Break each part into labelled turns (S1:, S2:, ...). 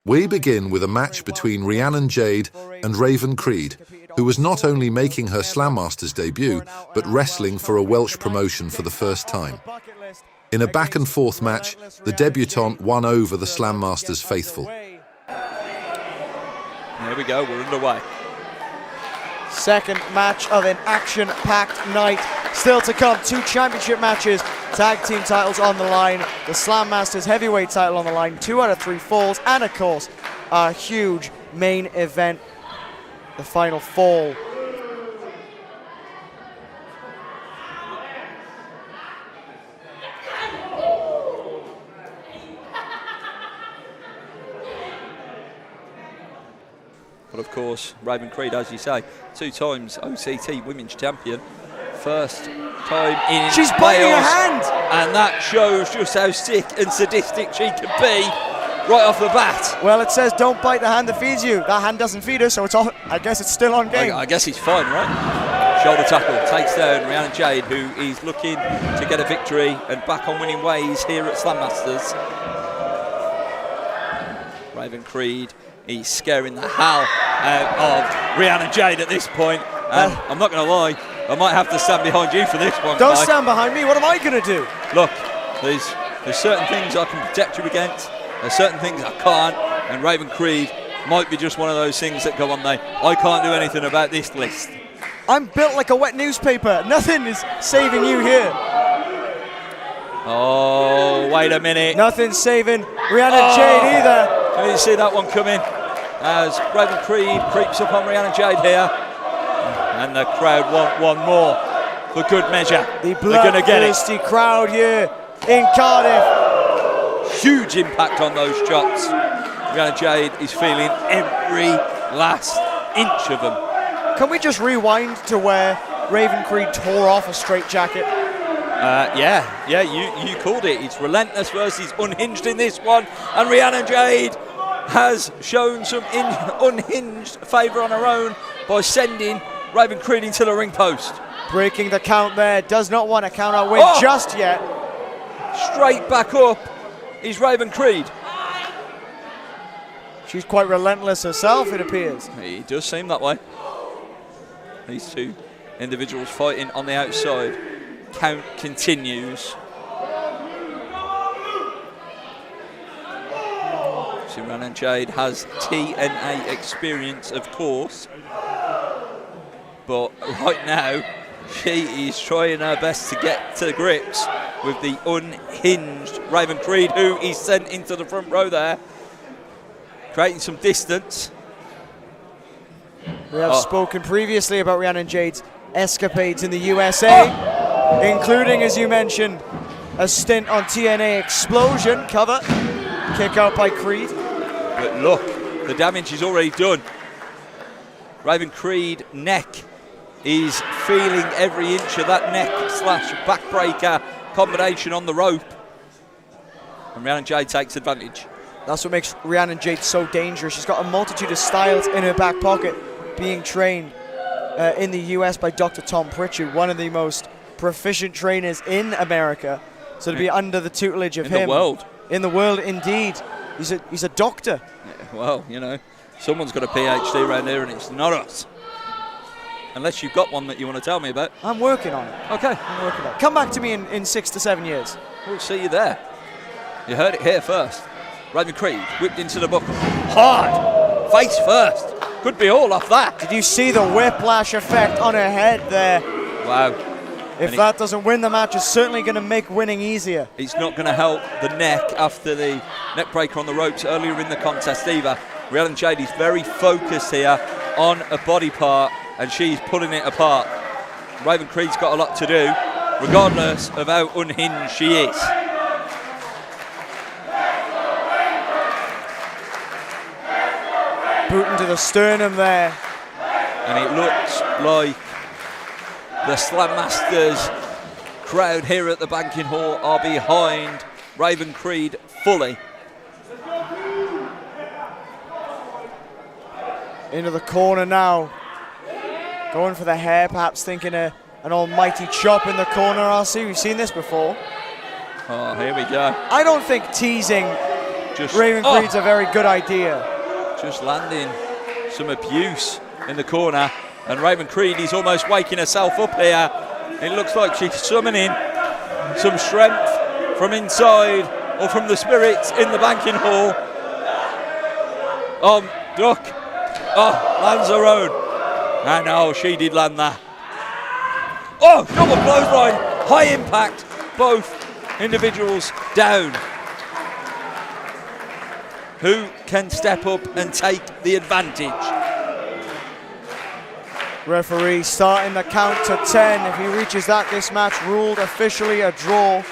S1: We begin with a match between Rhiannon Jade and Raven Creed, who was not only making her Slammasters debut, but wrestling for a Welsh promotion for the first time. In a back-and-forth match, the debutante won over the Slammasters faithful.
S2: Here we go, we're underway.
S3: Second match of an action-packed night. Still to come, 2 championship matches, tag team titles on the line, the Slammasters heavyweight title on the line, 2 out of 3 falls, and of course, a huge main event, the final fall.
S2: But of course, Raven Creed, as you say, 2 times OCT Women's Champion. First time in
S3: She's biting her hand!
S2: And that shows just how sick and sadistic she can be right off the bat.
S3: Well, it says don't bite the hand that feeds you. That hand doesn't feed her, so it's all, I guess it's still on game.
S2: I guess he's fine, right? Shoulder tackle, takes down Rhiannon Jade, who is looking to get a victory and back on winning ways here at Slammasters. Raven Creed, he's scaring the hell out of Rhiannon Jade at this point. And I'm not going to lie, I might have to stand behind you for this one.
S3: Don't stand behind me, what am I going to do?
S2: Look, there's certain things I can protect you against, there's certain things I can't, and Raven Creed might be just one of those things that go on there. I can't do anything about this list.
S3: I'm built like a wet newspaper. Nothing is saving you here.
S2: Oh, wait a minute.
S3: Nothing's saving Rhiannon Jade either.
S2: I didn't see that one coming as Raven Creed creeps up on Rhiannon Jade here. And the crowd want one more for good measure.
S3: The bloodthirsty crowd here in Cardiff.
S2: Huge impact on those shots. Rhiannon Jade is feeling every last inch of them.
S3: Can we just rewind to where Raven Creed tore off a straitjacket?
S2: Yeah, you called it. It's relentless versus unhinged in this one. And Rhiannon Jade has shown some unhinged favour on her own by sending Raven Creed into the ring post.
S3: Breaking the count there, does not want a count out win just yet.
S2: Straight back up is Raven Creed.
S3: She's quite relentless herself, it appears.
S2: It does seem that way. These 2 individuals fighting on the outside. Count continues. So Rhiannon Jade has TNA experience, of course. But right now, she is trying her best to get to grips with the unhinged Raven Creed, who is sent into the front row there, creating some distance.
S3: We have spoken previously about Rhiannon Jade's escapades in the USA, including, as you mentioned, a stint on TNA Explosion cover, kick out by Creed.
S2: But look, the damage is already done. Raven Creed neck is feeling every inch of that neck / backbreaker combination on the rope. And Rhiannon Jade takes advantage.
S3: That's what makes Rhiannon Jade so dangerous. She's got a multitude of styles in her back pocket, being trained in the US by Dr. Tom Pritchard, one of the most proficient trainers in America. So to be under the tutelage of him.
S2: In the world.
S3: In the world, indeed. He's a doctor.
S2: Yeah, well, you know, someone's got a PhD around here and it's not us. Unless you've got one that you want to tell me about.
S3: I'm working on it.
S2: Okay.
S3: I'm working on it. Come back to me in 6 to 7 years.
S2: We'll see you there. You heard it here first. Raven Creed whipped into the buckle. Hard. Face first. Could be all off that.
S3: Did you see the whiplash effect on her head there?
S2: Wow.
S3: If that doesn't win the match, it's certainly going to make winning easier.
S2: It's not going to help the neck after the neck breaker on the ropes earlier in the contest either. Rhiannon Jade is very focused here on a body part and she's pulling it apart. Raven Creed's got a lot to do, regardless of how unhinged she is.
S3: Boot into the sternum there.
S2: And it looks like the Slammasters crowd here at the banking hall are behind Raven Creed fully.
S3: Into the corner now. Going for the hair, perhaps thinking an almighty chop in the corner, RC. We've seen this before.
S2: Oh, here we go.
S3: I don't think teasing Raven Creed's a very good idea.
S2: Just landing some abuse in the corner, and Raven Creed is almost waking herself up here. It looks like she's summoning some strength from inside or from the spirits in the banking hall. Duck. Lands her own. And she did land that. Double clothesline, high impact, both individuals down. Who can step up and take the advantage?
S3: Referee starting the count to 10. If he reaches that, this match ruled officially a draw.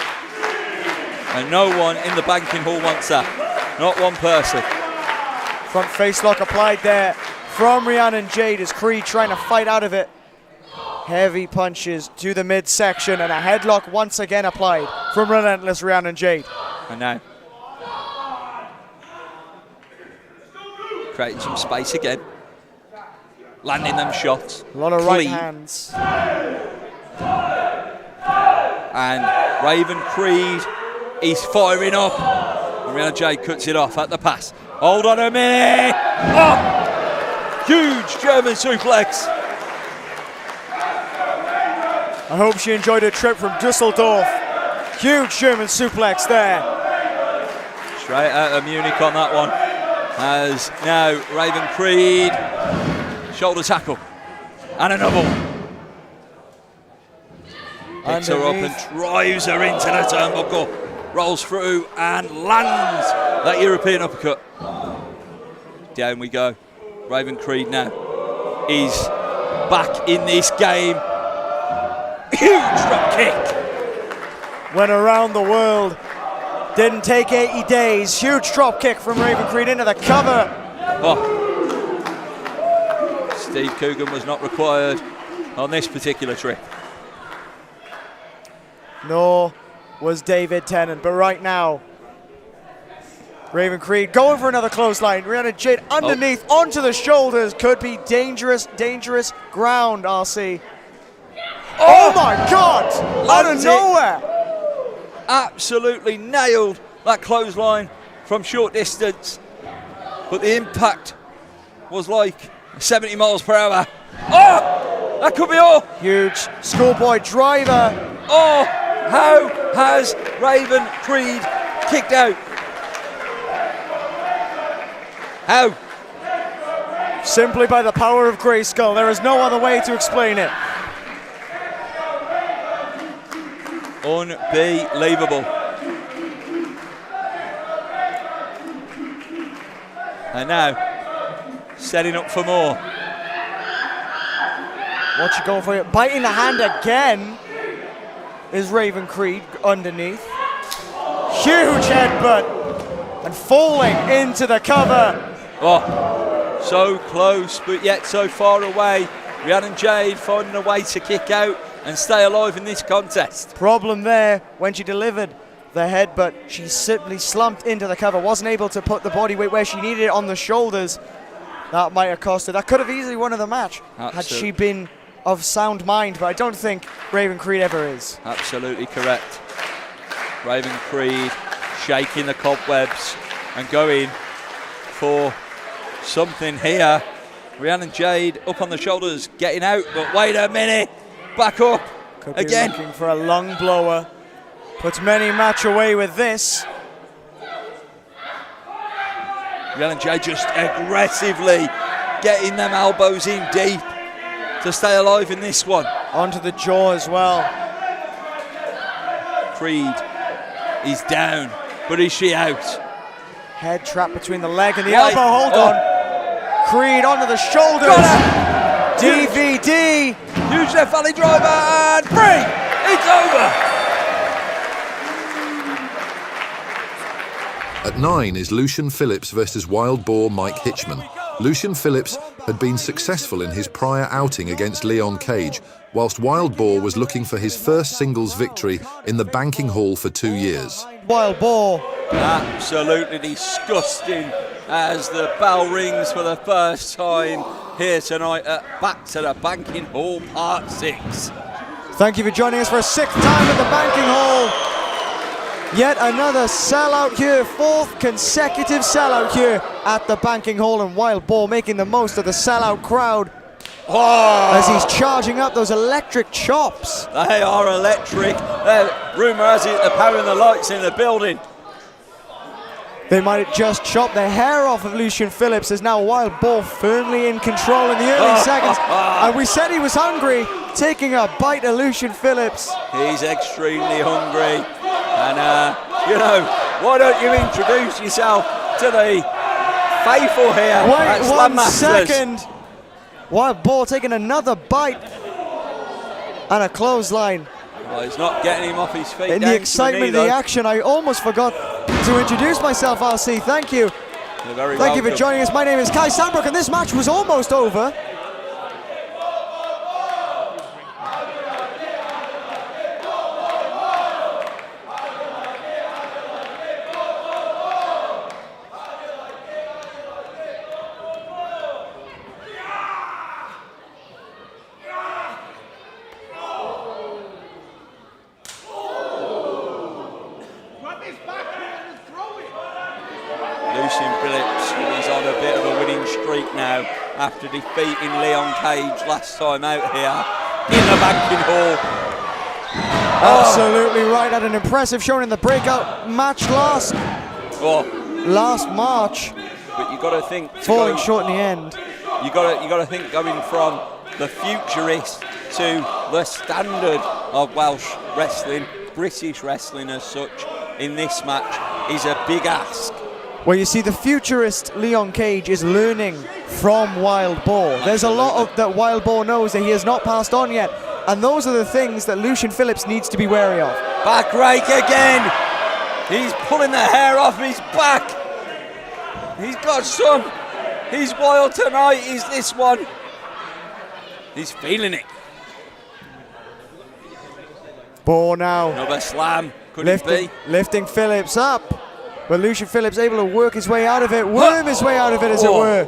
S2: And no one in the banking hall wants that. Not one person.
S3: Front face lock applied there from Rhiannon Jade as Creed trying to fight out of it. Heavy punches to the midsection and a headlock once again applied from relentless Rhiannon Jade.
S2: And now creating some space again. Landing them shots.
S3: A lot of right hands.
S2: And Raven Creed is firing up. And Rhiannon Jade cuts it off at the pass. Hold on a minute. Huge German suplex.
S3: I hope she enjoyed her trip from Dusseldorf. Huge German suplex there.
S2: Straight out of Munich on that one. As now Raven Creed, shoulder tackle. And another one. Picks her up and drives her into the turnbuckle. Rolls through and lands that European uppercut. Down we go. Raven Creed now is back in this game. Huge drop kick.
S3: Went around the world. Didn't take 80 days. Huge drop kick from Raven Creed into the cover.
S2: Steve Coogan was not required on this particular trip.
S3: Nor was David Tennant, but right now, Raven Creed going for another clothesline. Rhiannon Jade underneath onto the shoulders. Could be dangerous, dangerous ground, RC. Oh my God! Out of nowhere!
S2: Absolutely nailed that clothesline from short distance. But the impact was like 70 miles per hour. That could be all.
S3: Huge schoolboy driver.
S2: How has Raven Creed kicked out? How?
S3: Simply by the power of Grayskull. There is no other way to explain it.
S2: Unbelievable. And now, setting up for more.
S3: What you going for here? Biting the hand again is Raven Creed underneath. Huge headbutt. And falling into the cover.
S2: So close, but yet so far away. Rhiannon Jade finding a way to kick out and stay alive in this contest.
S3: Problem there, when she delivered the headbutt, she simply slumped into the cover, wasn't able to put the body weight where she needed it on the shoulders. That might have cost her. That could have easily won her the match had she been of sound mind, but I don't think Raven Creed ever is.
S2: Absolutely correct. Raven Creed shaking the cobwebs and going for something here. Rhiannon Jade up on the shoulders, getting out, but wait a minute, back up
S3: Could be
S2: again.
S3: Looking for a lung blower. Puts many match away with this.
S2: Rhiannon Jade just aggressively getting them elbows in deep to stay alive in this one.
S3: Onto the jaw as well.
S2: Creed is down, but is she out?
S3: Head trap between the leg and the elbow, hold on. Creed onto the shoulders. DVD.
S2: Huge left valley driver and free. It's over.
S1: At 9 is Lucian Phillips versus Wild Boar Mike Hitchman. Lucian Phillips had been successful in his prior outing against Leon Cage, whilst Wild Boar was looking for his first singles victory in the banking hall for 2 years.
S3: Wild Boar.
S2: Absolutely disgusting as the bell rings for the first time here tonight at Back to the Banking Hall Part 6.
S3: Thank you for joining us for a 6th time at the Banking Hall. Yet another sellout here, 4th consecutive sellout here at the Banking Hall, and Wild Boar making the most of the sellout crowd as he's charging up those electric chops.
S2: They are electric. Rumour has it they're powering the lights in the building.
S3: They might have just chopped the hair off of Lucian Phillips, as now Wild Boar firmly in control in the early seconds. And we said he was hungry, taking a bite of Lucian Phillips.
S2: He's extremely hungry. And, you know, why don't you introduce yourself to the faithful here at
S3: Wait 1
S2: Slammasters.
S3: second. Wild Boar taking another bite and a clothesline.
S2: Oh, he's not getting him off his feet.
S3: In the excitement of the action, I almost forgot to introduce myself, RC. Thank you.
S2: You're very
S3: Thank you for
S2: welcome.
S3: joining us. My name is Kai Sandbrook, and this match was almost over.
S2: Lucian Phillips is on a bit of a winning streak now after defeating Leon Cage last time out here in the Banking Hall.
S3: Absolutely right. Had an impressive showing in the breakout match last March.
S2: But you got to think,
S3: Falling short in the end.
S2: You got to think going from the futurist to the standard of Welsh wrestling, British wrestling as such, in this match is a big ask.
S3: Well, you see, the futurist Leon Cage is learning from Wild Boar. There's a lot of that Wild Boar knows that he has not passed on yet, and those are the things that Lucian Phillips needs to be wary of.
S2: Back rake again. He's pulling the hair off his back. He's got some. He's wild tonight, is this one. He's feeling it.
S3: Boar now
S2: Another slam. Could it be?
S3: lifting Phillips up. But Lucian Phillips able to work his way out of it, worm his way out of it, as it were.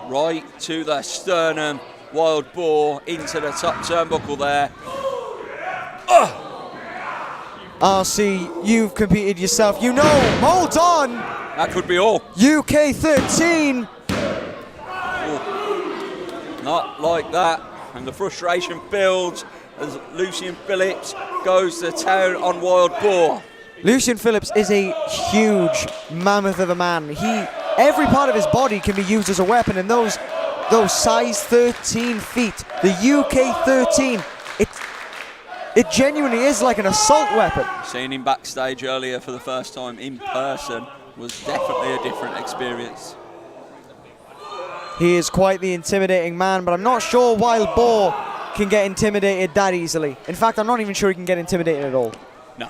S2: Right to the sternum. Wild Boar into the top turnbuckle there.
S3: RC, you've competed yourself. You know, hold on.
S2: That could be all.
S3: UK 13.
S2: Not like that. And the frustration builds as Lucian Phillips goes to town on Wild Boar.
S3: Lucian Phillips is a huge mammoth of a man. Every part of his body can be used as a weapon, and those size 13 feet, the UK 13, it genuinely is like an assault weapon.
S2: Seeing him backstage earlier for the first time in person was definitely a different experience.
S3: He is quite the intimidating man, but I'm not sure Wild Boar can get intimidated that easily. In fact, I'm not even sure he can get intimidated at all.
S2: No,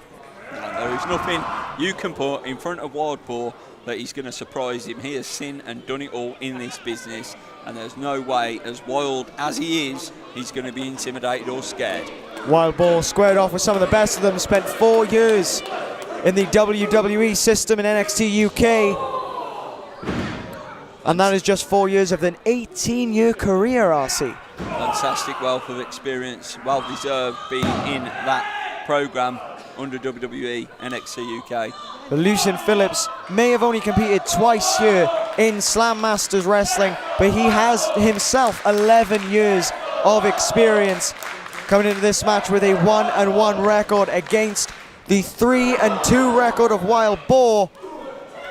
S2: there is nothing you can put in front of Wild Boar that he's going to surprise him. He has seen and done it all in this business, and there's no way, as wild as he is, he's going to be intimidated or scared. Wild
S3: Boar squared off with some of the best of them, spent 4 years in the WWE system in NXT UK. And that is just 4 years of an 18-year career, RC.
S2: Fantastic wealth of experience, well deserved being in that program under WWE NXT UK.
S3: But Lucian Phillips may have only competed twice here in Slammasters Wrestling, but he has himself 11 years of experience coming into this match with a 1-1 record against the 3-2 record of Wild Boar.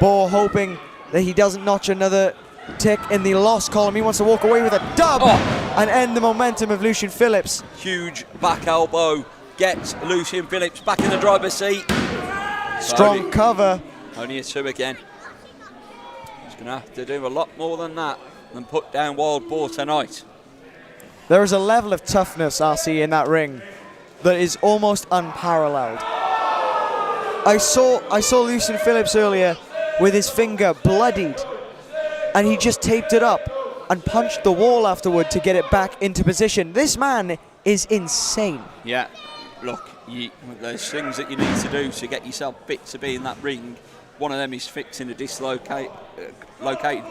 S3: Boar hoping that he doesn't notch another tick in the loss column. He wants to walk away with a dub and end the momentum of Lucian Phillips.
S2: Huge back elbow gets Lucian Phillips back in the driver's seat.
S3: Strong cover.
S2: Only a 2 again. He's going to have to do a lot more than that than put down Wild Boar tonight.
S3: There is a level of toughness, RC, in that ring that is almost unparalleled. I saw Lucian Phillips earlier with his finger bloodied, and he just taped it up and punched the wall afterward to get it back into position. This man is insane.
S2: Yeah, look, there's things that you need to do to get yourself fit to be in that ring. One of them is fixing a dislocated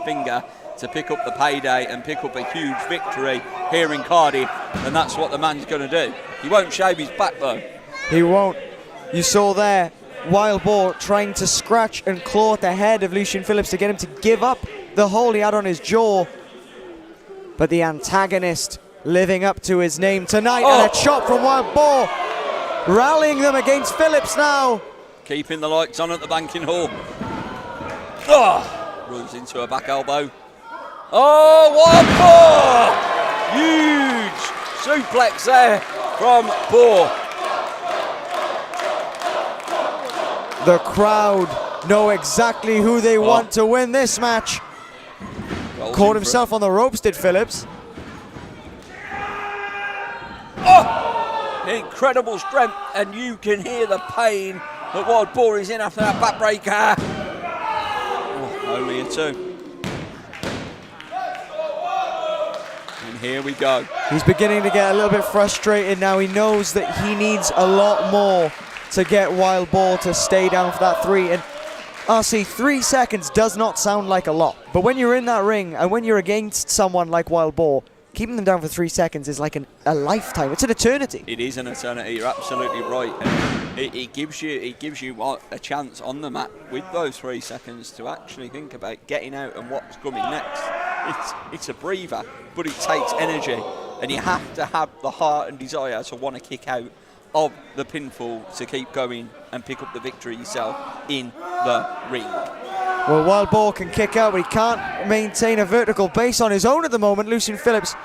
S2: finger to pick up the payday and pick up a huge victory here in Cardiff, and that's what the man's going to do. He won't shave his back though.
S3: He won't. You saw there Wild Boar trying to scratch and claw at the head of Lucian Phillips to get him to give up the hold he had on his jaw. But the antagonist living up to his name tonight, and a chop from Wild Boar, rallying them against Phillips now.
S2: Keeping the lights on at the banking hall. Runs into a back elbow. Wild Boar! Huge suplex there from Boar.
S3: The crowd know exactly who they want to win this match. Caught himself on the ropes, did Phillips.
S2: Incredible strength, and you can hear the pain that Wild Boar is in after that backbreaker. Only a 2. And here we go.
S3: He's beginning to get a little bit frustrated now. He knows that he needs a lot more to get Wild Boar to stay down for that 3. And RC, 3 seconds does not sound like a lot. But when you're in that ring and when you're against someone like Wild Boar, keeping them down for 3 seconds is like a lifetime. It's an eternity.
S2: It is an eternity. You're absolutely right. And it gives you a chance on the mat with those 3 seconds to actually think about getting out and what's coming next. It's a breather, but it takes energy, and you have to have the heart and desire to want to kick out of the pinfall to keep going and pick up the victory yourself in the ring.
S3: Well, Wild Boar can kick out, but he can't maintain a vertical base on his own at the moment. Lucian Phillips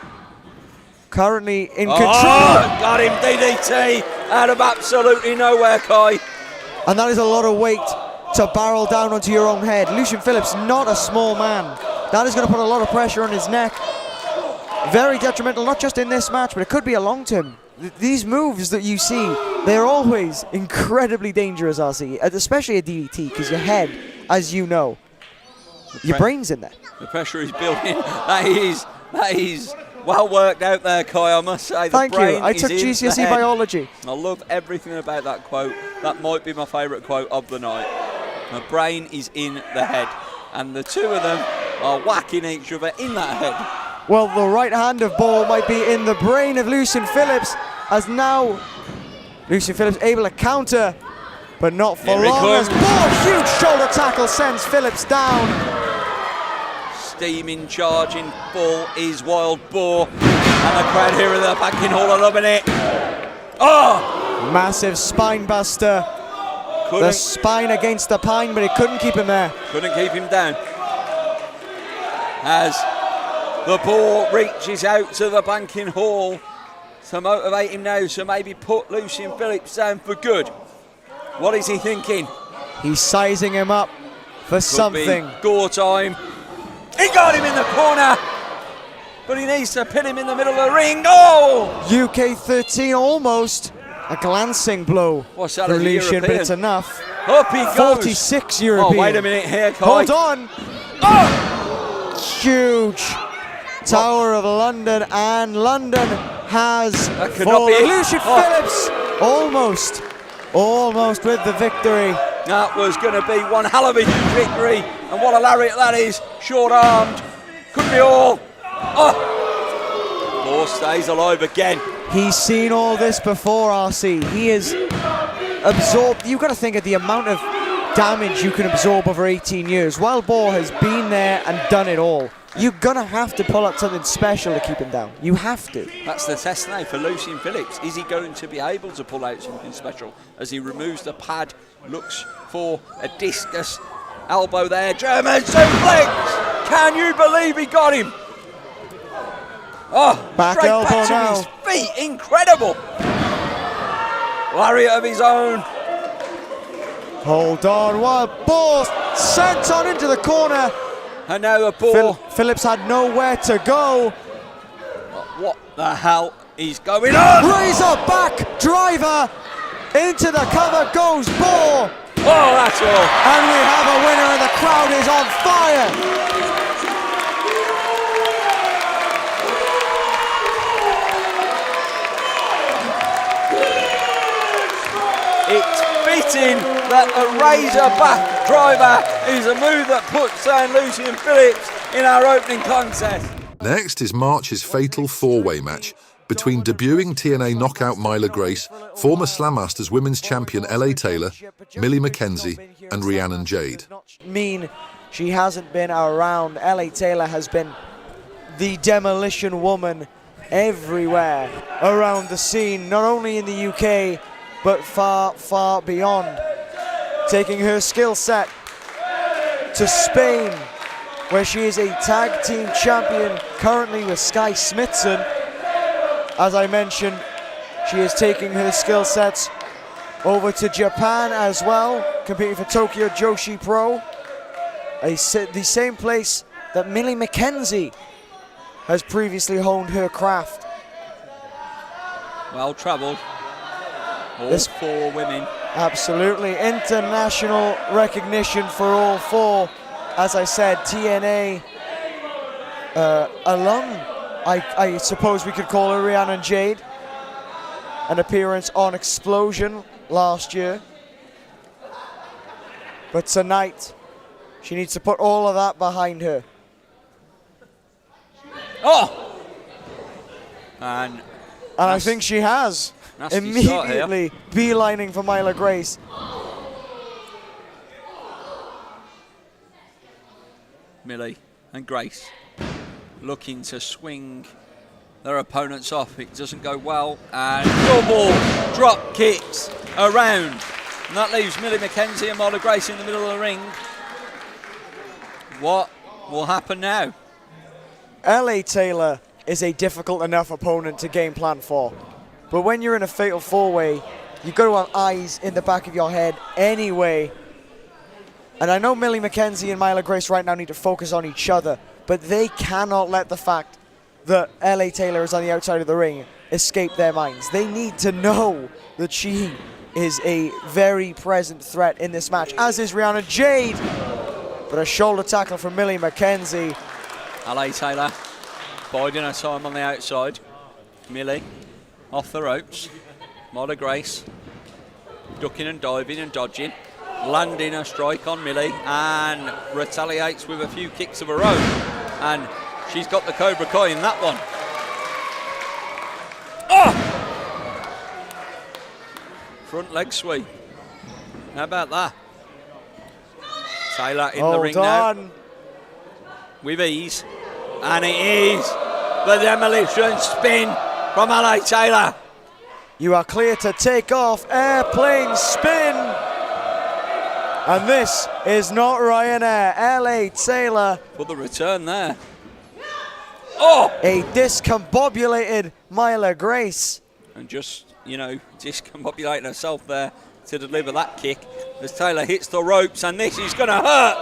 S3: currently in control.
S2: Got him, DDT out of absolutely nowhere, Kai.
S3: And that is a lot of weight to barrel down onto your own head. Lucian Phillips, not a small man. That is going to put a lot of pressure on his neck. Very detrimental, not just in this match, but it could be a long term. These moves that you see, they're always incredibly dangerous, RC, especially a DDT, because your head, as you know, your brain's in there.
S2: The pressure is building. That is well worked out there, Kai, I must say.
S3: Thank you. I took GCSE biology.
S2: I love everything about that quote. That might be my favourite quote of the night. My brain is in the head, and the two of them are whacking each other in that head.
S3: Well, the right hand of Boar might be in the brain of Lucian Phillips, as now Lucian Phillips able to counter, but not for long, as Boar, huge shoulder tackle, sends Phillips down.
S2: Steaming, charging full is Wild Boar, and the crowd here in the backing hall are loving it.
S3: Massive spine buster. The spine against the pine, but it couldn't keep him there.
S2: Couldn't keep him down. As the Boar reaches out to the banking hall to motivate him now to maybe put Lucian Phillips down for good. What is he thinking?
S3: He's sizing him up for something.
S2: Be gore time. He got him in the corner, but he needs to pin him in the middle of the ring.
S3: UK 13 almost. A glancing blow
S2: What's that,
S3: for Lucian, but it's enough.
S2: Up he goes.
S3: 46 European.
S2: Wait a minute here, Kai.
S3: Hold on. Huge. Tower of London, and London has fallen. Lucian Phillips almost with the victory.
S2: That was going to be one hell of a huge victory, and what a lariat that is. Short-armed, could be all. Boar stays alive again.
S3: He's seen all this before, RC. He is absorbed. You've got to think of the amount of damage you can absorb over 18 years. Wild Boar has been there and done it all. You're going to have to pull out something special to keep him down. You have to.
S2: That's the test now for Lucian Phillips. Is he going to be able to pull out something special as he removes the pad, looks for a discus elbow there. German suplex! Can you believe he got him?
S3: Back
S2: straight
S3: elbow
S2: back to
S3: now.
S2: his feet. Incredible. Lariat of his own.
S3: Hold on. Wild Boar sent on into the corner.
S2: And now the Boar.
S3: Phillips had nowhere to go.
S2: What the hell is going on?
S3: Razor back driver. Into the cover goes Boar.
S2: That's all.
S3: And we have a winner, and the crowd is on fire.
S2: It's fitting that a razor back driver is a move that puts down Lucian Phillips in our opening contest.
S1: Next is March's fatal four-way match between debuting TNA knockout Myla Grace, former Slammasters women's champion LA Taylor, Millie McKenzie, and Rhiannon Jade.
S3: Mean she hasn't been around. LA Taylor has been the demolition woman everywhere around the scene, not only in the UK, but far, far beyond. Taking her skill set to Spain, where she is a tag team champion currently with Sky Smithson. As I mentioned, she is taking her skill sets over to Japan as well, competing for Tokyo Joshi Pro, the same place that Millie McKenzie has previously honed her craft.
S2: Well travelled, all 4 women.
S3: Absolutely, international recognition for all 4. As I said, TNA alum, I suppose we could call her Rhiannon Jade. An appearance on Explosion last year. But tonight, she needs to put all of that behind her.
S2: Oh! And
S3: I think she has. Immediately beelining for Myla Grace.
S2: Millie and Grace looking to swing their opponents off. It doesn't go well, and double drop kicks around. And that leaves Millie McKenzie and Myla Grace in the middle of the ring. What will happen now?
S3: LA Taylor is a difficult enough opponent to game plan for. But when you're in a fatal 4-way, you've got to have eyes in the back of your head anyway. And I know Millie McKenzie and Myla Grace right now need to focus on each other, but they cannot let the fact that LA Taylor is on the outside of the ring escape their minds. They need to know that she is a very present threat in this match, as is Rhiannon Jade. But a shoulder tackle from Millie McKenzie.
S2: LA Taylor biding her time on the outside. Millie off the ropes. Myla Grace ducking and diving and dodging, landing a strike on Millie, and retaliates with a few kicks of her own. And she's got the Cobra Kai in that one. Oh! Front leg sweep. How about that? Taylor in the ring now. With ease. And it is the demolition spin from LA Taylor.
S3: You are clear to take off. Airplane spin. And this is not Ryanair. LA Taylor.
S2: For the return there. Oh!
S3: A discombobulated Myla Grace.
S2: And just, discombobulating herself there to deliver that kick as Taylor hits the ropes, and this is going to hurt.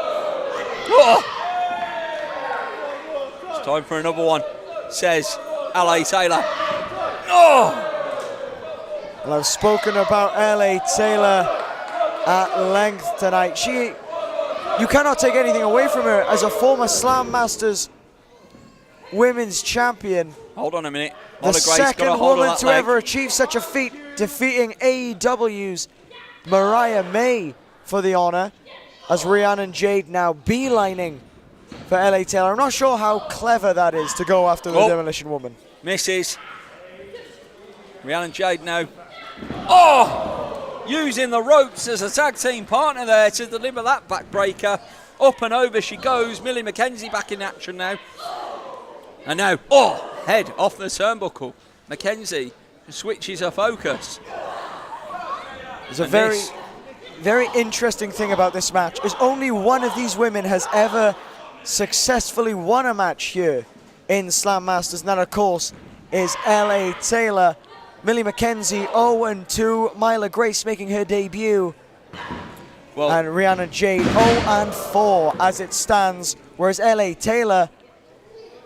S2: Oh! It's time for another one, says LA Taylor. Oh!
S3: Well, I've spoken about LA Taylor at length tonight. You cannot take anything away from her as a former Slammasters women's champion.
S2: Hold on a minute.
S3: The second woman to ever achieve such a feat, defeating AEW's Mariah May for the honor, as Rhiannon Jade now beelining for LA Taylor. I'm not sure how clever that is to go after the Demolition Woman.
S2: Misses. Rhiannon Jade now. Oh! Using the ropes as a tag team partner there to deliver that backbreaker. Up and over she goes. Millie McKenzie back in action now. And now, head off the turnbuckle. McKenzie switches her focus.
S3: There's a very interesting thing about this match is only one of these women has ever successfully won a match here in Slammasters, and that, of course, is LA Taylor. Millie McKenzie 0-2, Myla Grace making her debut. And Rhiannon Jade 0-4 as it stands, whereas LA Taylor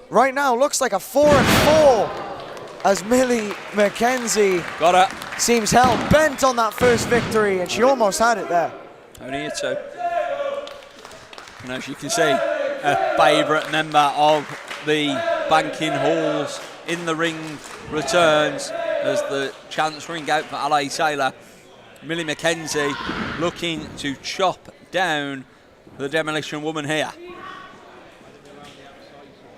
S3: right now looks like a 4-4 as Millie McKenzie seems hell-bent on that first victory, and she almost had it there.
S2: Only a 2. And as you can see, a favourite member of the banking halls in the ring returns as the chants ring out for LA Taylor. Millie McKenzie looking to chop down the Demolition Woman here.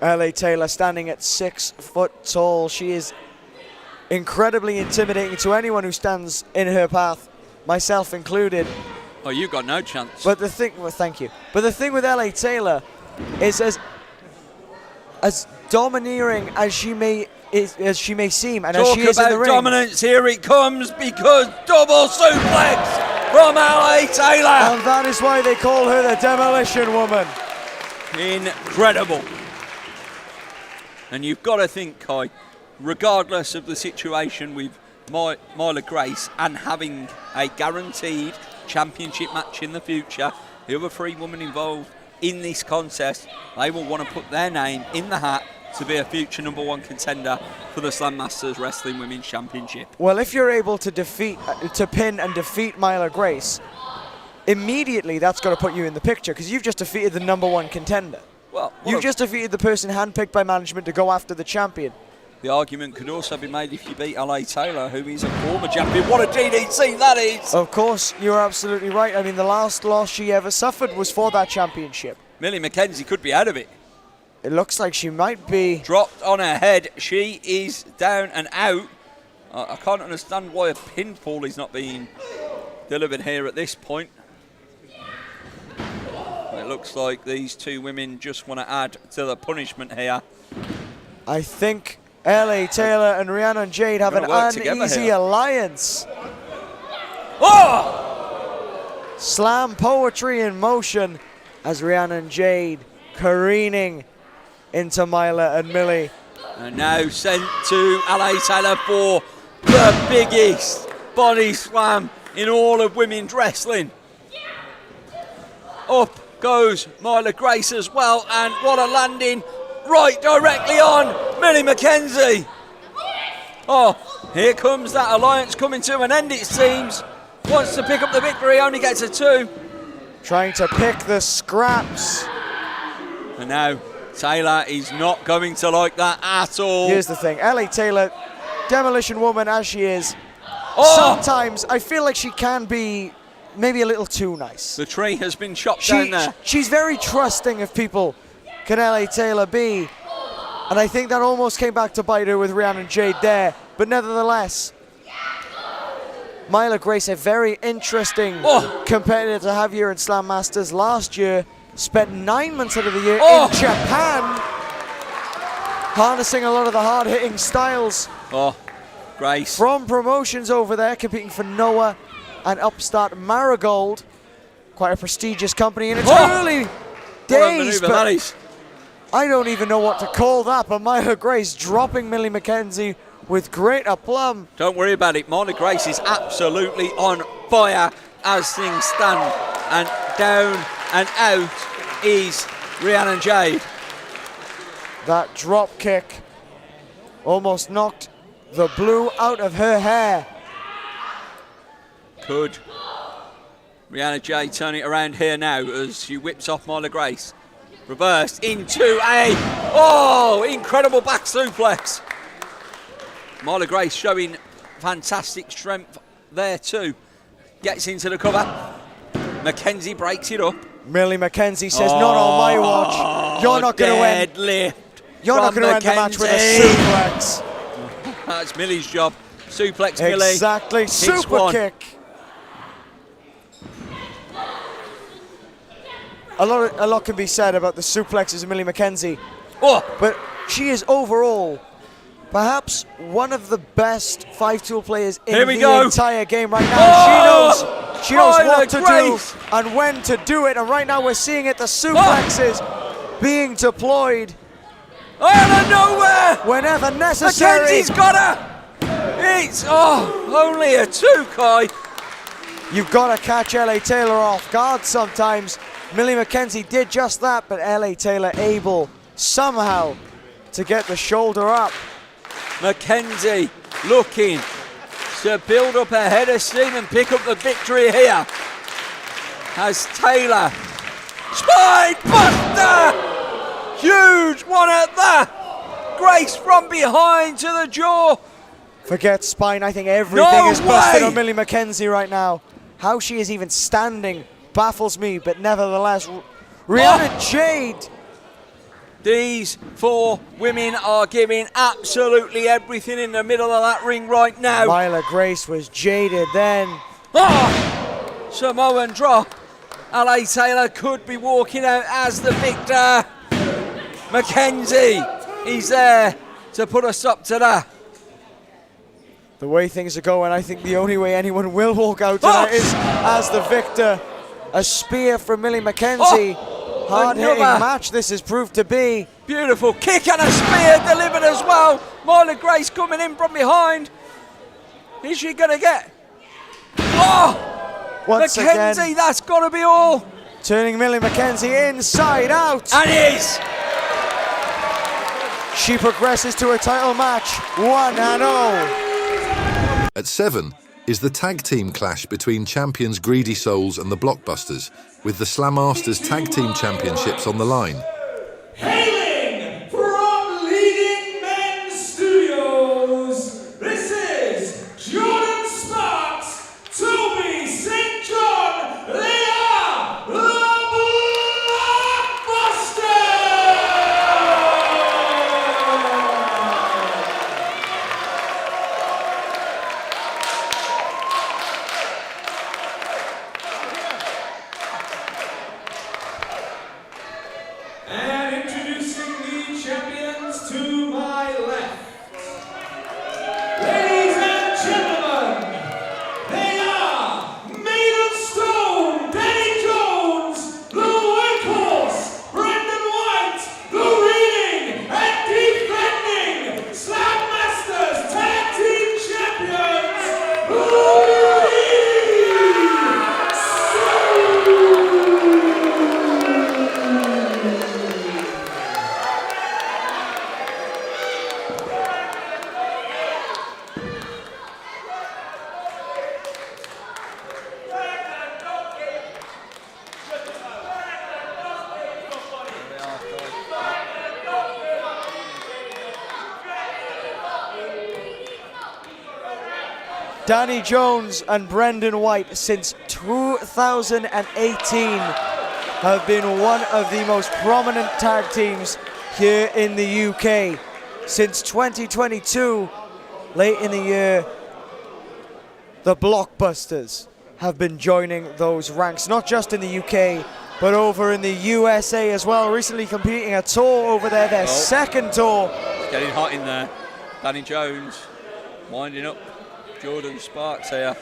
S3: LA Taylor standing at 6 foot tall. She is incredibly intimidating to anyone who stands in her path, myself included.
S2: Oh, you got no chance.
S3: But the thing, well, thank you. But the thing with LA Taylor is as domineering as she may seem, and as she is in the ring.
S2: Talk about dominance, here it comes, because double suplex from LA Taylor.
S3: And that is why they call her the Demolition Woman.
S2: Incredible. And you've got to think, Kai, regardless of the situation with Myla Grace and having a guaranteed championship match in the future, the other 3 women involved in this contest, they will want to put their name in the hat to be a future #1 contender for the Slammasters Wrestling Women's Championship.
S3: Well, if you're able to pin and defeat Myla Grace, immediately that's got to put you in the picture, because you've just defeated the #1 contender.
S2: Well,
S3: you've just defeated the person handpicked by management to go after the champion.
S2: The argument could also be made if you beat LA Taylor, who is a former champion. What a DDT that is!
S3: Of course, you're absolutely right. I mean, the last loss she ever suffered was for that championship.
S2: Millie McKenzie could be out of it.
S3: It looks like she might be.
S2: Dropped on her head. She is down and out. I can't understand why a pinfall is not being delivered here at this point. It looks like these 2 women just want to add to the punishment here.
S3: I think LA Taylor and Rhiannon Jade have an uneasy alliance.
S2: Oh!
S3: Slam poetry in motion as Rhiannon Jade careening into Myla and Millie.
S2: And now sent to LA Taylor for the biggest body slam in all of women's wrestling. Up goes Myla Grace as well, and what a landing right directly on Millie McKenzie. Oh, here comes that alliance coming to an end, it seems. Wants to pick up the victory, only gets a 2.
S3: Trying to pick the scraps.
S2: And now Taylor is not going to like that at all.
S3: Here's the thing, LA Taylor, Demolition Woman as she is, sometimes I feel like she can be maybe a little too nice.
S2: The tree has been chopped down there.
S3: She's very trusting of people, can LA Taylor be? And I think that almost came back to bite her with Rhiannon Jade there. But nevertheless, Myla Grace, a very interesting competitor to have here in Slammasters. Last year, spent 9 months out of the year in Japan, harnessing a lot of the hard-hitting styles.
S2: Grace.
S3: From promotions over there, competing for Noah and upstart Marigold. Quite a prestigious company in its early days, but I don't even know what to call that. But Myla Grace dropping Millie McKenzie with great aplomb.
S2: Don't worry about it. Myla Grace is absolutely on fire as things stand. And down and out is Rhiannon Jade.
S3: That drop kick almost knocked the blue out of her hair.
S2: Could Rhiannon Jade turn it around here now as she whips off Myla Grace? Reversed into a, incredible back suplex. Myla Grace showing fantastic strength there too. Gets into the cover. McKenzie breaks it up.
S3: Millie McKenzie says, not on my watch. You're not going to win. You're not going to end the match with a suplex.
S2: That's Millie's job. Suplex Millie.
S3: Exactly. Super kick. A lot can be said about the suplexes of Millie McKenzie. But she is overall perhaps one of the best 5-tool players in the entire game right now. She knows what to do and when to do it. And right now we're seeing it, the suplexes being deployed.
S2: Out of nowhere!
S3: Whenever necessary.
S2: McKenzie's got her! It's, only a 2, Kai.
S3: You've got to catch LA Taylor off guard sometimes. Millie McKenzie did just that, but LA Taylor able somehow to get the shoulder up.
S2: McKenzie looking to build up a head of steam and pick up the victory here. As Taylor, Spine Buster! Huge one at that! Grace from behind to the jaw.
S3: Forget spine, I think everything is busted on Millie McKenzie right now. How she is even standing baffles me, but nevertheless, Rhiannon Jade
S2: These 4 women are giving absolutely everything in the middle of that ring right now.
S3: Myla Grace was jaded then.
S2: Oh! Samoan drop. LA Taylor could be walking out as the victor. McKenzie, he's there to put a stop to that.
S3: The way things are going, I think the only way anyone will walk out tonight is as the victor. A spear from Millie McKenzie. Hard-hitting match this has proved to be.
S2: Beautiful kick and a spear delivered as well. Myla Grace coming in from behind. Is she going to get... Oh!
S3: Once
S2: McKenzie,
S3: again,
S2: that's got to be all.
S3: turning Millie McKenzie inside out.
S2: And it is.
S3: She progresses to a title match, 1-0.
S1: At 7 is the tag team clash between champions Greedy Souls and the Blockbusters, with the Slammasters Tag Team Championships on the line.
S4: Hailing from Leading Men Studios, this is Jordan Sparks, Toby St. John, they are the Blockbusters! And introducing the champions to my left. Ladies and gentlemen, they are made of stone, Danny Jones, the workhorse, Brendan White, the reigning and defending Slammasters Tag Team Champions, Rawlings
S3: Danny Jones and Brendan White since 2018 have been one of the most prominent tag teams here in the UK. Since 2022, late in the year, the Blockbusters have been joining those ranks, not just in the UK, but over in the USA as well. Recently completing a tour over there, their second tour.
S2: It's getting hot in there. Danny Jones winding up. Jordan Sparks here.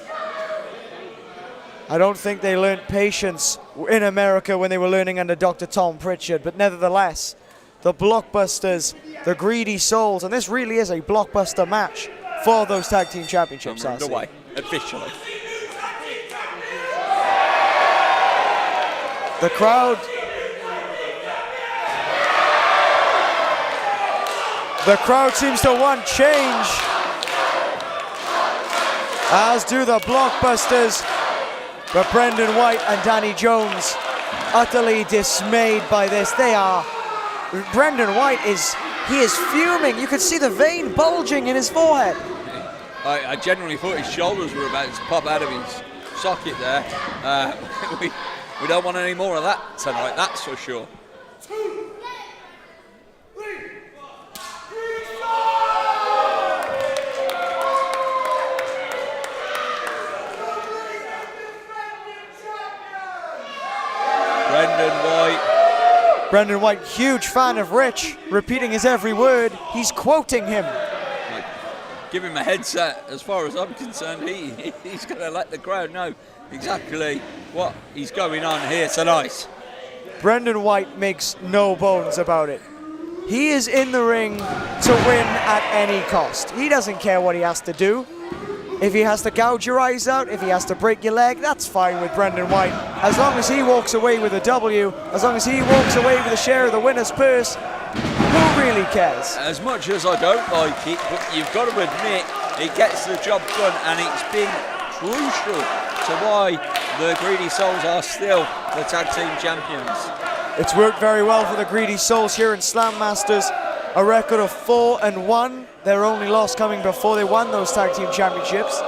S3: I don't think they learned patience in America when they were learning under Dr. Tom Pritchard, but nevertheless, the Blockbusters, the Greedy Souls, and this really is a blockbuster match for those tag team championships.
S2: And we're underway, officially.
S3: The crowd seems to want change, as do the Blockbusters. But Brendan White and Danny Jones utterly dismayed by this. Brendan White is fuming. You could see the vein bulging in his forehead.
S2: I genuinely thought his shoulders were about to pop out of his socket there. We don't want any more of that tonight, that's for sure.
S3: Brendan White, huge fan of Rich, repeating his every word. He's quoting him.
S2: Give him a headset. As far as I'm concerned, he's going to let the crowd know exactly what he's going on here tonight.
S3: Brendan White makes no bones about it. He is in the ring to win at any cost. He doesn't care what he has to do. If he has to gouge your eyes out, if he has to break your leg, that's fine with Brendan White. As long as he walks away with a W, as long as he walks away with a share of the winner's purse, who really cares?
S2: As much as I don't like it, but you've got to admit, it gets the job done, and it's been crucial to why the Greedy Souls are still the tag team champions.
S3: It's worked very well for the Greedy Souls here in Slammasters. A record of 4-1. Their only loss coming before they won those tag team championships.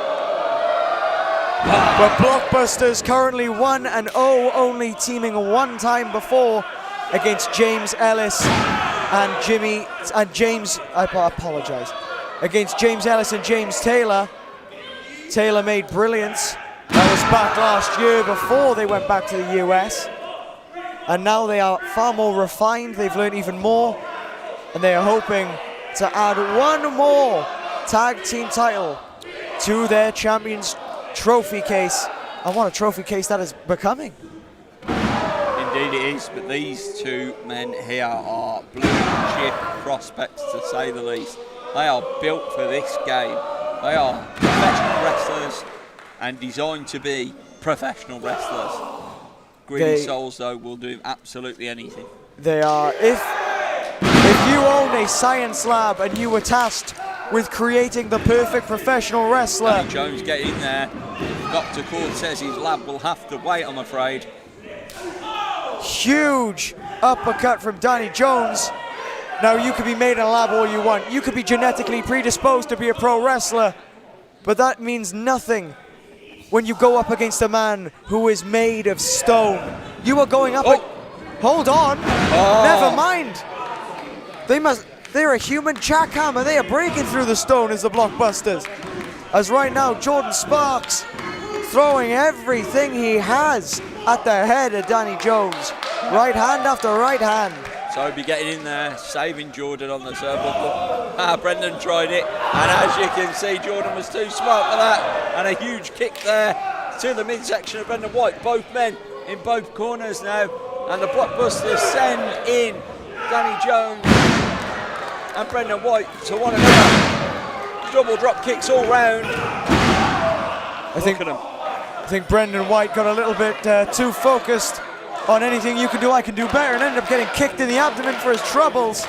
S3: But Blockbusters currently 1-0, only teaming one time before against James Ellis and James, I apologize, against James Ellis and James Taylor. Taylor made brilliance. That was back last year before they went back to the US. And now they are far more refined. They've learned even more. And they are hoping to add one more tag team title to their Champions Trophy case. And what a trophy case that is becoming.
S2: Indeed it is, but these two men here are blue chip prospects, to say the least. They are built for this game. They are professional wrestlers and designed to be professional wrestlers. Greedy souls, though, will do absolutely anything.
S3: They are. If you own a science lab and you were tasked with creating the perfect professional wrestler...
S2: Danny Jones, get in there. Dr. Cord says his lab will have to wait, I'm afraid.
S3: Huge uppercut from Danny Jones. Now, you could be made in a lab all you want. You could be genetically predisposed to be a pro wrestler, but that means nothing when you go up against a man who is made of stone. You are going up... Hold on. Never mind. They're a human jackhammer. They are breaking through the stone as the Blockbusters. As right now, Jordan Sparks throwing everything he has at the head of Danny Jones. Right hand after right hand.
S2: So he'll be getting in there, saving Jordan on the turnbuckle. Brendan tried it, and as you can see, Jordan was too smart for that. And a huge kick there to the midsection of Brendan White. Both men in both corners now, and the Blockbusters send in Danny Jones and Brendan White to one another. Double drop kicks all round.
S3: I think Brendan White got a little bit too focused on anything you can do, I can do better, and ended up getting kicked in the abdomen for his troubles.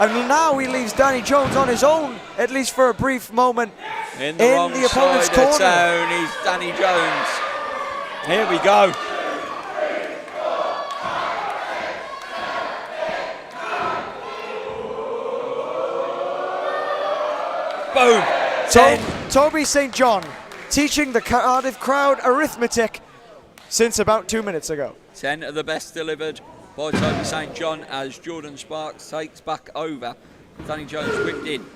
S3: And now he leaves Danny Jones on his own, at least for a brief moment,
S2: in the
S3: opponent's corner.
S2: Town, he's Danny Jones. Here we go. Boom.
S3: Toby St. John teaching the Cardiff crowd arithmetic since about 2 minutes ago.
S2: 10 of the best delivered by Toby St. John as Jordan Sparks takes back over. Danny Jones whipped in.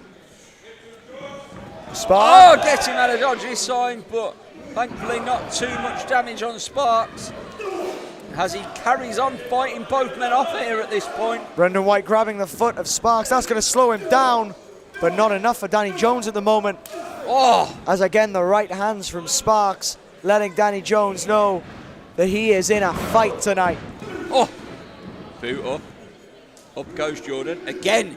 S3: Sparks.
S2: Gets him out of dodgy sign, but thankfully not too much damage on Sparks as he carries on fighting both men off here at this point.
S3: Brendan White grabbing the foot of Sparks. That's going to slow him down, but not enough for Danny Jones at the moment. As again, the right hands from Sparks letting Danny Jones know that he is in a fight tonight.
S2: Boot up. Up goes Jordan again.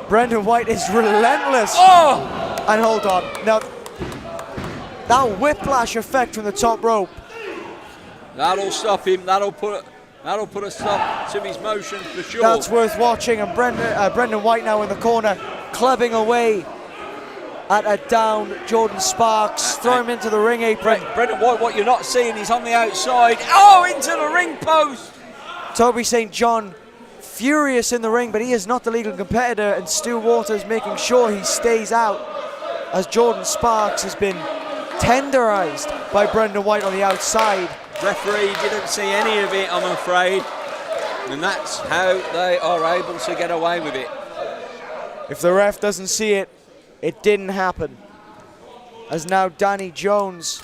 S3: Brendan White is relentless. And hold on. Now, that whiplash effect from the top rope.
S2: That'll stop him. That'll put a stop to his motion for sure.
S3: That's worth watching. And Brendan White now in the corner, clubbing away at a down Jordan Sparks. Throw him into the ring apron.
S2: Brendan White, what you're not seeing, he's on the outside. Into the ring post.
S3: Toby St. John furious in the ring, but he is not the legal competitor, and Stu Waters making sure he stays out as Jordan Sparks has been tenderized by Brendan White on the outside.
S2: Referee didn't see any of it, I'm afraid, and that's how they are able to get away with it.
S3: If the ref doesn't see it, it didn't happen. As now Danny Jones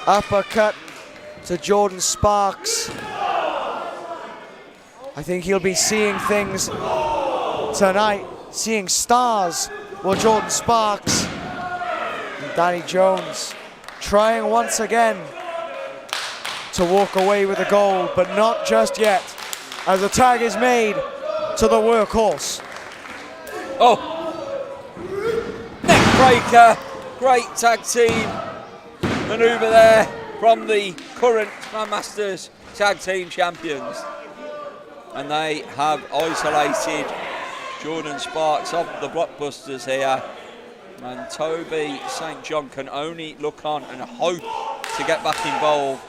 S3: uppercut to Jordan Sparks. I think he'll be seeing things tonight, seeing stars for Jordan Sparks. And Danny Jones trying once again to walk away with the gold, but not just yet, as the tag is made to the workhorse.
S2: Neck breaker, great tag team maneuver there from the current Slammasters tag team champions. And they have isolated Jordan Sparks of the Blockbusters here. And Toby St. John can only look on and hope to get back involved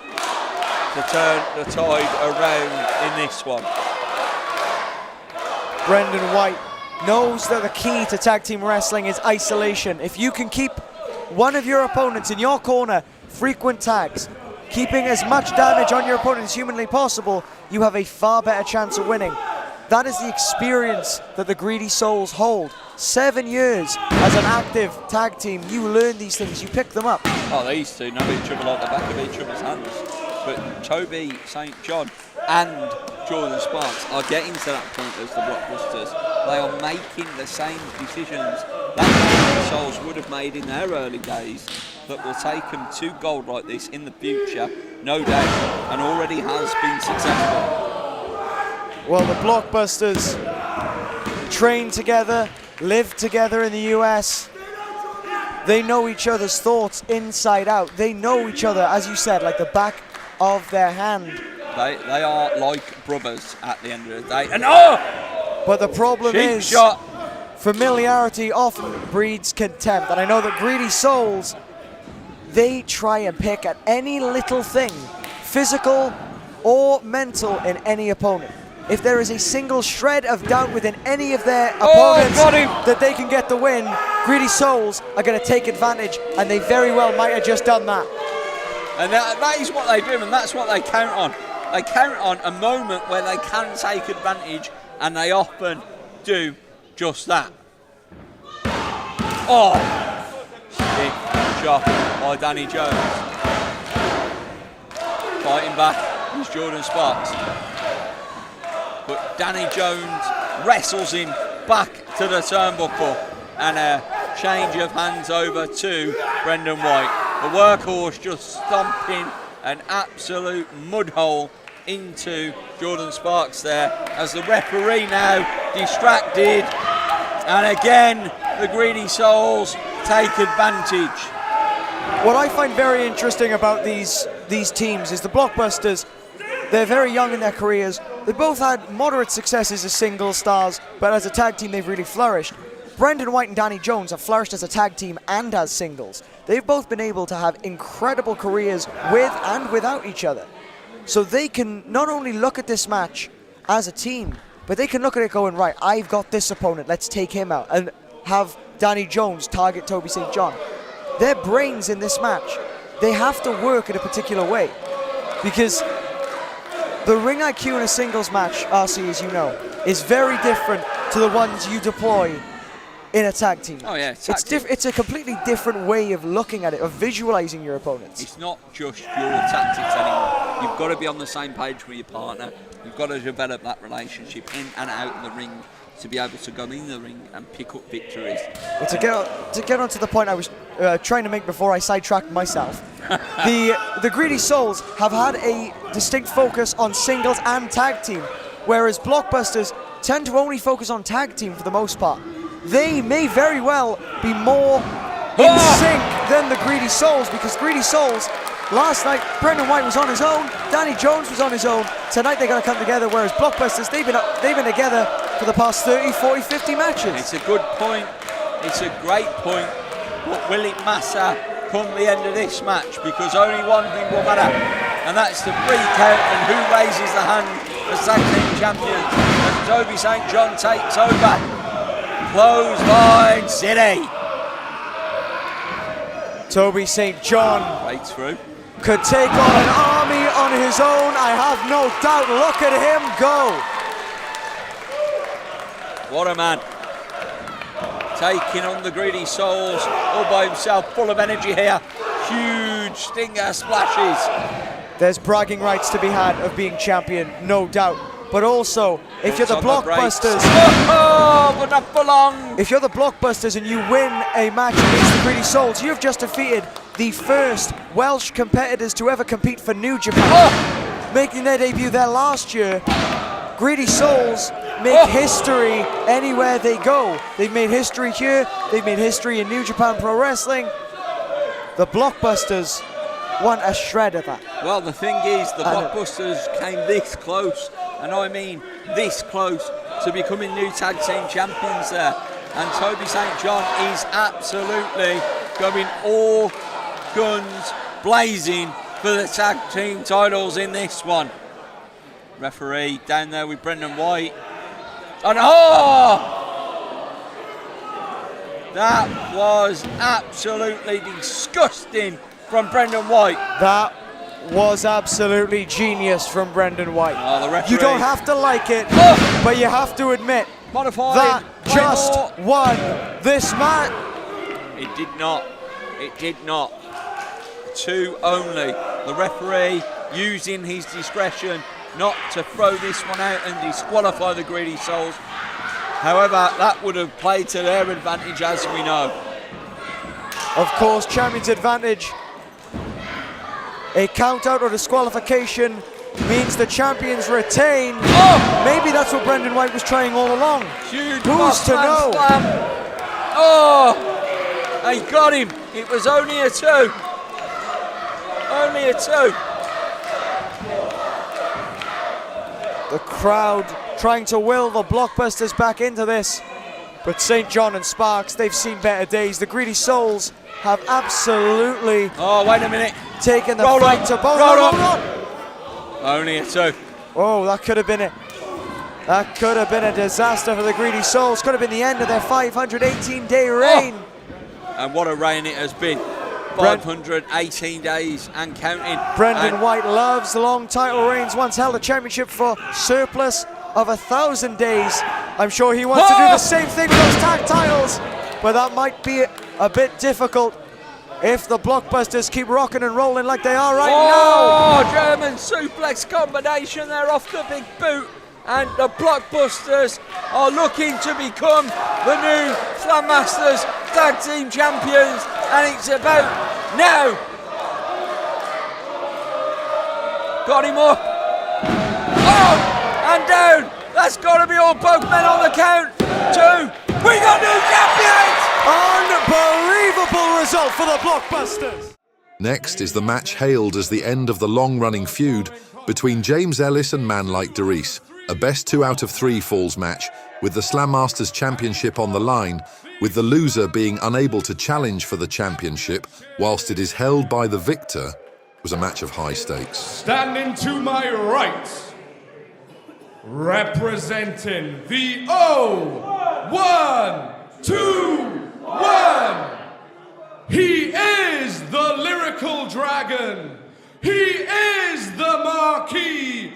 S2: to turn the tide around in this one.
S3: Brendan White knows that the key to tag team wrestling is isolation. If you can keep one of your opponents in your corner, frequent tags, keeping as much damage on your opponent as humanly possible, you have a far better chance of winning. that is the experience that the Greedy Souls hold. 7 years as an active tag team, you learn these things, you pick them up.
S2: Oh, these two know each other like the back of each other's hands. But Toby St. John and Jordan Sparks are getting to that point as the Blockbusters. They are making the same decisions that the Souls would have made in their early days that will take them to gold like this in the future, no doubt, and already has been successful.
S3: Well, the Blockbusters train together, live together in the US. They know each other's thoughts inside out. They know each other, as you said, like the back of their hand.
S2: They are like brothers at the end of the day. And oh!
S3: But the problem
S2: Cheap
S3: is,
S2: shot.
S3: familiarity often breeds contempt. And I know that Greedy Souls, they try and pick at any little thing, physical or mental, in any opponent. If there is a single shred of doubt within any of their opponents that they can get the win, Greedy Souls are going to take advantage, and they very well might have just done that.
S2: And that is what they do, and that's what they count on. They count on a moment where they can take advantage, and they often do just that. Oh! Big shot by Danny Jones. Fighting back is Jordan Sparks. But Danny Jones wrestles him back to the turnbuckle, and a change of hands over to Brendan White. The workhorse just stomping an absolute mud hole into Jordan Sparks there, as the referee now distracted, and again the Greedy Souls take advantage.
S3: What I find very interesting about these teams is the Blockbusters. They're very young in their careers. They both had moderate successes as single stars, but as a tag team they've really flourished. Brendan White and Danny Jones have flourished as a tag team and as singles. They've both been able to have incredible careers with and without each other. So they can not only look at this match as a team, but they can look at it going, right, I've got this opponent, let's take him out, and have Danny Jones target Toby St. John. Their brains in this match, they have to work in a particular way, because the ring IQ in a singles match, RC, as you know, is very different to the ones you deploy in a tag team.
S2: Oh yeah,
S3: it's a completely different way of looking at it, of visualizing your opponents.
S2: It's not just your tactics anymore. You've got to be on the same page with your partner. You've got to develop that relationship in and out of the ring to be able to go in the ring and pick up victories.
S3: Well, to get on to the point I was trying to make before I sidetracked myself, the Greedy Souls have had a distinct focus on singles and tag team, whereas Blockbusters tend to only focus on tag team for the most part. They may very well be more in sync than the Greedy Souls, because Greedy Souls, last night, Brendan White was on his own, Danny Jones was on his own. Tonight they're going to come together, whereas Blockbusters, they've been together for the past 30, 40, 50 matches.
S2: It's a good point. It's a great point. But will it matter come the end of this match? Because only one thing will matter, and that's the free count and who raises the hand as tag team champions. As Toby St. John takes over. Clothesline City.
S3: Toby St. John
S2: Right through.
S3: could take on an army on his own, I have no doubt. Look at him go.
S2: What a man. Taking on the Greedy Souls all by himself, full of energy here. Huge stinger splashes.
S3: There's bragging rights to be had of being champion, no doubt. But also, if you're the Blockbusters,
S2: but not for long.
S3: If you're the Blockbusters and you win a match against the Greedy Souls, you've just defeated the first Welsh competitors to ever compete for New Japan, making their debut there last year. Greedy Souls make history anywhere they go. They've made history here. They've made history in New Japan Pro Wrestling. The Blockbusters want a shred of that.
S2: Well, the thing is, the Blockbusters came this close, and I mean this close, to becoming new tag team champions there. And Toby St. John is absolutely going all guns blazing for the tag team titles in this one. Referee down there with Brendan White. And that was absolutely disgusting from Brendan White.
S3: That was absolutely genius from Brendan White.
S2: Oh, the referee.
S3: You don't have to like it, but you have to admit
S2: Modified.
S3: that just won this match.
S2: It did not. It did not. 2 only. The referee using his discretion not to throw this one out and disqualify the Greedy Souls. However, that would have played to their advantage, as we know.
S3: Of course, champion's advantage. A count out or disqualification means the champions retain.
S2: Oh!
S3: Maybe that's what Brendan White was trying all along.
S2: Huge
S3: Who's to know?
S2: Slam. Oh! They got him. It was only a 2. Only a 2.
S3: The crowd trying to will the Blockbusters back into this. But St. John and Sparks, they've seen better days. The Greedy Souls have absolutely
S2: Oh, wait a minute.
S3: taken the
S2: Roll
S3: fight
S2: on,
S3: to both.
S2: roll on.
S3: Hold on.
S2: Only a 2.
S3: Oh, that could have been it. That could have been a disaster for the Greedy Souls. Could have been the end of their 518-day reign.
S2: And what a reign it has been. 518 days and counting.
S3: Brendan
S2: And
S3: White loves long title reigns, once held a championship for surplus of 1,000 days. I'm sure he wants to do the same thing with those tag titles, but that might be a bit difficult if the Blockbusters keep rocking and rolling like they are right now.
S2: Oh, German suplex combination there off the big boot. And the Blockbusters are looking to become the new Slammasters Tag Team Champions. And it's about now. Got him up. Oh, and down. That's got to be all both men on the count. 2. We got new champions.
S3: Unbelievable result for the Blockbusters.
S1: Next is the match hailed as the end of the long-running feud between James Ellis and man like Dereiss, a best 2 out of 3 falls match with the Slammasters Championship on the line, with the loser being unable to challenge for the championship whilst it is held by the victor. Was a match of high stakes.
S4: Standing to my right, representing the 0-1-2-1, he is the Lyrical Dragon. He is the Marquis,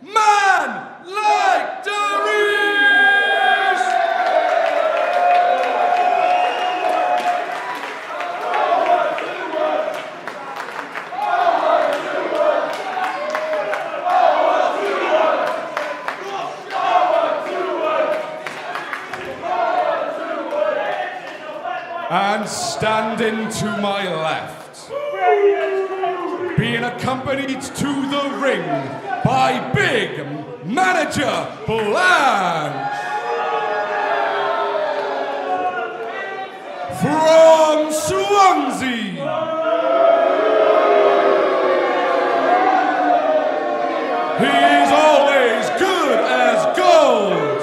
S4: man like Dereiss. And standing to my left, being accompanied to the ring by Big Manager Blanche. From Swansea, he's always good as gold.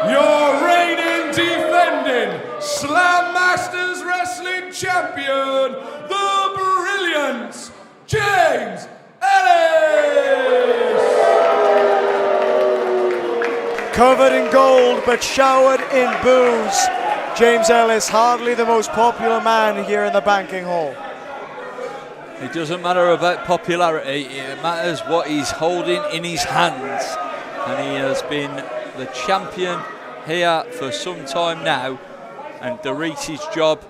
S4: Your reigning, defending Slammasters Wrestling Champion, the brilliant James Ellis.
S3: Covered in gold but showered in booze, James Ellis, hardly the most popular man here in the banking hall.
S2: It doesn't matter about popularity, it matters what he's holding in his hands. And he has been the champion here for some time now, and Dereiss's job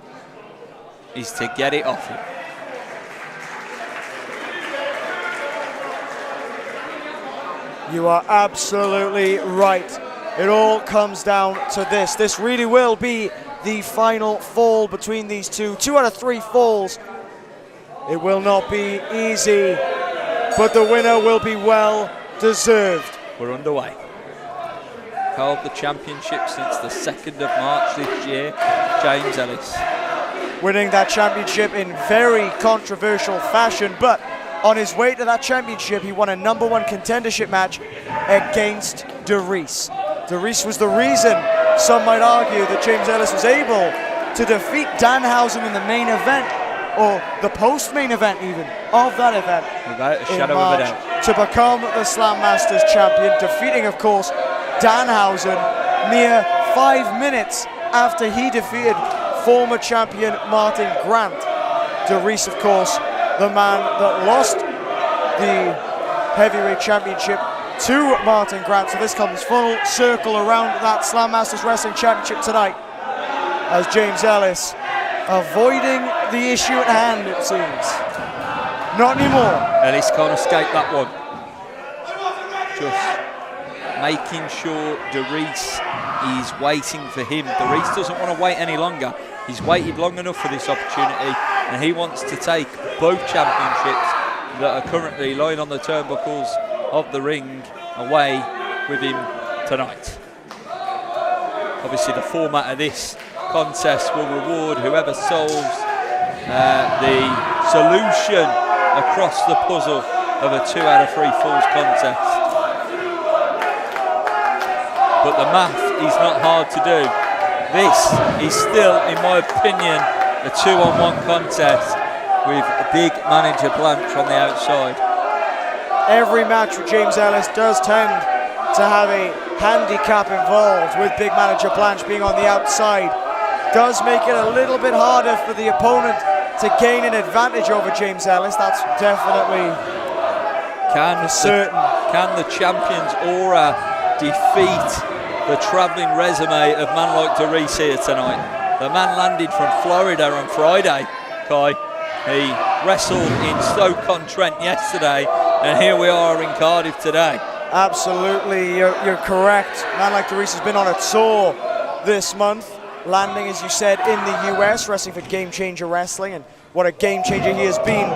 S2: is to get it off him.
S3: You are absolutely right. It all comes down to this. This really will be the final fall between these two. 2 out of 3 falls. It will not be easy, but the winner will be well deserved.
S2: We're underway. Held the championship since the 2nd of March this year, James Ellis.
S3: Winning that championship in very controversial fashion, but on his way to that championship, he won a #1 contendership match against Dereiss. Dereiss was the reason, some might argue, that James Ellis was able to defeat Danhausen in the main event, or the post-main event even, of that event.
S2: Without a shadow of a doubt.
S3: To become the Slammasters champion, defeating, of course, Danhausen mere 5 minutes after he defeated former champion Martyn Grant. Dereiss, of course, the man that lost the heavyweight championship to Martyn Grant. So this comes full circle around that Slammasters Wrestling Championship tonight, as James Ellis avoiding the issue at hand, it seems. Not anymore.
S2: Ellis can't escape that one. Just making sure Dereiss is waiting for him. Dereiss doesn't want to wait any longer. He's waited long enough for this opportunity, and he wants to take both championships that are currently lying on the turnbuckles of the ring away with him tonight. Obviously the format of this contest will reward whoever solves the solution across the puzzle of a 2 out of 3 falls contest. But the math is not hard to do. This is still, in my opinion, a 2-on-1 contest with big manager Blanche on the outside.
S3: Every match with James Ellis does tend to have a handicap involved, with big manager Blanche being on the outside. Does make it a little bit harder for the opponent to gain an advantage over James Ellis. That's definitely certain.
S2: Can the champion's aura defeat the travelling resume of man like Dereiss here tonight? The man landed from Florida on Friday, Kai. He wrestled in Stoke-on-Trent yesterday, and here we are in Cardiff today.
S3: Absolutely, you're correct. Man like Dereiss has been on a tour this month, landing, as you said, in the US, wrestling for Game Changer Wrestling, and what a game changer he has been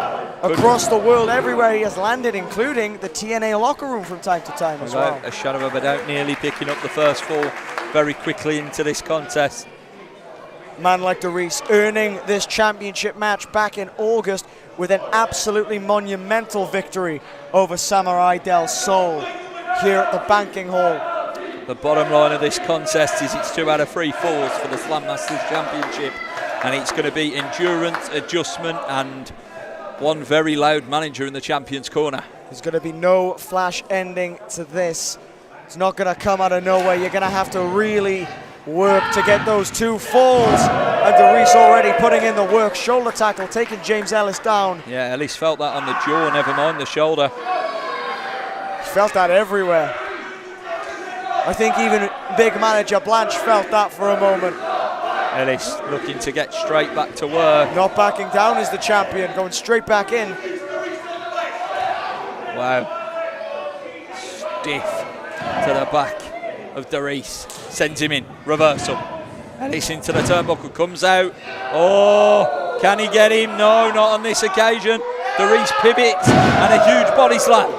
S3: across the world, everywhere he has landed, including the TNA locker room from time to time as well.
S2: A shadow of a doubt, nearly picking up the first fall very quickly into this contest.
S3: Man like Dereiss earning this championship match back in August with an absolutely monumental victory over Samuray del Sol here at the Banking Hall.
S2: The bottom line of this contest is it's 2 out of 3 falls for the Slammasters Championship, and it's going to be endurance, adjustment, and one very loud manager in the champion's corner.
S3: There's going to be no flash ending to this. It's not going to come out of nowhere. You're going to have to really work to get those 2 falls, and Dereiss already putting in the work. Shoulder tackle, taking James Ellis down.
S2: Yeah, Ellis felt that on the jaw, never mind the shoulder.
S3: He felt that everywhere. I think even big manager Blanche felt that for a moment.
S2: Ellis looking to get straight back to work.
S3: Not backing down as the champion, going straight back in.
S2: Wow. Stiff to the back of Dereiss. Sends him in. Reversal. Ellis into the turnbuckle. Comes out. Oh, can he get him? No, not on this occasion. Dereiss pivots and a huge body slam.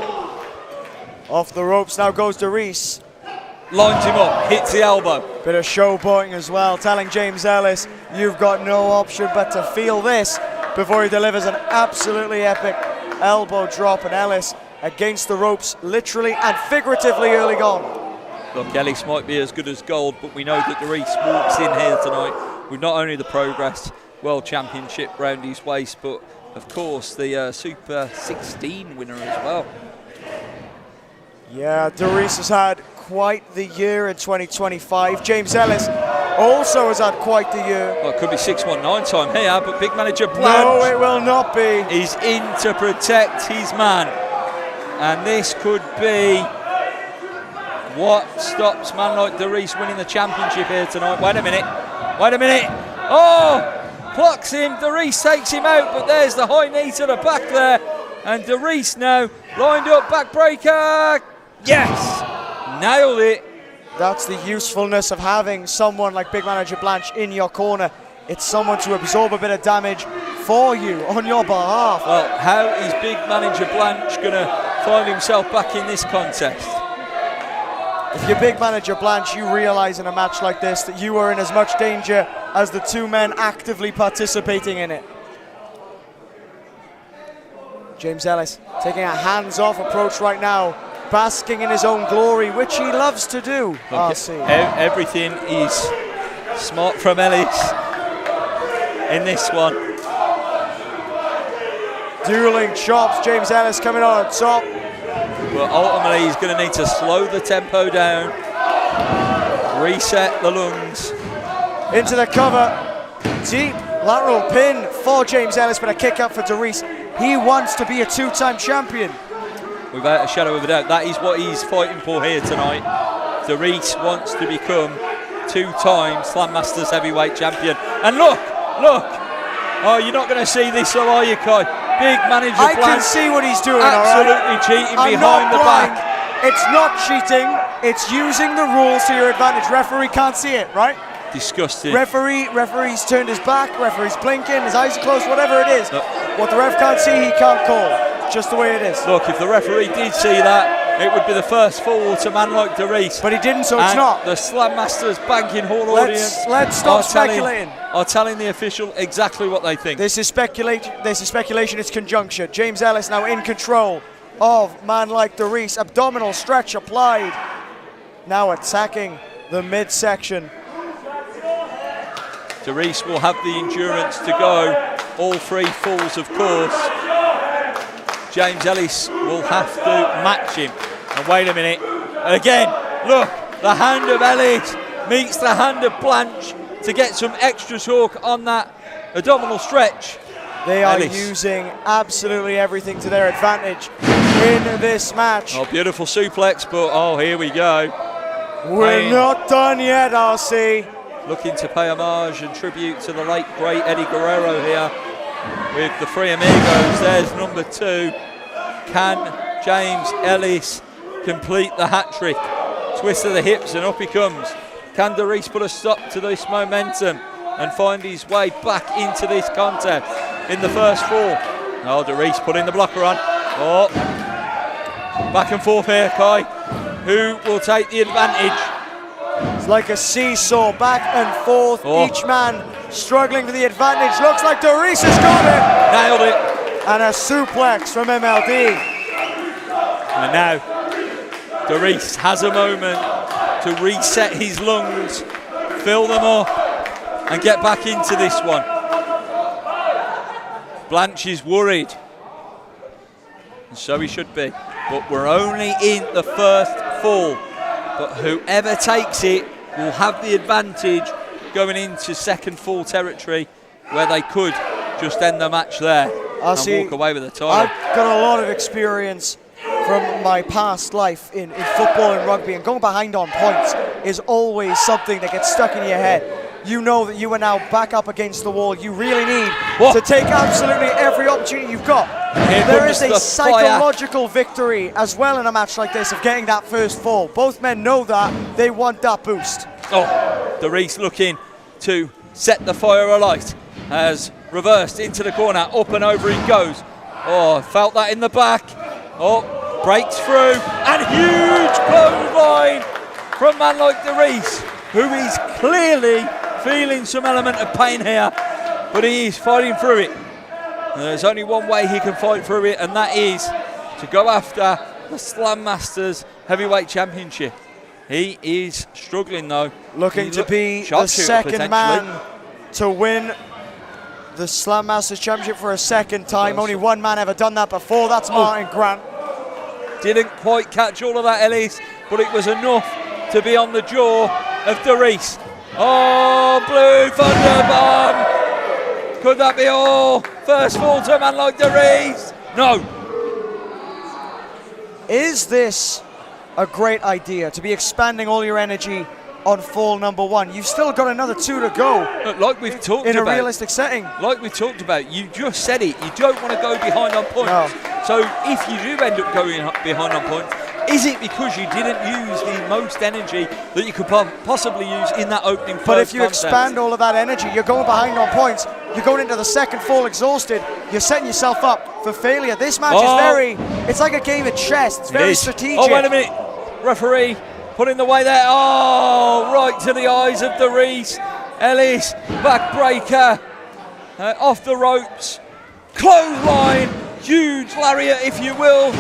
S3: Off the ropes now goes Dereiss.
S2: Lines him up, hits the elbow.
S3: Bit of showboating as well, telling James Ellis, you've got no option but to feel this, before he delivers an absolutely epic elbow drop, and Ellis against the ropes, literally and figuratively early gone.
S2: Look, Ellis might be as good as gold, but we know that Dereiss walks in here tonight with not only the Progress World Championship round his waist, but of course the Super 16 winner as well.
S3: Yeah, Dereiss has had quite the year in 2025. James Ellis also has had quite the year.
S2: Well, it could be 619 time here, but big manager Blanche
S3: no, it will not be.
S2: Is in to protect his man. And this could be what stops man like Dereiss winning the championship here tonight. Wait a minute. Oh, plucks him. Dereiss takes him out, but there's the high knee to the back there. And Dereiss now lined up, backbreaker. Yes, nailed it.
S3: That's the usefulness of having someone like big manager Blanche in your corner. It's someone to absorb a bit of damage for you on your behalf.
S2: Well, how is big manager Blanche going to find himself back in this contest?
S3: If you're big manager Blanche, you realise in a match like this that you are in as much danger as the 2 men actively participating in it. James Ellis taking a hands-off approach right now, basking in his own glory, which he loves to do.
S2: Everything is smart from Ellis in this one.
S3: Dueling chops, James Ellis coming on top.
S2: But ultimately he's going to need to slow the tempo down, reset the lungs.
S3: Into the cover, deep lateral pin for James Ellis, but a kick up for Dereiss. He wants to be a 2-time champion.
S2: without a shadow of a doubt. That is what he's fighting for here tonight. Dereiss wants to become 2-time Slammasters heavyweight champion. And look! Oh, you're not going to see this, so are you, Kai? Big manager
S3: I
S2: plan.
S3: can see what he's doing,
S2: Absolutely
S3: all right?
S2: cheating
S3: I'm
S2: behind
S3: not
S2: the
S3: blind.
S2: back.
S3: It's not cheating. It's using the rules to your advantage. Referee can't see it, right?
S2: Disgusting.
S3: Referee's turned his back. Referee's blinking. His eyes are closed. Whatever it is,
S2: Look.
S3: what the ref can't see, he can't call. It's just the way it is.
S2: Look, if the referee did see that, it would be the first fall to a man like Dereiss.
S3: But he didn't, so it's
S2: And
S3: not.
S2: the Slammasters banking hall audience
S3: Let's stop speculating.
S2: Are telling the official exactly what they think.
S3: This is speculation. It's conjecture. James Ellis now in control of man like Dereiss. Abdominal stretch applied. Now attacking the midsection.
S2: Dereiss will have the endurance to go all 3 falls, of course. James Ellis will have to match him. And wait a minute. Again, look, the hand of Ellis meets the hand of Blanche to get some extra torque on that abdominal stretch.
S3: They are
S2: Ellis
S3: using absolutely everything to their advantage in this match.
S2: Oh, beautiful suplex, but oh, here we go.
S3: We're not done yet, RC.
S2: Looking to pay homage and tribute to the late, great Eddie Guerrero here with the 3 amigos. There's number 2. Can James Ellis complete the hat trick? Twist of the hips and up he comes. Can Dereiss put a stop to this momentum and find his way back into this contest in the first fall? Oh, Dereiss putting the blocker on. Oh, back and forth here, Kai. Who will take the advantage?
S3: It's like a seesaw, back and forth.
S2: Oh.
S3: Each man struggling for the advantage. Looks like Dereiss has got it.
S2: Nailed it.
S3: And a suplex from MLD.
S2: And now Dereiss has a moment to reset his lungs, fill them up, and get back into this one. Blanche is worried, and so he should be. But we're only in the first fall. But whoever takes it will have the advantage going into second fall territory, where they could just end the match there and walk away with the title.
S3: I've got a lot of experience from my past life in football and rugby, and going behind on points is always something that gets stuck in your head. You know that you are now back up against the wall. You really need to take absolutely every opportunity you've got. There is a psychological victory as well in a match like this of getting that first fall. Both men know that. They want that boost.
S2: Oh, Dereiss looking to set the fire alight. Has reversed into the corner. Up and over he goes. Oh, felt that in the back. Oh, breaks through. And huge clothesline from a man like Dereiss, who is clearly feeling some element of pain here, but he is fighting through it. And there's only one way he can fight through it, and that is to go after the Slammasters Heavyweight Championship. He is struggling though.
S3: Looking to be the second man to win the Slammasters Championship for a second time. Only one man ever done that before. That's Martyn Grant.
S2: Didn't quite catch all of that, Ellis, but it was enough to be on the jaw of Dereiss. Oh, Blue Thunderbomb! Could that be all? First fall to a man like Dereiss? No.
S3: Is this a great idea, to be expanding all your energy on fall number 1? You've still got another 2 to go.
S2: Look, like we've talked
S3: in
S2: about,
S3: a realistic setting.
S2: Like we talked about, you just said it. You don't want to go behind on points.
S3: No.
S2: So if you do end up going behind on points, is it because you didn't use the most energy that you could possibly use in that opening first
S3: But if you
S2: contest?
S3: expand all of that energy, you're going behind on points, you're going into the second fall exhausted, you're setting yourself up for failure. This match is it's like a game of chess. It's very strategic.
S2: Oh, wait a minute. Referee putting the way there. Oh, right to the eyes of Dereiss. Ellis, backbreaker, off the ropes. Clothesline, huge lariat, if you will.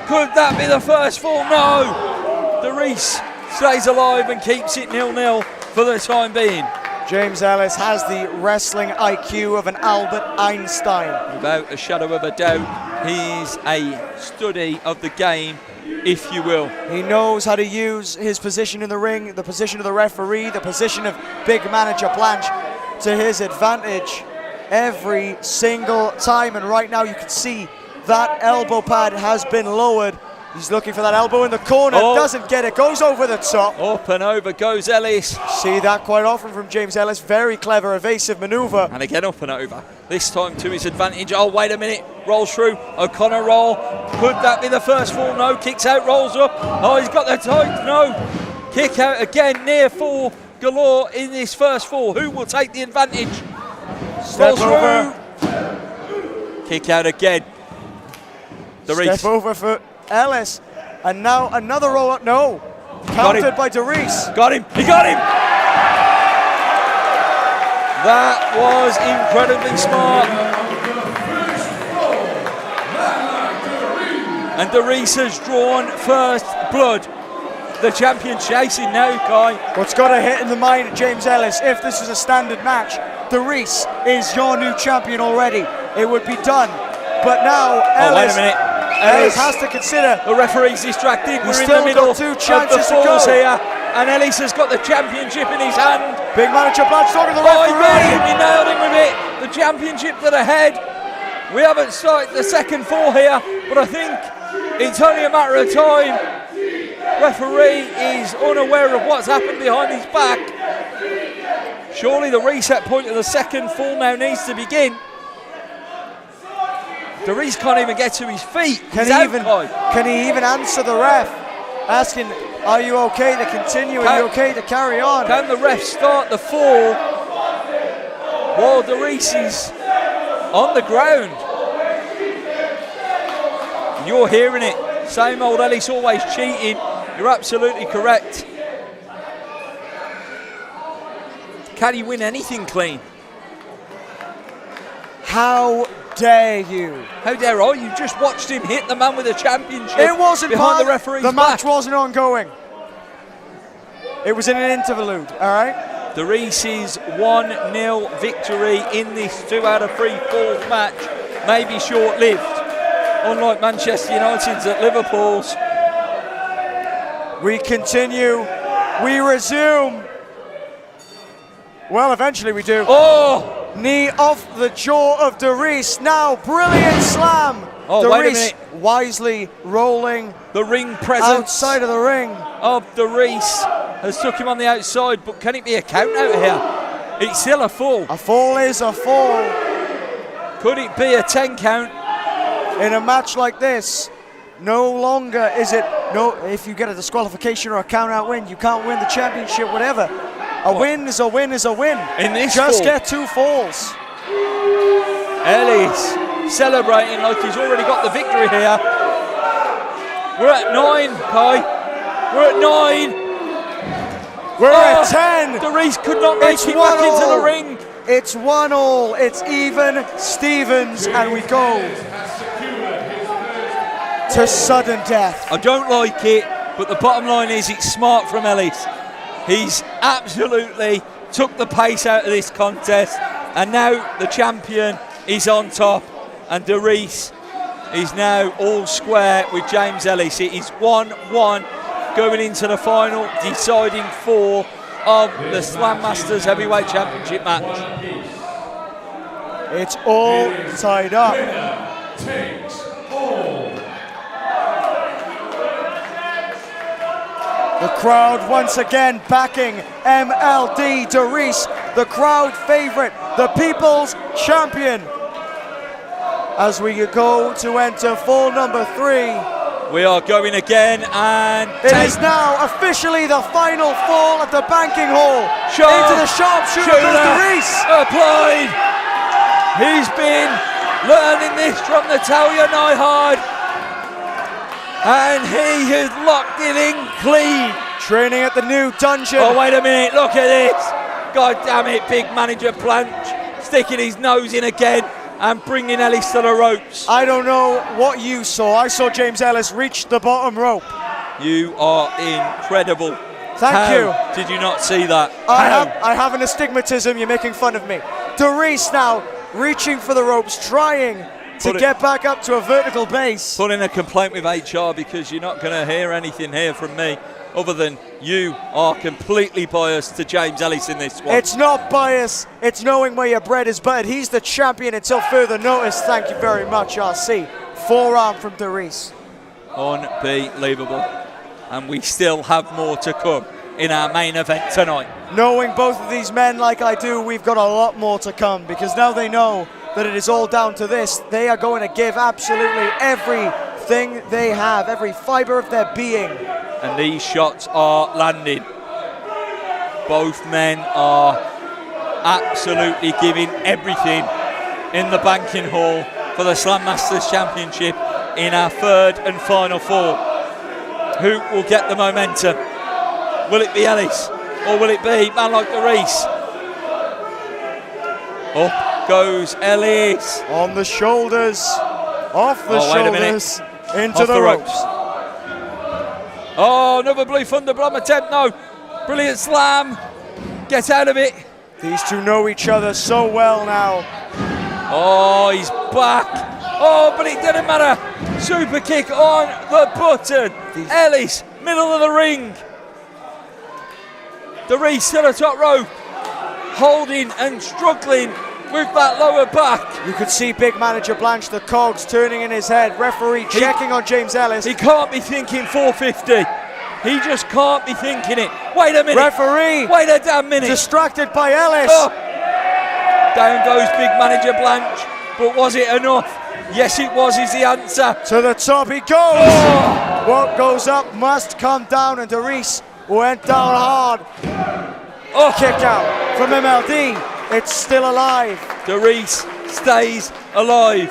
S2: Could that be the first fall? No. Dereiss stays alive and keeps it 0-0 for the time being.
S3: James Ellis has the wrestling IQ of an Albert Einstein.
S2: Without a shadow of a doubt, he's a study of the game, if you will.
S3: He knows how to use his position in the ring, the position of the referee, the position of big manager Blanche to his advantage every single time. And right now you can see that elbow pad has been lowered He's looking for that elbow in the corner, doesn't get it, goes over the top.
S2: Up and over goes Ellis.
S3: See that quite often from James Ellis, very clever, evasive manoeuvre.
S2: And again up and over, this time to his advantage. Oh, wait a minute, rolls through, O'Connor roll. Could that be the first fall? No, kicks out, rolls up. Oh, he's got the tight, no. Kick out again, near fall galore in this first fall. Who will take the advantage?
S3: Step over.
S2: Kick out again. Dereiss.
S3: Step over for Ellis, and now another roll up. No, countered by Dereiss.
S2: Got him. He got him. That was incredibly smart. And Dereiss has drawn first blood. The champion chasing now, Kai.
S3: What's got to hit in the mind of James Ellis, if this is a standard match, Dereiss is your new champion already. It would be done. But now Ellis,
S2: wait a minute.
S3: Ellis has to consider.
S2: The referee's distracted. We're in
S3: still
S2: the middle
S3: got 2
S2: of the
S3: chances to
S2: falls
S3: go.
S2: here. And Ellis has got the championship in his hand.
S3: Big manager Blanche talking to the
S2: Oh, he got
S3: referee.
S2: him. He nailed him with it. The championship to the head. We haven't started the second fall here, but I think it's only a matter of time. Referee is unaware of what's happened behind his back. Surely the reset point of the second fall now needs to begin. Dereiss can't even get to his feet.
S3: Can he even answer the ref, asking, are you okay to continue? Are you okay to carry on?
S2: Can the ref start the fall while Dereiss is on the ground? You're hearing it. Same old Ellis always cheating. You're absolutely correct. Can he win anything clean?
S3: How dare you?
S2: How dare I? You just watched him hit the man with the championship.
S3: It wasn't
S2: behind
S3: part
S2: the referee's
S3: the match
S2: back.
S3: wasn't ongoing. It was in an interlude, all right?
S2: Dereiss's 1-0 victory in this 2 out of 3 falls match may be short-lived. Unlike Manchester United's at Liverpool's.
S3: We continue. We resume. Well, eventually we do.
S2: Oh!
S3: Knee off the jaw of Dereiss. Now, brilliant slam.
S2: Oh, wait a
S3: Dereiss
S2: minute.
S3: wisely rolling
S2: The ring presence
S3: outside of the ring.
S2: of Dereiss has took him on the outside, but can it be a count out here? It's still a fall.
S3: A fall is a fall.
S2: Could it be a 10 count?
S3: In a match like this, no longer is it, if you get a disqualification or a count out win, you can't win the championship, whatever. A win is a win is a win.
S2: In this
S3: Just
S2: fall.
S3: get 2 falls.
S2: Ellis celebrating like he's already got the victory here. We're at 9, Kai. We're at 9.
S3: We're at 10.
S2: Dereiss could not make it back into the ring.
S3: It's 1-1. It's even Stevens, and we go to sudden death.
S2: I don't like it, but the bottom line is it's smart from Ellis. He's absolutely took the pace out of this contest, and now the champion is on top, and Dereiss is now all square with James Ellis. It is 1-1 going into the final deciding 4 of the Slammasters Heavyweight Championship match.
S3: It's all tied up. The crowd once again backing MLD Dereiss, the crowd favourite, the people's champion. As we go to enter fall number 3.
S2: We are going again, and
S3: it is now officially the final fall at the banking hall. Into the sharpshooter goes Dereiss.
S2: Applied. He's been learning this from Natalia Neihard, and he has locked it in clean.
S3: Training at the new dungeon.
S2: Oh, wait a minute, look at this. God damn it, big manager Blanche sticking his nose in again and bringing Ellis to the ropes.
S3: I don't know what you saw. I saw James Ellis reach the bottom rope.
S2: You are incredible.
S3: Thank you.
S2: Did you not see that?
S3: I have an astigmatism. You're making fun of me. Dereiss now reaching for the ropes, trying to get back up to a vertical base.
S2: Put in a complaint with HR, because you're not going to hear anything here from me other than you are completely biased to James Ellis in this one.
S3: It's not bias, it's knowing where your bread is buttered. He's the champion until further notice. Thank you very much, RC. Forearm from Dereiss.
S2: Unbelievable. And we still have more to come in our main event tonight.
S3: Knowing both of these men like I do, we've got a lot more to come, because now they know that it is all down to this. They are going to give absolutely everything they have, every fibre of their being.
S2: And these shots are landing. Both men are absolutely giving everything in the banking hall for the Slammasters Championship in our third and final four. Who will get the momentum? Will it be Ellis, or will it be man like Dereiss? Up goes Ellis.
S3: On the shoulders, off the shoulders, into the ropes.
S2: Oh, another Blue Thunder bomb attempt, no. Brilliant slam, get out of it.
S3: These two know each other so well now.
S2: Oh, he's back. Oh, but it didn't matter. Super kick on the button. Ellis, middle of the ring. Dereiss still at top rope, holding and struggling with that lower back.
S3: You could see big manager Blanche, the cogs turning in his head. Referee checking on James Ellis.
S2: He can't be thinking 450. He just can't be thinking it. Wait a minute.
S3: Referee.
S2: Wait a damn minute.
S3: Distracted by Ellis.
S2: Oh. Down goes big manager Blanche. But was it enough? Yes, it was, is the answer.
S3: To the top he goes. Oh. What goes up must come down, and Dereiss went down hard.
S2: Oh.
S3: Kick out from MLD. It's still alive.
S2: Dereiss stays alive.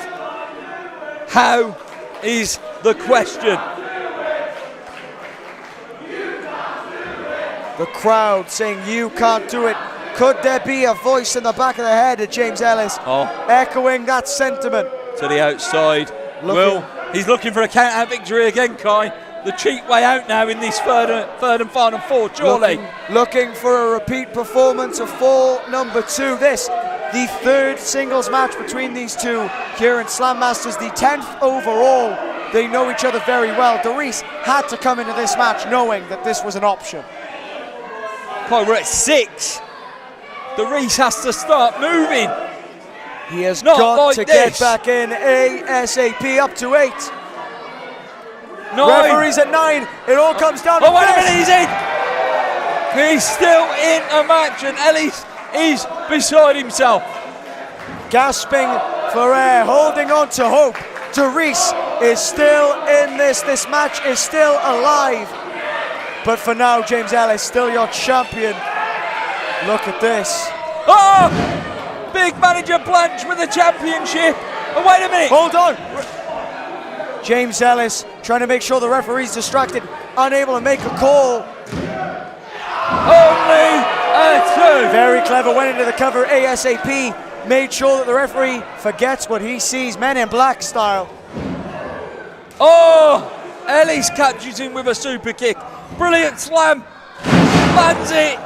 S2: How is the question?
S3: The crowd saying you can't do it. Could there be a voice in the back of the head of James Ellis echoing that sentiment?
S2: To the outside. He's looking for a count-out victory again, Kai. The cheap way out now in this third and final four, surely.
S3: Looking for a repeat performance of fall number 2. This, the third singles match between these two here in Slammasters, the 10th overall. They know each other very well. Dereiss had to come into this match knowing that this was an option.
S2: Kai, we're at 6. Dereiss has to start moving.
S3: He has got to get back in ASAP, up to 8.
S2: 9.
S3: Referee's at 9. It all comes down to
S2: wait a minute, he's in. He's still in a match, and Ellis is beside himself.
S3: Gasping for air, holding on to hope. Dereiss is still in this. This match is still alive. But for now, James Ellis, still your champion. Look at this.
S2: Oh! Big manager Blanche with the championship. Oh, wait a minute.
S3: Hold on. James Ellis trying to make sure the referee's distracted, unable to make a call.
S2: Only a 2.
S3: Very clever, went into the cover ASAP, made sure that the referee forgets what he sees, Men in Black style.
S2: Oh! Ellis catches him with a super kick. Brilliant slam. Lands it.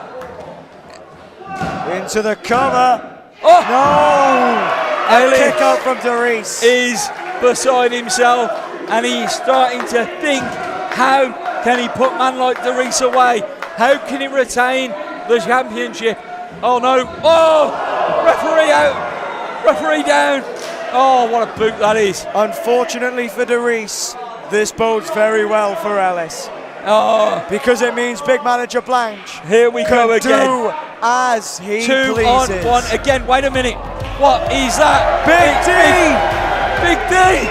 S3: Into the cover.
S2: Oh!
S3: No!
S2: Ellis
S3: kick out from Dereiss.
S2: Is beside himself, and he's starting to think, how can he put man like Dereiss away? How can he retain the championship? Oh no, oh! Referee out, referee down. Oh, what a boot that is.
S3: Unfortunately for Dereiss, this bodes very well for Ellis.
S2: Oh,
S3: because it means big manager Blanche
S2: here we go again.
S3: Do as he
S2: 2
S3: pleases.
S2: on 1 again. Wait a minute. What is that?
S3: Big D!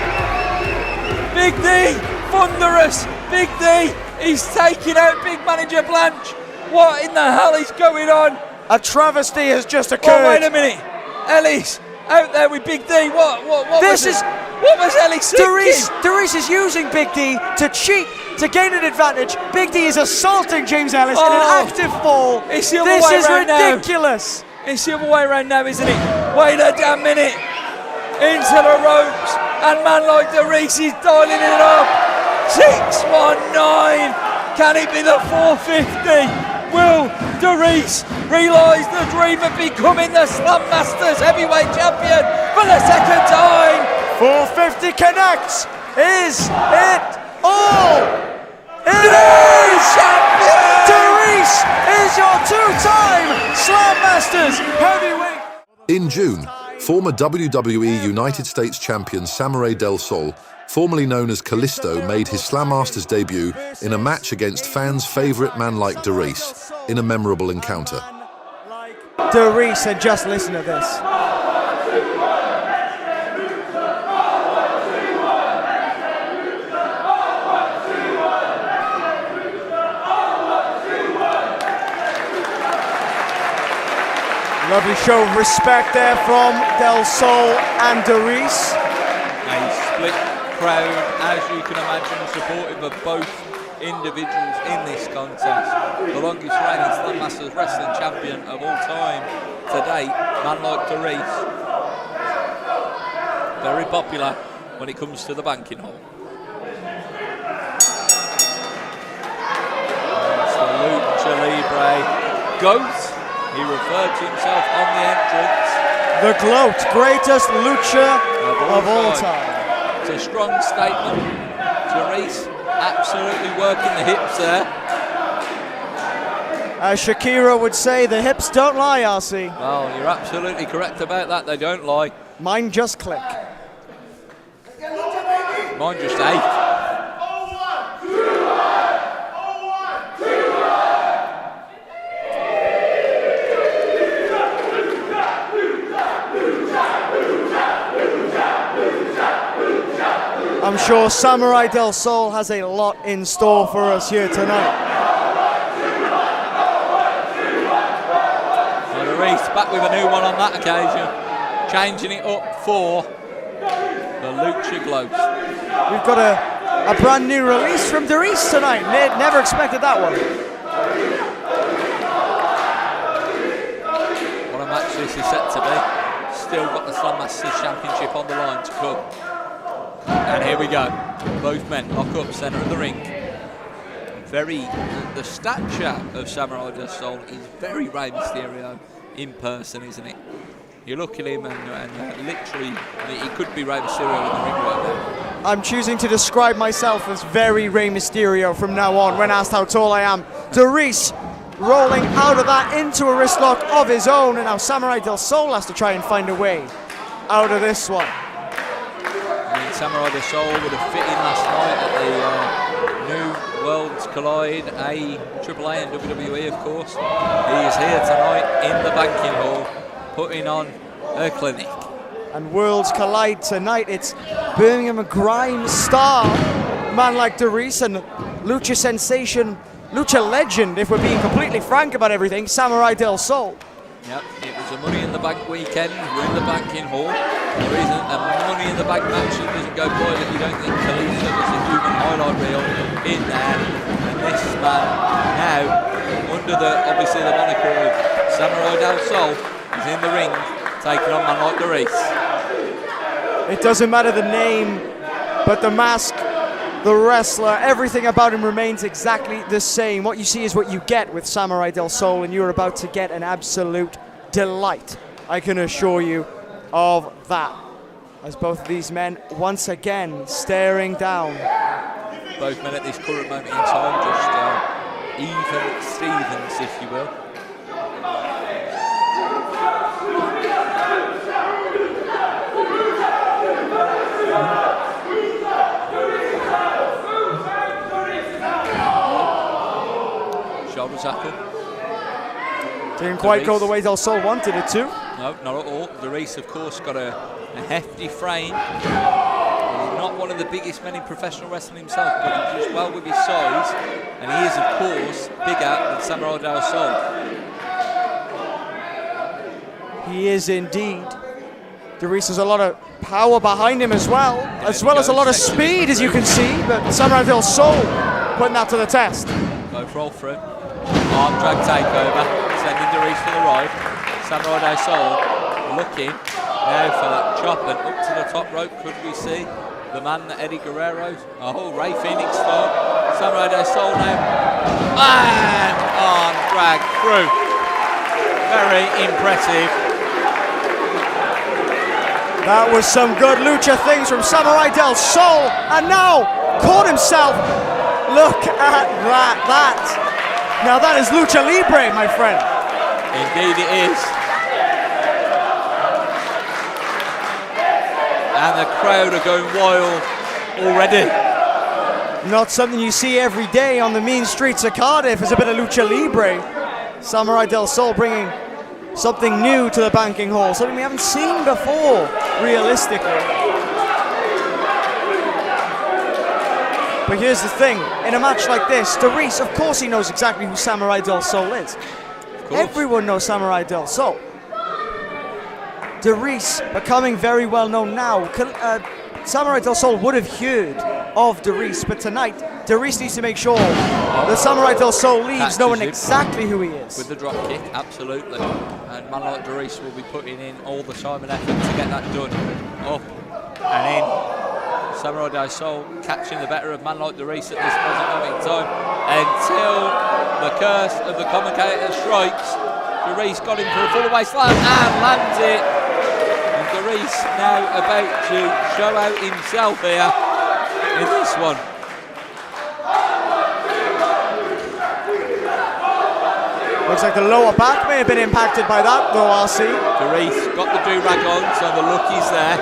S2: Big D! Thunderous! Big D! He's taking out big manager Blanche. What in the hell is going on?
S3: A travesty has just occurred.
S2: Oh, wait a minute. Ellis out there with Big D. What was Ellis thinking?
S3: Dereiss is using Big D to cheat, to gain an advantage. Big D is assaulting James Ellis in an active fall.
S2: It's the other way
S3: this is
S2: around
S3: ridiculous.
S2: Now. It's the other way around now, isn't it? Wait a damn minute. Into the ropes, and man like Dereiss is dialing it up. 619. Can it be the 450? Will Dereiss realise the dream of becoming the Slammasters heavyweight champion for the second time?
S3: 450 connects. Is it all? It is!
S2: Champion!
S3: Dereiss is your 2-time Slammasters heavyweight.
S1: In June, former WWE United States champion Samuray del Sol formerly known as Callisto, made his Slammasters debut in a match against fans' favourite man like Dereiss in a memorable encounter.
S3: Dereiss, and just listen to this. Lovely show of respect there from Del Sol and Dereiss.
S2: A split crowd, as you can imagine, supportive of both individuals in this contest. The longest reigning Slammasters wrestling champion of all time to date, man like Dereiss. Very popular when it comes to the banking hall. That's the Lucha Libre GOAT. He referred to himself on the entrance.
S3: The GLOAT, greatest lucha of all time.
S2: It's a strong statement. Dereiss absolutely working the hips there.
S3: As Shakira would say, the hips don't lie, RC.
S2: Well, you're absolutely correct about that. They don't lie.
S3: Mine just click.
S2: Mine just ache.
S3: I'm sure Samuray Del Sol has a lot in store for us here tonight.
S2: Dereiss back with a new one on that occasion, changing it up for the Lucha GLOAT.
S3: We've got a brand new release from Dereiss tonight. Never expected that one.
S2: What a match this is set to be. Still got the Slammasters Championship on the line to come. And here we go. Both men lock up centre of the ring. The stature of Samuray Del Sol is very Rey Mysterio in person, isn't it? You look at him and literally, he could be Rey Mysterio in the ring right now.
S3: I'm choosing to describe myself as very Rey Mysterio from now on when asked how tall I am. Dereiss rolling out of that into a wrist lock of his own, and now Samuray Del Sol has to try and find a way out of this one.
S2: Samuray Del Sol would have fit in last night at the new Worlds Collide, AAA and WWE, of course. He is here tonight in the banking hall, putting on a clinic.
S3: And Worlds Collide tonight, it's Birmingham Grime star, man like Dereiss, and Lucha sensation, Lucha legend, if we're being completely frank about everything, Samuray Del Sol.
S2: Yep, it was a Money in the Bank weekend. We're in the banking hall. There isn't a Money in the Bank match that doesn't go by that you don't think Khalifa was a human highlight reel in there. And this man now, under obviously the moniker of Samuray Del Sol, is in the ring taking on man like Dereiss.
S3: It doesn't matter the name, but the mask, the wrestler, everything about him remains exactly the same. What you see is what you get with Samuray Del Sol, and you're about to get an absolute delight, I can assure you of that. As both of these men once again staring down.
S2: Both men at this current moment in time just even Stevens, if you will. Shoulder tackle.
S3: Didn't quite go the way Del Sol wanted it to.
S2: No, not at all. Dereiss, of course, got a hefty frame. He's not one of the biggest men in professional wrestling himself, but he does well with his size. And he is, of course, bigger than Samuray Del Sol.
S3: He is indeed. Dereiss has a lot of power behind him as well as a lot of speed, as you can see. But Samuray Del Sol putting that to the test.
S2: Both roll through. Arm drag takeover, sending Dereiss for the ride. Samuray Del Sol looking now for that chop, and up to the top rope. Could we see the man that Eddie Guerrero, Ray Phoenix style? Samuray Del Sol now, and arm drag through. Very impressive.
S3: That was some good lucha things from Samuray Del Sol, and now caught himself. Look at that. Now that is Lucha Libre, my friend.
S2: Indeed it is. And the crowd are going wild already.
S3: Not something you see every day on the mean streets of Cardiff. Is a bit of lucha libre. Samuray del Sol bringing something new to the banking hall, something we haven't seen before, realistically. But here's the thing, in a match like this, Dereiss, of course he knows exactly who Samuray del Sol is. Everyone knows Samuray del Sol. Dereiss becoming very well known now. Samuray del Sol would have heard of Dereiss, but tonight, Dereiss needs to make sure that Samuray del Sol leaves knowing exactly who he is.
S2: With the drop kick, absolutely. And man like Dereiss will be putting in all the time and effort to get that done. Up and in. Samuray del Sol catching the better of man like Dereiss at this present moment in time until the curse of the commentator strikes. Dereiss got him for a full away slam and lands it. And Dereiss now about to show out himself here in this one.
S3: Looks like the lower back may have been impacted by that though, RC.
S2: Dereiss got the do-rag on, so the look is there.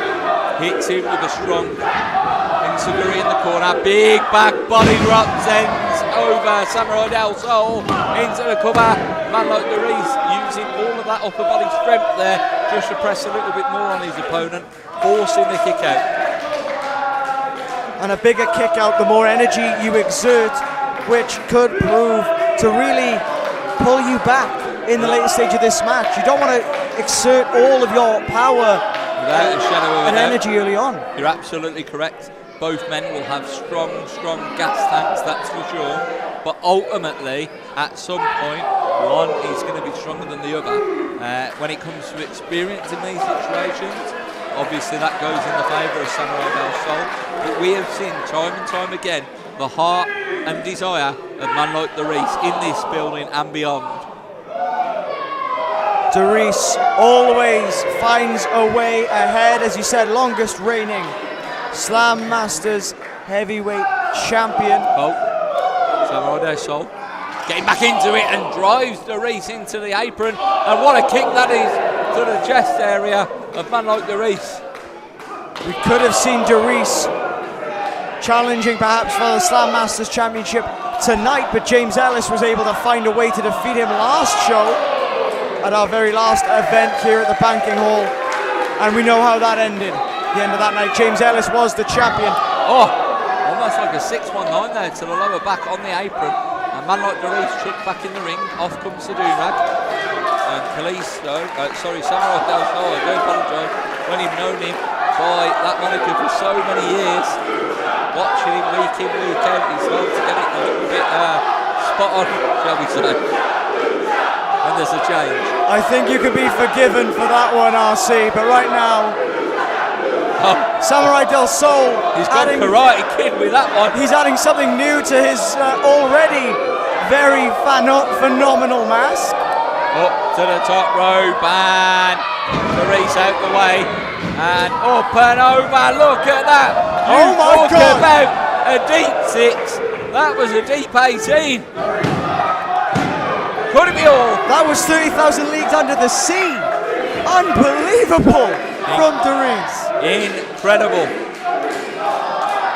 S2: Hits him with a strong enziguri in the corner. Big back body drop sends over Samuray del Sol into the cover. Man like Dereiss using all of that upper body strength there just to press a little bit more on his opponent, forcing the kick out.
S3: And a bigger kick out, the more energy you exert, which could prove to really pull you back in the later stage of this match. You don't want to exert all of your power
S2: without a shadow of a
S3: and
S2: doubt.
S3: energy early on.
S2: You're absolutely correct. Both men will have strong gas tanks, that's for sure. But ultimately, at some point, one is going to be stronger than the other. When it comes to experience in these situations, obviously that goes in the favour of Samuray del Sol. But we have seen time and time again the heart and desire of man like Dereiss in this building and beyond.
S3: Dereiss always finds a way ahead, as you said, longest reigning Slammasters heavyweight champion.
S2: Oh, Samuray del Sol getting back into it and drives Dereiss into the apron. And what a kick that is to the chest area of man like Dereiss.
S3: We could have seen Dereiss challenging perhaps for the Slammasters Championship tonight, but James Ellis was able to find a way to defeat him last show at our very last event here at the banking hall, and we know how that ended. At the end of that night, James Ellis was the champion.
S2: Oh, almost like a 619 there to the lower back on the apron, and man like Dereiss chucked back in the ring. Off comes the do-rag, and Samuray del Sol, I do apologise, when you've known him by that moniker for so many years, watching him week in, week out, he's starting to get it a little bit spot on, shall we say. And there's a change.
S3: I think you could be forgiven for that one, RC, but right now, Samuray del Sol,
S2: he's got Karate Kid with that one.
S3: He's adding something new to his already very phenomenal mask.
S2: Up to the top rope and Dereiss out the way. And up and over, look at that.
S3: Oh my God.
S2: Talk about a deep 6. That was a deep 18. Could it be all?
S3: That was 30,000 leagues under the sea. Unbelievable from Dereiss.
S2: Incredible.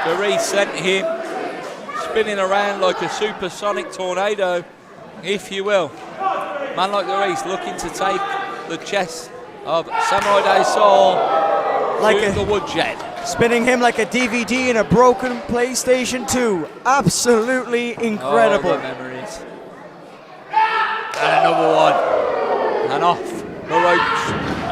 S2: Dereiss sent him spinning around like a supersonic tornado, if you will. Man like Dereiss looking to take the chest of Samuray del Sol
S3: like
S2: to the woodshed.
S3: Spinning him like a DVD in a broken PlayStation 2. Absolutely incredible.
S2: Oh, the memories. And another one. And off the ropes.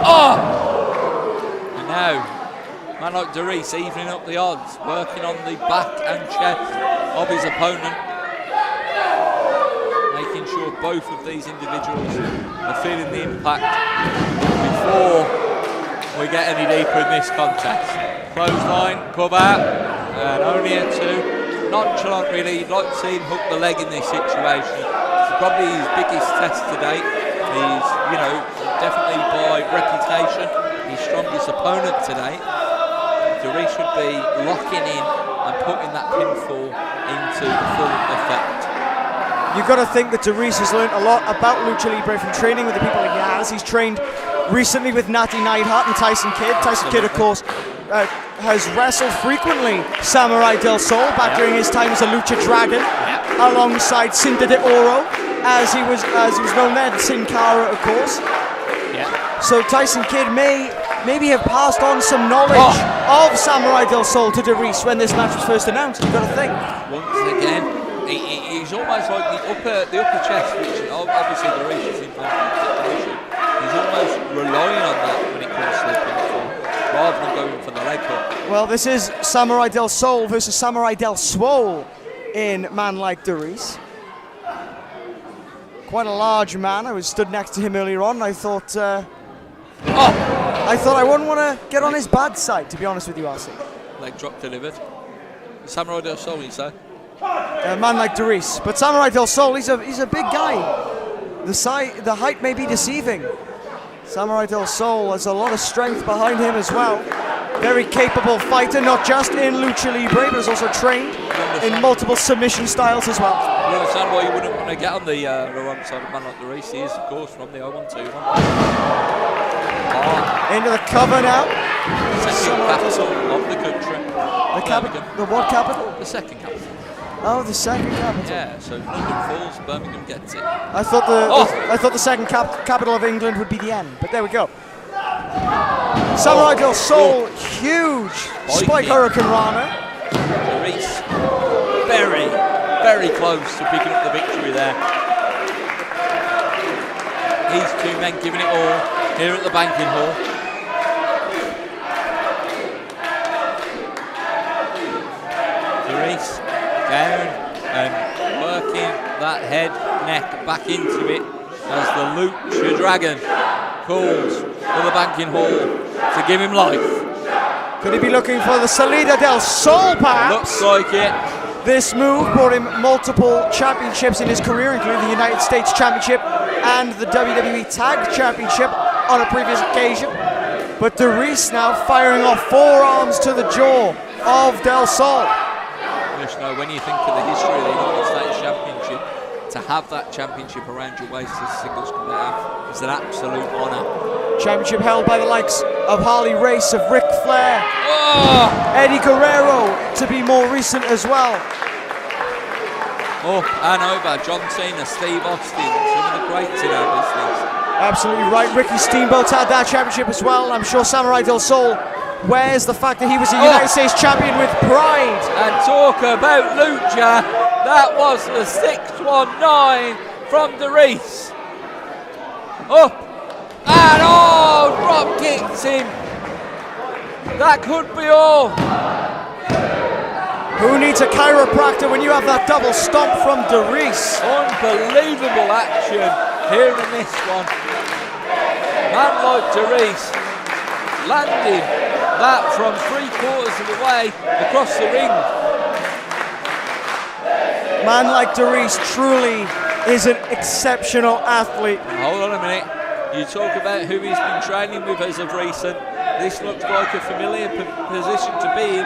S2: Oh! And now, man like Dereiss evening up the odds, working on the back and chest of his opponent, making sure both of these individuals are feeling the impact before we get any deeper in this contest. Clothesline, cover, and only a 2. Nonchalant really, you'd like to see him hook the leg in this situation. It's probably his biggest test to date. He's, definitely by reputation, his strongest opponent today. Dereiss should be locking in and putting that pinfall into full effect.
S3: You've got to think that Dereiss has learned a lot about Lucha Libre from training with the people he has. He's trained recently with Natty Neidhart and Tyson Kidd. Tyson Kidd, of course, has wrestled frequently Samuray del Sol back during his time as a Lucha Dragon, alongside Cinta de Oro, as he was known then, Sin Cara, of course. So Tyson Kidd maybe have passed on some knowledge of Samuray del Sol to Dereiss when this match was first announced. You've got to think.
S2: Once again, he's almost like the upper chest, which obviously Dereiss is in fantastic position. He's almost relying on that when it comes to the pinfall, rather than going for the leg hook.
S3: Well, this is Samuray del Sol versus Samuray del Swole in man like Dereiss. Quite a large man. I was stood next to him earlier on, and I thought I wouldn't want to get on his bad side, to be honest with you, RC.
S2: Leg drop delivered. Samuray del Sol, you say?
S3: A man like Dereiss, but Samuray del Sol, he's a big guy. The height may be deceiving. Samuray del Sol has a lot of strength behind him as well. Very capable fighter, not just in Lucha Libre, but is also trained in multiple submission styles as well.
S2: You understand why you wouldn't want to get on the wrong side of a man like Dereiss. He is, of course, from the 0-1-2-1.
S3: Into the cover now.
S2: Second capital of the country.
S3: The what capital?
S2: The second capital.
S3: Oh, the second capital.
S2: Yeah, so London falls, Birmingham gets it.
S3: I thought the second capital of England would be the end, but there we go. Samuray del Sol, huge spike hurricane Rana.
S2: Dereiss, very, very close to picking up the victory there. These two men giving it all here at the banking hall. Dereiss down and working that head, neck back into it as the Lucha Dragon calls for the banking hall to give him life.
S3: Could he be looking for the Salida del Sol, perhaps?
S2: Looks like it.
S3: This move brought him multiple championships in his career, including the United States Championship and the WWE Tag Championship on a previous occasion. But Dereiss now firing off forearms to the jaw of Del Sol.
S2: Just know, when you think of the history of the United States Championship, to have that championship around your waist as a singles competitor is an absolute honour.
S3: Championship held by the likes of Harley Race, of Ric Flair, Eddie Guerrero, to be more recent as well.
S2: And over John Cena, Steve Austin, some of the greats in our business.
S3: Absolutely right. Ricky Steamboat had that championship as well. I'm sure Samuray del Sol wears the fact that he was a United States champion with pride.
S2: And talk about Lucha, that was the 619 from Dereiss. And drop kicks him. That could be all.
S3: Who needs a chiropractor when you have that double stomp from Dereiss?
S2: Unbelievable action here in this one. Man like Dereiss landing that from 3/4 of the way across the ring.
S3: Man like Dereiss truly is an exceptional athlete.
S2: Hold on a minute. You talk about who he's been training with as of recent. This looks like a familiar position to be in.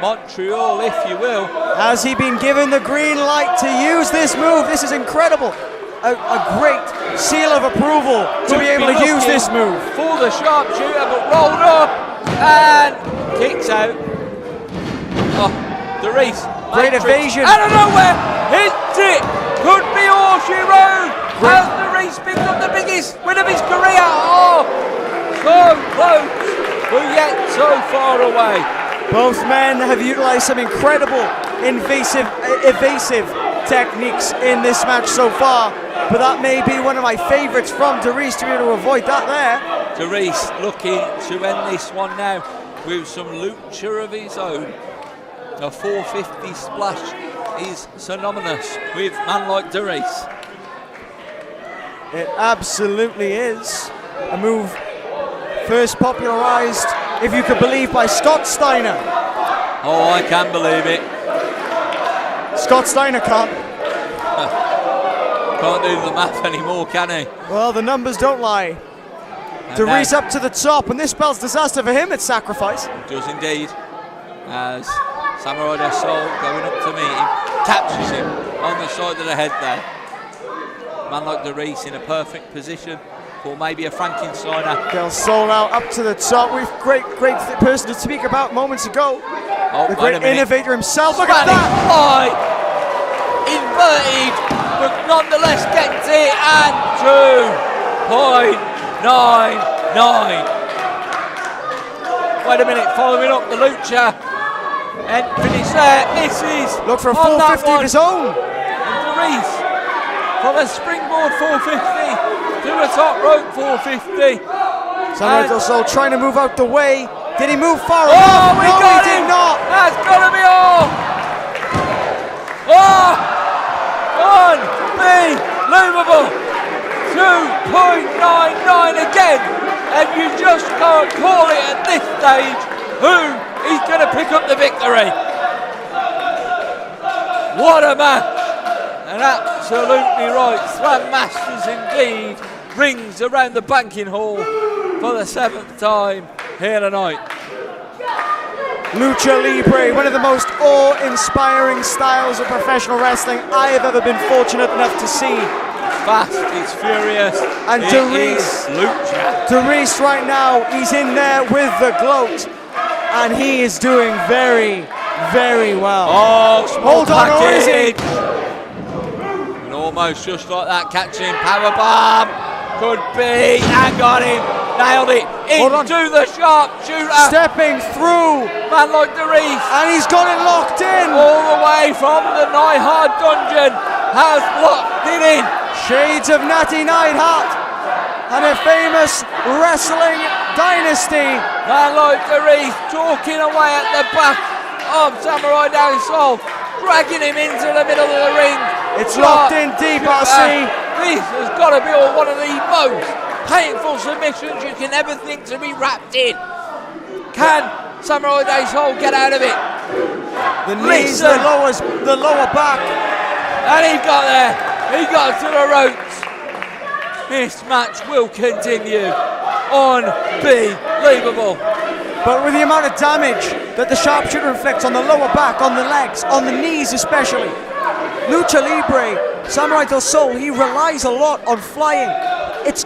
S2: Montreal, if you will.
S3: Has he been given the green light to use this move? This is incredible. A great seal of approval to be able to use this move.
S2: For the sharpshooter, but rolled up and kicks out. Dereiss.
S3: Great evasion.
S2: Out of nowhere, hits it. Could be all she wrote. Has Dereiss picked up the biggest win of his career? So close, but yet so far away.
S3: Both men have utilized some incredible evasive techniques in this match so far, but that may be one of my favorites from Dereiss to be able to avoid that there.
S2: Dereiss looking to end this one now with some lucha of his own. A 450 splash is synonymous with man like Dereiss.
S3: It absolutely is. A move first popularized, if you could believe, by Scott Steiner.
S2: I can believe it.
S3: Scott Steiner can't.
S2: Can't do the math anymore, can he?
S3: Well, the numbers don't lie. Dereiss up to the top, and this spells disaster for him at Sacrifice.
S2: It does indeed. As Samuray del Sol going up to meet him, captures him on the side of the head there. Man like Dereiss in a perfect position or maybe a Frankensteiner.
S3: Del Sol now up to the top with great person to speak about moments ago.
S2: Oh,
S3: The great innovator himself. Look at
S2: Spanish
S3: that!
S2: fly, inverted, but nonetheless gets it, and 2.99. Wait a minute, following up the Lucha, and finish there. Misses.
S3: Look for a
S2: on that
S3: 450 of
S2: one.
S3: his own.
S2: And Dereiss from a springboard 450 to a top rope 450.
S3: Samuray Del Sol trying to move out the way. Did he move far
S2: Oh,
S3: enough?
S2: we
S3: No,
S2: got
S3: he
S2: him!
S3: did not.
S2: That's gotta be all! Oh! Unbelievable! 2.99 again! And you just can't call it at this stage who is gonna pick up the victory. What a match! And absolutely right, Slammasters indeed rings around the banking hall for the 7th time here tonight.
S3: Lucha Libre, one of the most awe-inspiring styles of professional wrestling I have ever been fortunate enough to see.
S2: Fast, it's furious,
S3: And
S2: it
S3: Dereiss.
S2: is Lucha.
S3: Dereiss right now, he's in there with the gloat, and he is doing very, very well.
S2: Oh, small
S3: Hold on, or is he?
S2: package. And almost just like that, catching powerbomb. Could be, and got him. Nailed it
S3: Hold on.
S2: into the sharpshooter.
S3: Stepping through,
S2: Man like Dereiss,
S3: and he's got it locked in.
S2: all the way from the Neidhart dungeon, has locked it in.
S3: Shades of Natty Neidhart and a famous wrestling dynasty.
S2: Man like Dereiss talking away at the back of Samuray Danhausen, dragging him into the middle of the ring.
S3: It's locked in deep, I see.
S2: This has got to be one of the most painful submissions you can ever think to be wrapped in. Can Samuray Danhausen get out of it?
S3: The knees,
S2: Listen.
S3: the lower back.
S2: And he got there. He got to the ropes. This match will continue. Unbelievable.
S3: But with the amount of damage that the sharpshooter inflicts on the lower back, on the legs, on the knees especially, Lucha Libre, Samuray Del Sol, he relies a lot on flying.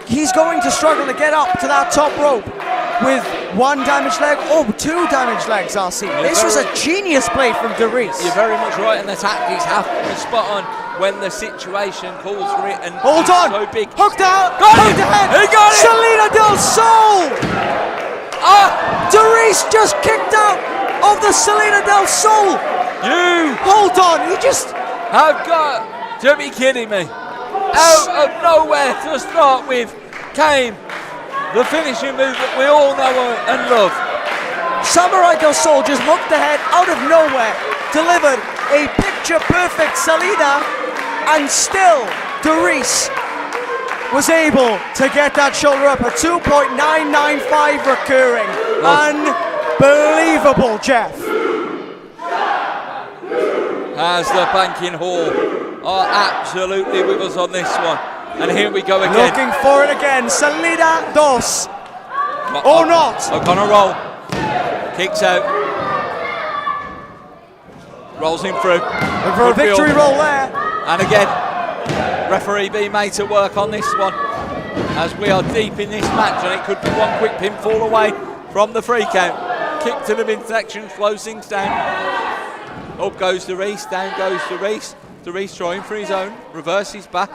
S3: He's going to struggle to get up to that top rope with one damaged leg or two damaged legs, RC. This was a genius play from Dereiss.
S2: You're very much right, and the tactics have to be spot on when the situation calls for it. And
S3: Hold on!
S2: so big.
S3: Hooked out!
S2: Got
S3: Hooked
S2: it!
S3: ahead!
S2: He got it!
S3: Salida Del Sol!
S2: Ah!
S3: Dereiss just kicked out of the Salida Del Sol!
S2: You
S3: Hold on, he just...
S2: have got to be kidding me. Out of nowhere to start with came the finishing move that we all know and love.
S3: Samuray Del Sol just hooked ahead out of nowhere, delivered a picture-perfect Salida, and still Dereiss was able to get that shoulder up, a 2.995 recurring. Unbelievable, Jeff.
S2: As the banking hall are absolutely with us on this one. And here we go again.
S3: Looking for it again, Salida dos. Or not.
S2: O'Connor roll. Kicks out. Rolls him through.
S3: And for a
S2: Good
S3: victory
S2: field.
S3: roll there.
S2: And again, referee being made to work on this one. As we are deep in this match, and it could be one quick pinfall away from the free count. Kick to the midsection, slows things down. Up goes Dereiss, down goes Dereiss. Dereiss trying for his own, reverses back.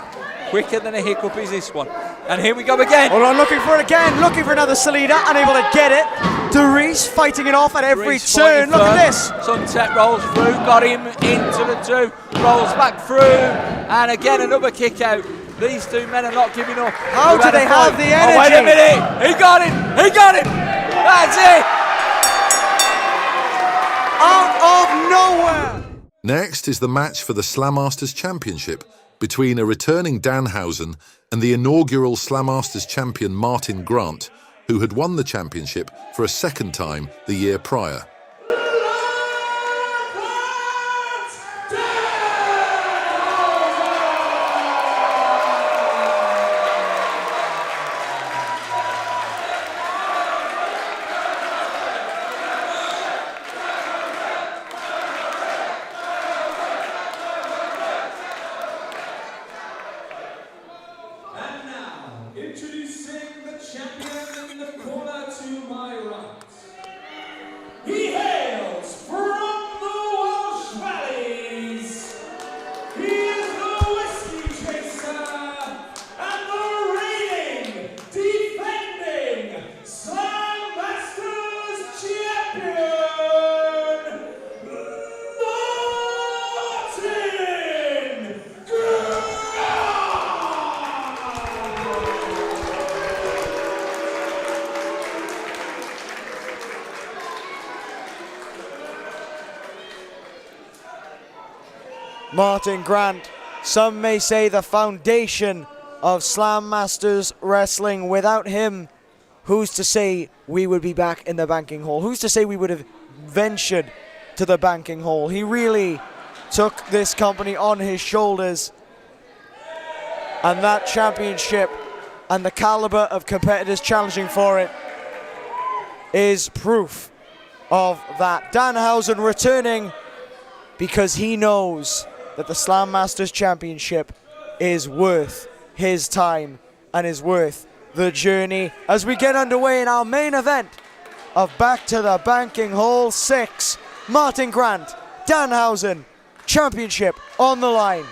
S2: Quicker than a hiccup is this one. And here we go again.
S3: Hold on, looking for it again, looking for another Salida, unable to get it. Dereiss fighting it off at every
S2: Dereiss
S3: turn,
S2: fighting
S3: look at
S2: first.
S3: this.
S2: Sunset rolls through, got him into the two, rolls back through, and again another kick out. These two men are not giving up.
S3: How do they have the energy?
S2: Oh, wait a minute, he got him, that's it.
S3: Out of nowhere.
S1: Next is the match for the Slammasters Championship between a returning Danhausen and the inaugural Slammasters champion Martyn Grant, who had won the championship for a second time the year prior.
S4: Introducing
S3: Martyn Grant, some may say the foundation of Slammasters wrestling. Without him, who's to say we would be back in the banking hall? Who's to say we would have ventured to the banking hall? He really took this company on his shoulders, and that championship and the caliber of competitors challenging for it is proof of that. Danhausen returning because he knows that the Slammasters Championship is worth his time and is worth the journey as we get underway in our main event of Back to the Banking Hall 6. Martyn Grant, Danhausen, championship on the line.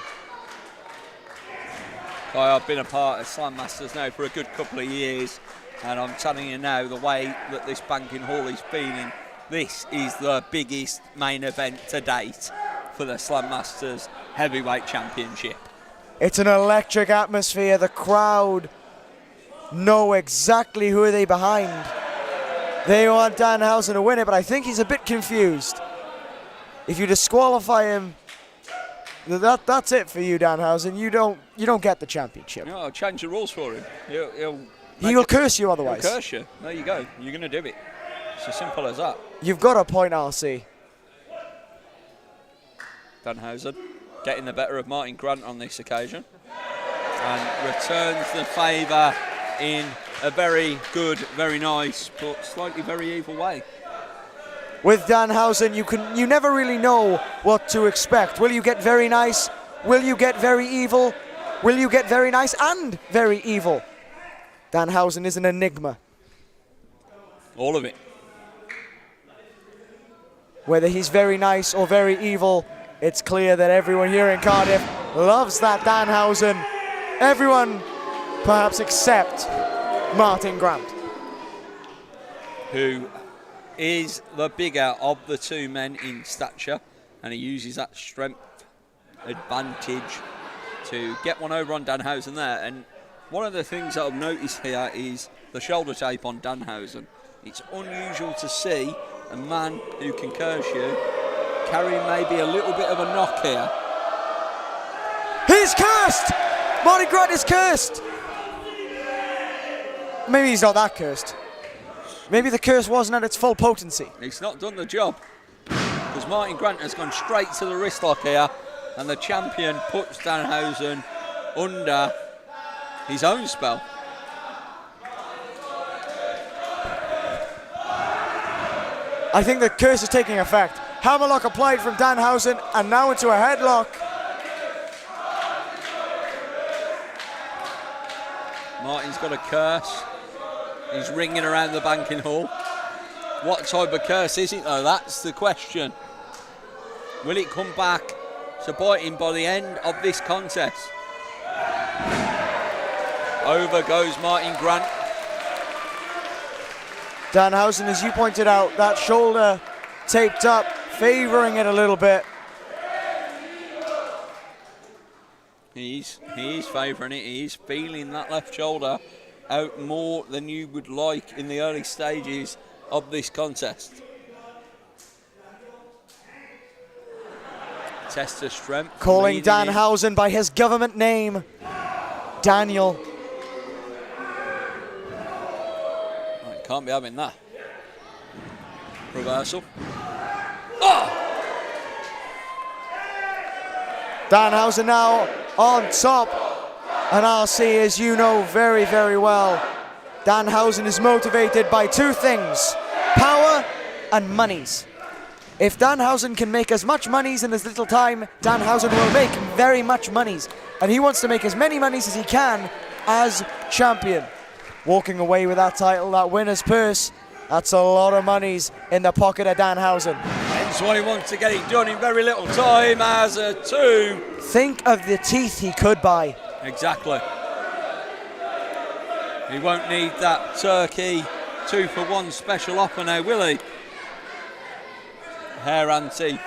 S2: I've been a part of Slammasters now for a good couple of years, and I'm telling you now, the way that this banking hall is feeling, this is the biggest main event to date for the Slammasters Heavyweight Championship.
S3: It's an electric atmosphere. The crowd know exactly who are they behind. They want Danhausen to win it, but I think he's a bit confused. If you disqualify him, that's it for you, Danhausen. You don't get the championship.
S2: No, I'll change the rules for him.
S3: He will curse you otherwise.
S2: He'll curse you. There you go. You're going to do it. It's as simple as that.
S3: You've got a point, RC.
S2: Danhausen getting the better of Martyn Grant on this occasion and returns the favour in a very good, very nice, but slightly very evil way.
S3: With Danhausen, you never really know what to expect. Will you get very nice? Will you get very evil? Will you get very nice and very evil? Danhausen is an enigma.
S2: All of it.
S3: Whether he's very nice or very evil, it's clear that everyone here in Cardiff loves that Danhausen. Everyone, perhaps except Martyn Grant,
S2: who is the bigger of the two men in stature, and he uses that strength advantage to get one over on Danhausen there. And one of the things that I've noticed here is the shoulder tape on Danhausen. It's unusual to see a man who can curse you carrying maybe a little bit of a knock here.
S3: He's cursed! Martyn Grant is cursed! Maybe he's not that cursed. Maybe the curse wasn't at its full potency.
S2: It's not done the job, because Martyn Grant has gone straight to the wrist lock here, and the champion puts Danhausen under his own spell.
S3: I think the curse is taking effect. Hammerlock applied from Danhausen, and now into a headlock.
S2: Martyn's got a curse. He's ringing around the banking hall. What type of curse is it though? That's the question. Will it come back to bite him by the end of this contest? Over goes Martyn Grant.
S3: Danhausen, as you pointed out, that shoulder taped up, favouring it a little bit.
S2: He's favouring it. He's feeling that left shoulder out more than you would like in the early stages of this contest. Test of strength.
S3: Calling Danhausen by his government name, Daniel.
S2: Right, can't be having that. Reversal. Oh!
S3: Danhausen now on top. And RC, as you know very, very well, Danhausen is motivated by two things: power and monies. If Danhausen can make as much monies in as little time, Danhausen will make very much monies. And he wants to make as many monies as he can as champion. Walking away with that title, that winner's purse, that's a lot of monies in the pocket of Danhausen.
S2: Hence why he wants to get it done in very little time as a two.
S3: Think of the teeth he could buy.
S2: Exactly. He won't need that turkey 2-for-1 special offer now, will he? Hair and teeth.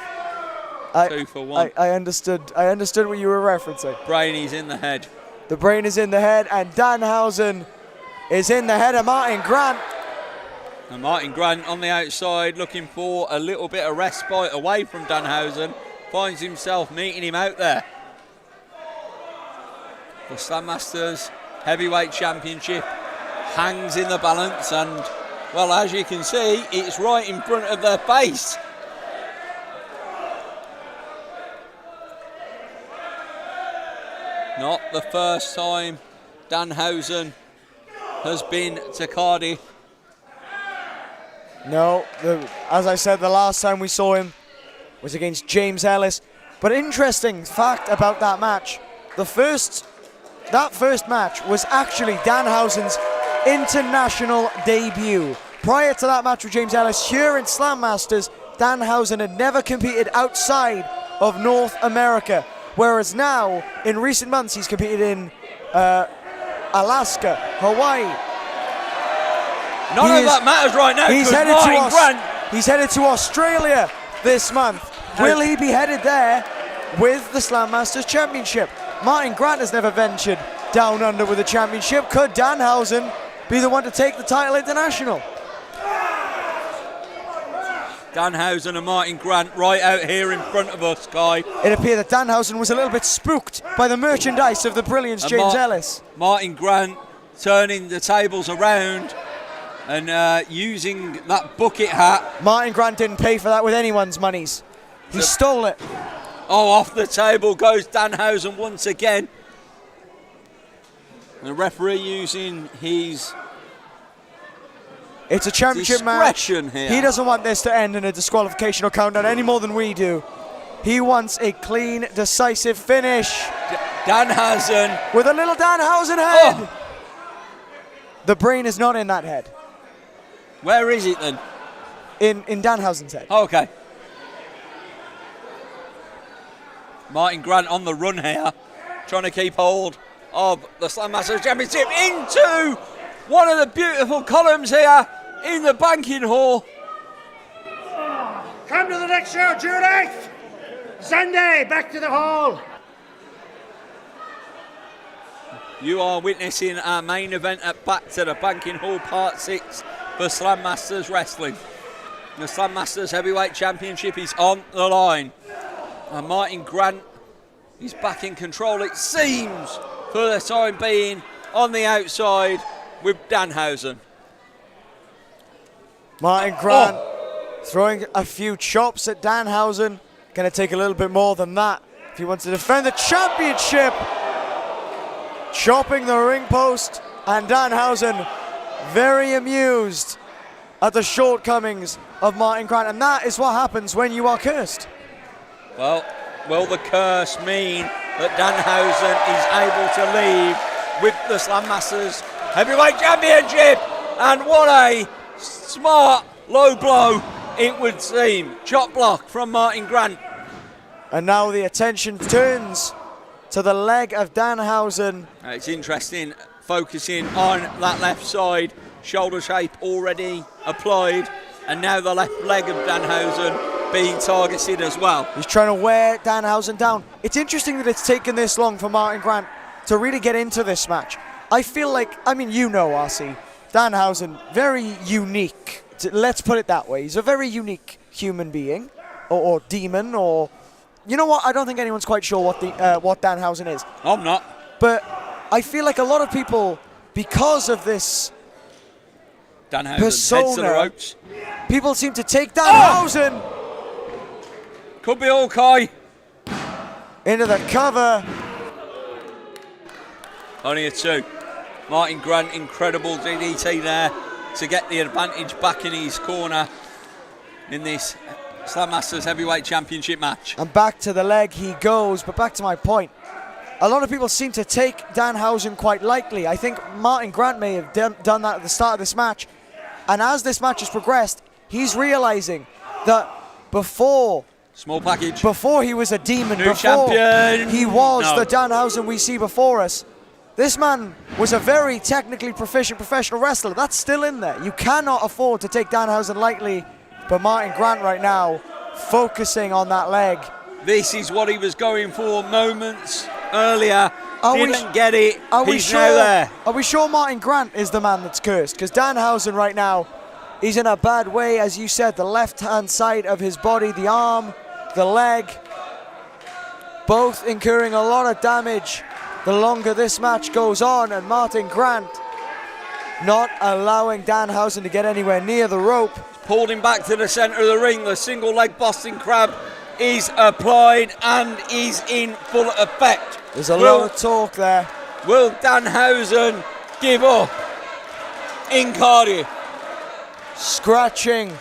S2: 2-for-1.
S3: I understood what you were referencing.
S2: Brain is in the head.
S3: The brain is in the head, and Danhausen is in the head of Martyn Grant.
S2: And Martyn Grant on the outside looking for a little bit of respite away from Danhausen. finds himself meeting him out there. The Slammasters Heavyweight Championship hangs in the balance, and, well, as you can see, it's right in front of their face. Not the first time Danhausen has been to Cardiff.
S3: No, as I said, the last time we saw him was against James Ellis. But interesting fact about that match, that first match was actually Danhausen's international debut. Prior to that match with James Ellis here in Slammasters, Danhausen had never competed outside of North America, whereas now, in recent months, he's competed in Alaska, Hawaii.
S2: None of that matters right now.
S3: He's headed to Australia this month. Will he be headed there with the Slammasters Championship? Martyn Grant has never ventured down under with a championship. Could Danhausen be the one to take the title international?
S2: Danhausen and Martyn Grant right out here in front of us, Guy.
S3: It appeared that Danhausen was a little bit spooked by the merchandise of the brilliant James Ellis.
S2: Martyn Grant turning the tables around and using that bucket hat.
S3: Martyn Grant didn't pay for that with anyone's monies. He stole it.
S2: Oh, off the table goes Danhausen once again. The referee using his
S3: It's a championship match.
S2: Here.
S3: He doesn't want this to end in a disqualification or countdown any more than we do. He wants a clean, decisive finish.
S2: Danhausen.
S3: With a little Danhausen head. Oh. The brain is not in that head.
S2: Where is it then?
S3: In Danhausen's head.
S2: Oh, okay. Martyn Grant on the run here, trying to keep hold of the Slammasters Championship into one of the beautiful columns here in the banking hall.
S5: Come to the next show, June 8th. Sunday, back to the hall.
S2: You are witnessing our main event at Back to the Banking Hall Part 6 for Slammasters Wrestling. The Slammasters Heavyweight Championship is on the line. And Martyn Grant is back in control, it seems, for the time being, on the outside with Danhausen.
S3: Martyn Grant throwing a few chops at Danhausen. Going to take a little bit more than that if he wants to defend the championship. Chopping the ring post, and Danhausen very amused at the shortcomings of Martyn Grant, and that is what happens when you are cursed.
S2: Well, will the curse mean that Danhausen is able to leave with the Slammasters Heavyweight Championship? And what a smart low blow it would seem. Chop block from Martyn Grant.
S3: And now the attention turns to the leg of Danhausen.
S2: It's interesting, focusing on that left side, shoulder shape already applied, and now the left leg of Danhausen being targeted as well.
S3: He's trying to wear Danhausen down. It's interesting that it's taken this long for Martyn Grant to really get into this match. I feel like, I mean, you know, RC, Danhausen, very unique. Let's put it that way. He's a very unique human being, or demon, or... You know what? I don't think anyone's quite sure what Danhausen is.
S2: I'm not.
S3: But I feel like a lot of people, because of this
S2: Danhausen
S3: persona,
S2: heads to the ropes.
S3: People seem to take Danhausen
S2: Could be all Kai.
S3: into the cover.
S2: Only a two. Martyn Grant, incredible DDT there to get the advantage back in his corner in this Slammasters Heavyweight Championship match.
S3: And back to the leg he goes, but back to my point. A lot of people seem to take Danhausen quite lightly. I think Martyn Grant may have done that at the start of this match. And as this match has progressed, he's realizing that before he was a demon,
S2: New champion.
S3: He was the Danhausen we see before us. This man was a very technically proficient professional wrestler. That's still in there. You cannot afford to take Danhausen lightly. But Martyn Grant right now, focusing on that leg.
S2: This is what he was going for moments earlier. Didn't get it. He's now there.
S3: Are we sure Martyn Grant is the man that's cursed? Because Danhausen right now, he's in a bad way. As you said, the left-hand side of his body, the arm, the leg. both incurring a lot of damage the longer this match goes on, and Martyn Grant not allowing Danhausen to get anywhere near the rope.
S2: Pulled him back to the centre of the ring. The single leg Boston Crab is applied and is in full effect.
S3: There's a lot of talk there.
S2: Will Danhausen give up in Cardiff?
S3: Scratching,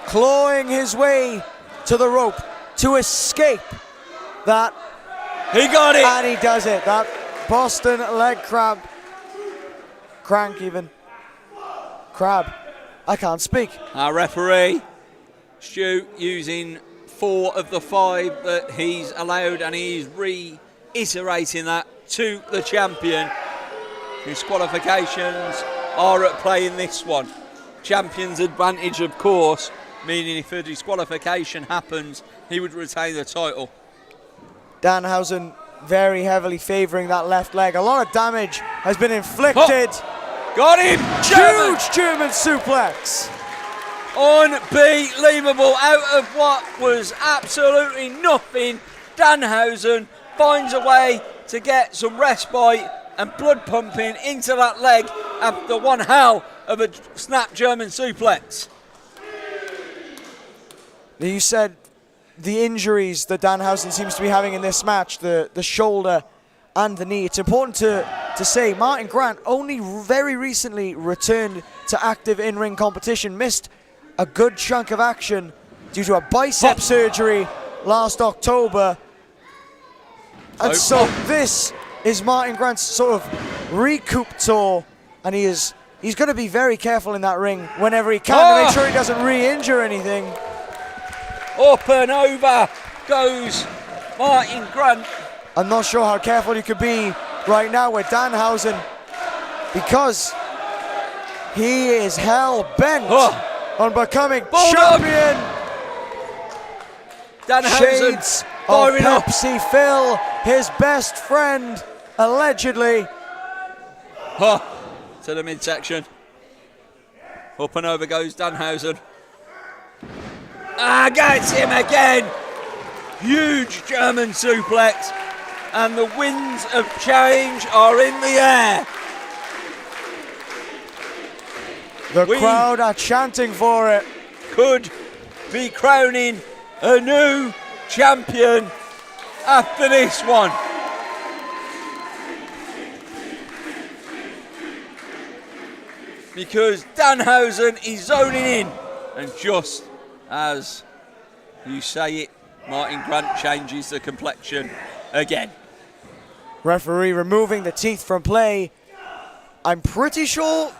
S3: clawing his way to the rope to escape that.
S2: He got it.
S3: And he does it. That Boston leg crab. Crank even. Crab. I can't speak.
S2: Our referee, Stu, using 4 of the 5 that he's allowed, and he's reiterating that to the champion. His qualifications are at play in this one. Champion's advantage, of course, meaning if a disqualification happens, he would retain the title.
S3: Danhausen very heavily favouring that left leg. A lot of damage has been inflicted.
S2: Got him!
S3: Huge German suplex.
S2: Unbelievable. Out of what was absolutely nothing, Danhausen finds a way to get some respite and blood pumping into that leg after one hell of a snap German suplex.
S3: You said the injuries that Danhausen seems to be having in this match, the shoulder and the knee. It's important to say Martyn Grant only very recently returned to active in-ring competition, missed a good chunk of action due to a bicep surgery last October. And so this is Martyn Grant's sort of recoup tour, and he's going to be very careful in that ring whenever he can to make sure he doesn't re-injure anything.
S2: Up and over goes Martyn Grant.
S3: I'm not sure how careful you could be right now with Danhausen, because he is hell-bent on becoming champion.
S2: Danhausen
S3: Shades of Pepsi Phil, his best friend, allegedly.
S2: To the midsection. Up and over goes Danhausen. Gets him again. Huge German suplex. And the winds of change are in the air.
S3: The crowd are chanting for it.
S2: Could be crowning a new champion after this one. Because Danhausen is zoning in, and just as you say it, Martyn Grant changes the complexion again.
S3: Referee removing the teeth from play. I'm pretty sure,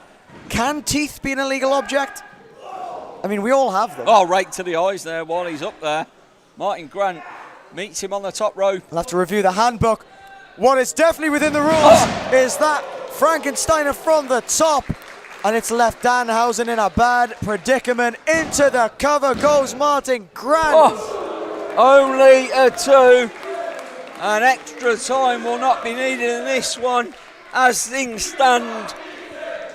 S3: can teeth be an illegal object? I mean, we all have them.
S2: Right to the eyes there while he's up there. Martyn Grant meets him on the top rope.
S3: We'll have to review the handbook. What is definitely within the rules is that Frankensteiner from the top, and it's left Danhausen in a bad predicament. Into the cover goes Martyn Grant.
S2: Only a 2. And extra time will not be needed in this one as things stand,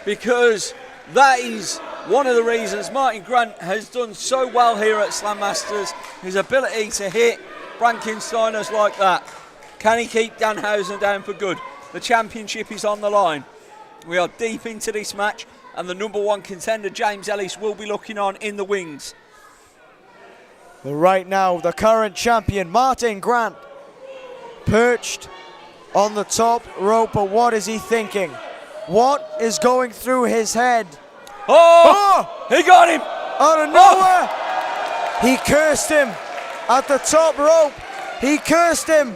S2: because that is one of the reasons Martyn Grant has done so well here at Slammasters, his ability to hit Frankensteiners like that. Can he keep Danhausen down for good? The championship is on the line. We are deep into this match, and the number 1 contender, James Ellis, will be looking on in the wings.
S3: But right now, the current champion, Martyn Grant, perched on the top rope, but what is he thinking? What is going through his head?
S2: He got him!
S3: Out of nowhere! He cursed him at the top rope. He cursed him.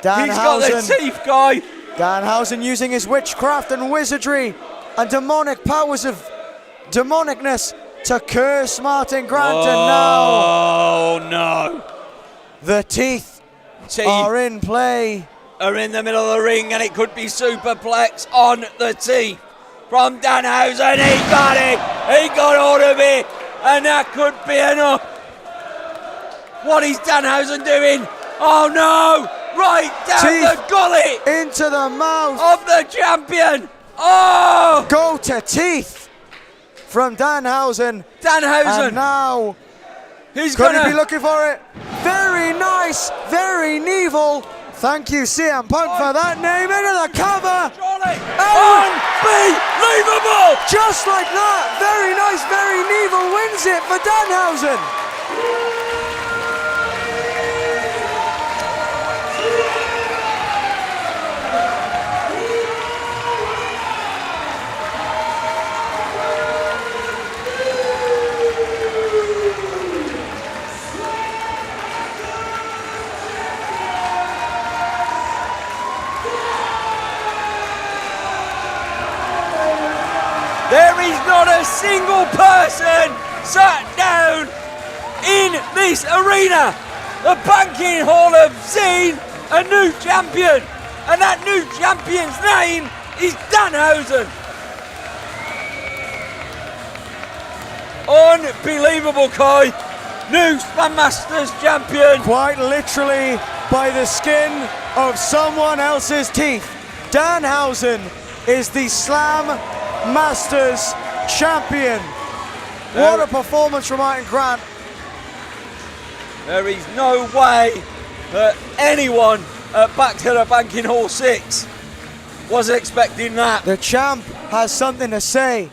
S3: Danhausen.
S2: He's got the teeth, guy.
S3: Danhausen using his witchcraft and wizardry and demonic powers of demonicness to curse Martyn Grant, and now
S2: no.
S3: the teeth are in play.
S2: Are in the middle of the ring, and it could be superplex on the teeth from Danhausen. He got it. He got all of it, and that could be enough. What is Danhausen doing? Oh no! Right down
S3: Teeth
S2: the gullet
S3: into the mouth
S2: of the champion.
S3: Go to teeth from Danhausen.
S2: Danhausen.
S3: And now Could he be looking for it? Very nice, very Neville. Thank you, CM Punk, for that name. Into the cover.
S2: Unbelievable!
S3: Just like that. Very nice, very Neville wins it for Danhausen.
S2: There is not a single person sat down in this arena. The banking hall have seen a new champion, and that new champion's name is Danhausen. Unbelievable, Kai. New Slammasters champion.
S3: Quite literally by the skin of someone else's teeth. Danhausen is the Slammasters champion. What a performance from Martyn Grant.
S2: There is no way that anyone at Back to the Banking Hall 6 was expecting that.
S3: The champ has something to say.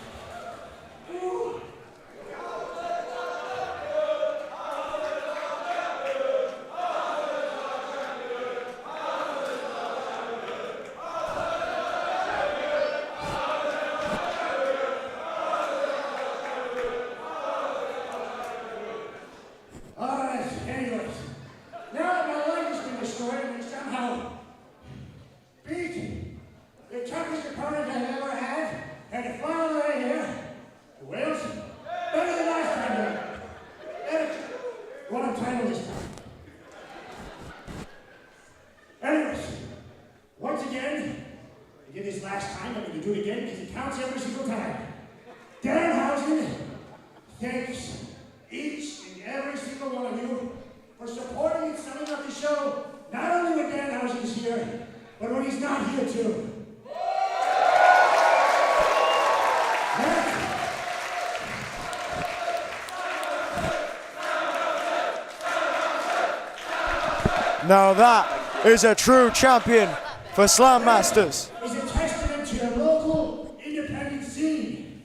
S3: Now that is a true champion for Slammasters.
S5: Is a testament to your local independent scene.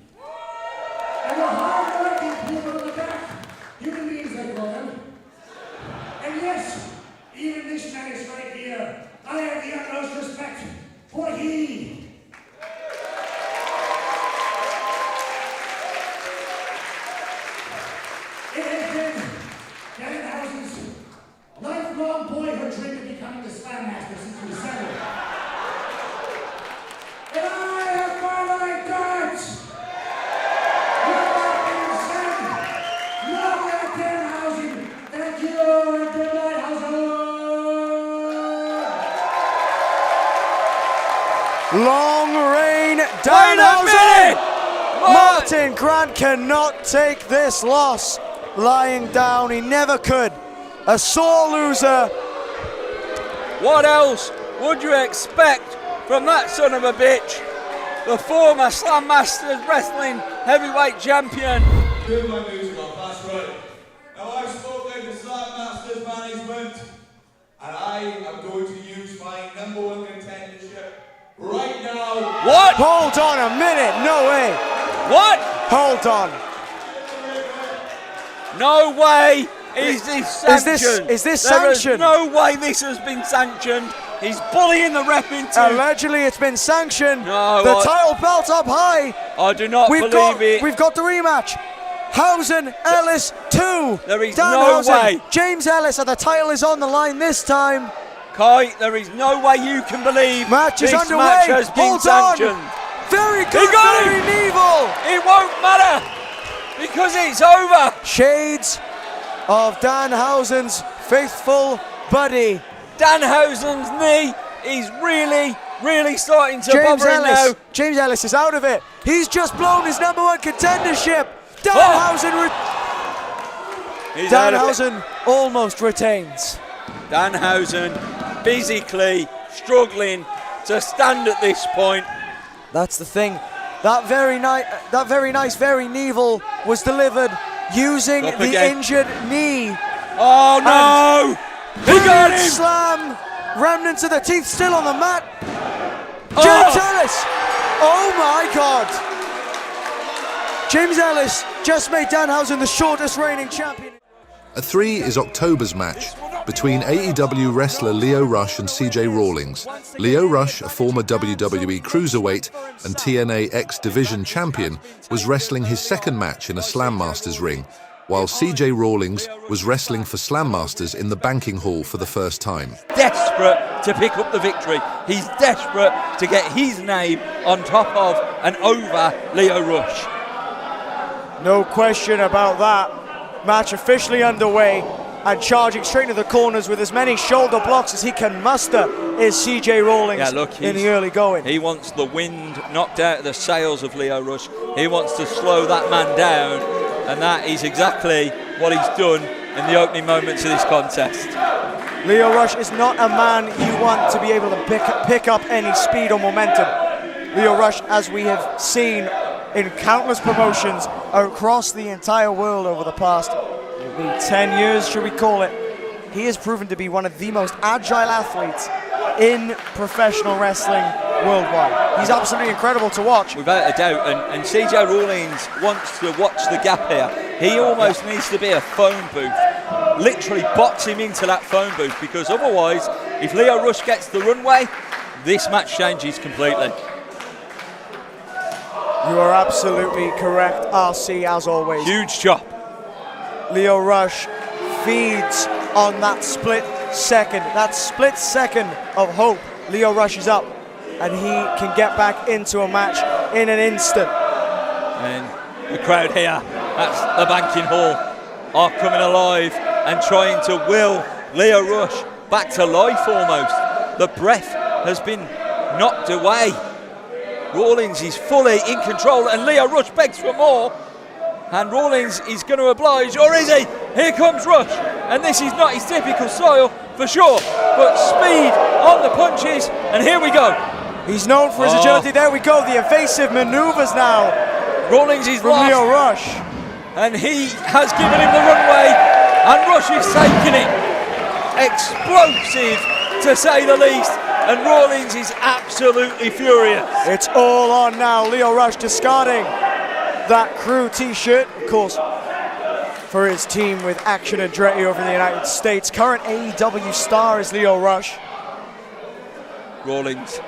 S5: And the hard-working people in the back, human beings like them. And yes, even this man is right here. I have the utmost respect for he. It has been Danhausen's lifelong boyhood dream of becoming the Slammmaster since he was 7. And I have finally done it! With that being said, long live Danhausen! Thank you, Danhausen!
S3: Long reign Danhausen! Martyn Grant cannot take this loss. Lying down, he never could. A sore loser.
S2: What else would you expect from that son of a bitch? The former Slammasters Wrestling Heavyweight Champion.
S4: Good my news, Rob, that's right. Now I've spoken to Slammasters management, and I am going to use my #1 contendership right now.
S2: What?
S3: Hold on a minute, no way.
S2: What?
S3: Hold on.
S2: No way is this sanctioned.
S3: Is this
S2: There is
S3: sanctioned?
S2: no way this has been sanctioned. He's bullying the ref into.
S3: Allegedly it's been sanctioned.
S2: No,
S3: the title belt up high.
S2: I do not believe it.
S3: We've got the rematch. Hausen, Ellis 2.
S2: There is
S3: Danhausen,
S2: no way.
S3: James Ellis, and the title is on the line this time.
S2: Kai, there is no way you can believe
S3: Match is
S2: this
S3: underway.
S2: match has been
S3: Hold
S2: sanctioned.
S3: on. Very good,
S2: got
S3: very
S2: him.
S3: evil.
S2: It won't matter because it's over.
S3: Shades of Danhausen's faithful buddy.
S2: Danhausen's knee is really starting to bother him now.
S3: James Ellis is out of it. He's just blown his #1 contendership. Danhausen, Danhausen almost retains.
S2: Danhausen physically struggling to stand at this point.
S3: That's the thing. That very nice, very Neville was delivered using
S2: Up
S3: the
S2: again.
S3: injured knee.
S2: Oh no! He got
S3: Brilliant
S2: him!
S3: slam. Remnants of the teeth still on the mat.
S2: Oh!
S3: James Ellis. Oh my God. James Ellis just made Danhausen the shortest reigning champion.
S1: At 3 is October's match between AEW wrestler Lio Rush and CJ Rawlings. Lio Rush, a former WWE Cruiserweight and TNA X Division champion, was wrestling his second match in a Slammasters ring, while CJ Rawlings was wrestling for Slammasters in the banking hall for the first time.
S2: Desperate to pick up the victory. He's desperate to get his name on top of and over Lio Rush.
S3: No question about that. Match officially underway, and charging straight into the corners with as many shoulder blocks as he can muster is CJ Rawlings.
S2: Yeah, look,
S3: in the early going.
S2: He wants the wind knocked out of the sails of Lio Rush. He wants to slow that man down, and that is exactly what he's done in the opening moments of this contest.
S3: Lio Rush is not a man you want to be able to pick up any speed or momentum. Lio Rush, as we have seen in countless promotions across the entire world over the past 10 years, should we call it, he has proven to be one of the most agile athletes in professional wrestling worldwide. He's absolutely incredible to watch.
S2: Without a doubt, and CJ Rawlings wants to watch the gap here. He almost needs to be a phone booth. Literally box him into that phone booth, because otherwise, if Lio Rush gets the runway, this match changes completely.
S3: You are absolutely correct, RC, as always.
S2: Huge chop.
S3: Lio Rush feeds on that split second of hope. Lio Rush is up, and he can get back into a match in an instant.
S2: And the crowd here, that's the banking hall, are coming alive and trying to will Lio Rush back to life almost. The breath has been knocked away. Rawlings is fully in control, and Lio Rush begs for more. And Rawlings is going to oblige, or is he? Here comes Rush, and this is not his typical style for sure, but speed on the punches, and here we go.
S3: He's known for his agility. There we go, the evasive maneuvers now.
S2: Rawlings is
S3: from
S2: lost,
S3: Lio Rush,
S2: and he has given him the runway, and Rush is taking it. Explosive, to say the least, and Rawlings is absolutely furious.
S3: It's all on now. Lio Rush discarding that crew t-shirt, of course, for his team with Action Andretti over in the United States. Current AEW star is Lio Rush.
S2: Rawlings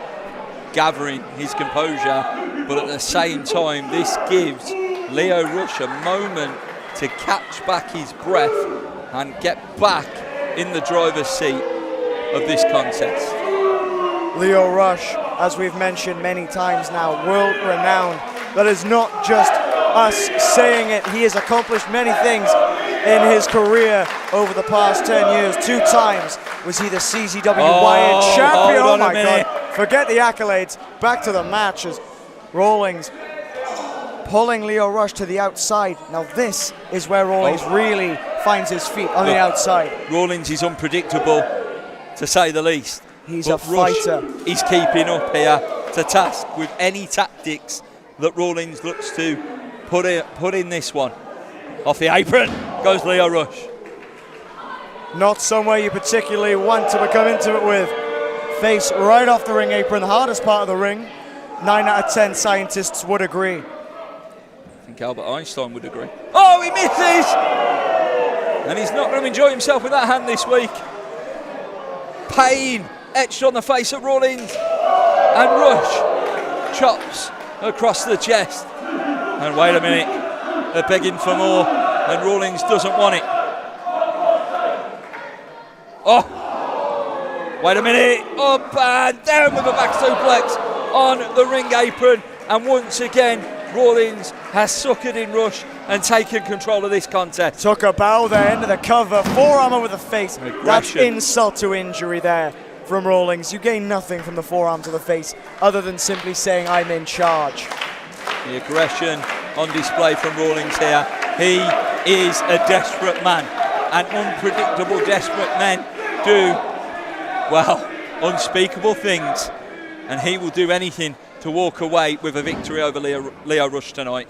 S2: gathering his composure, but at the same time, this gives Lio Rush a moment to catch back his breath and get back in the driver's seat of this contest.
S3: Lio Rush, as we've mentioned many times now, world renowned. That is not just us saying it. He has accomplished many things in his career over the past 10 years. 2 times was he the CZW Wyatt champion. Oh my God. Forget the accolades. Back to the matches. Rawlings pulling Lio Rush to the outside. Now this is where Rawlings really finds his feet, on the outside.
S2: Rawlings is unpredictable, to say the least.
S3: He's a fighter.
S2: He's keeping up here to task with any tactics that Rawlings looks to put in this one. Off the apron goes Lio Rush.
S3: Not somewhere you particularly want to become intimate with. Face right off the ring apron, the hardest part of the ring. 9 out of 10 scientists would agree.
S2: I think Albert Einstein would agree. Oh, he misses! And he's not going to enjoy himself with that hand this week. Pain etched on the face of Rawlings, and Rush chops across the chest. And wait a minute, they're begging for more, and Rawlings doesn't want it. Oh, wait a minute, up and down with a back suplex on the ring apron, and once again Rawlings has suckered in Rush and taken control of this contest.
S3: Took a bow there into the cover, forearm over the face. That's insult to injury there from Rawlings. You gain nothing from the forearm to the face other than simply saying, I'm in charge.
S2: The aggression on display from Rawlings here. He is a desperate man, and unpredictable desperate men do, well, unspeakable things, and he will do anything to walk away with a victory over Lio Rush tonight.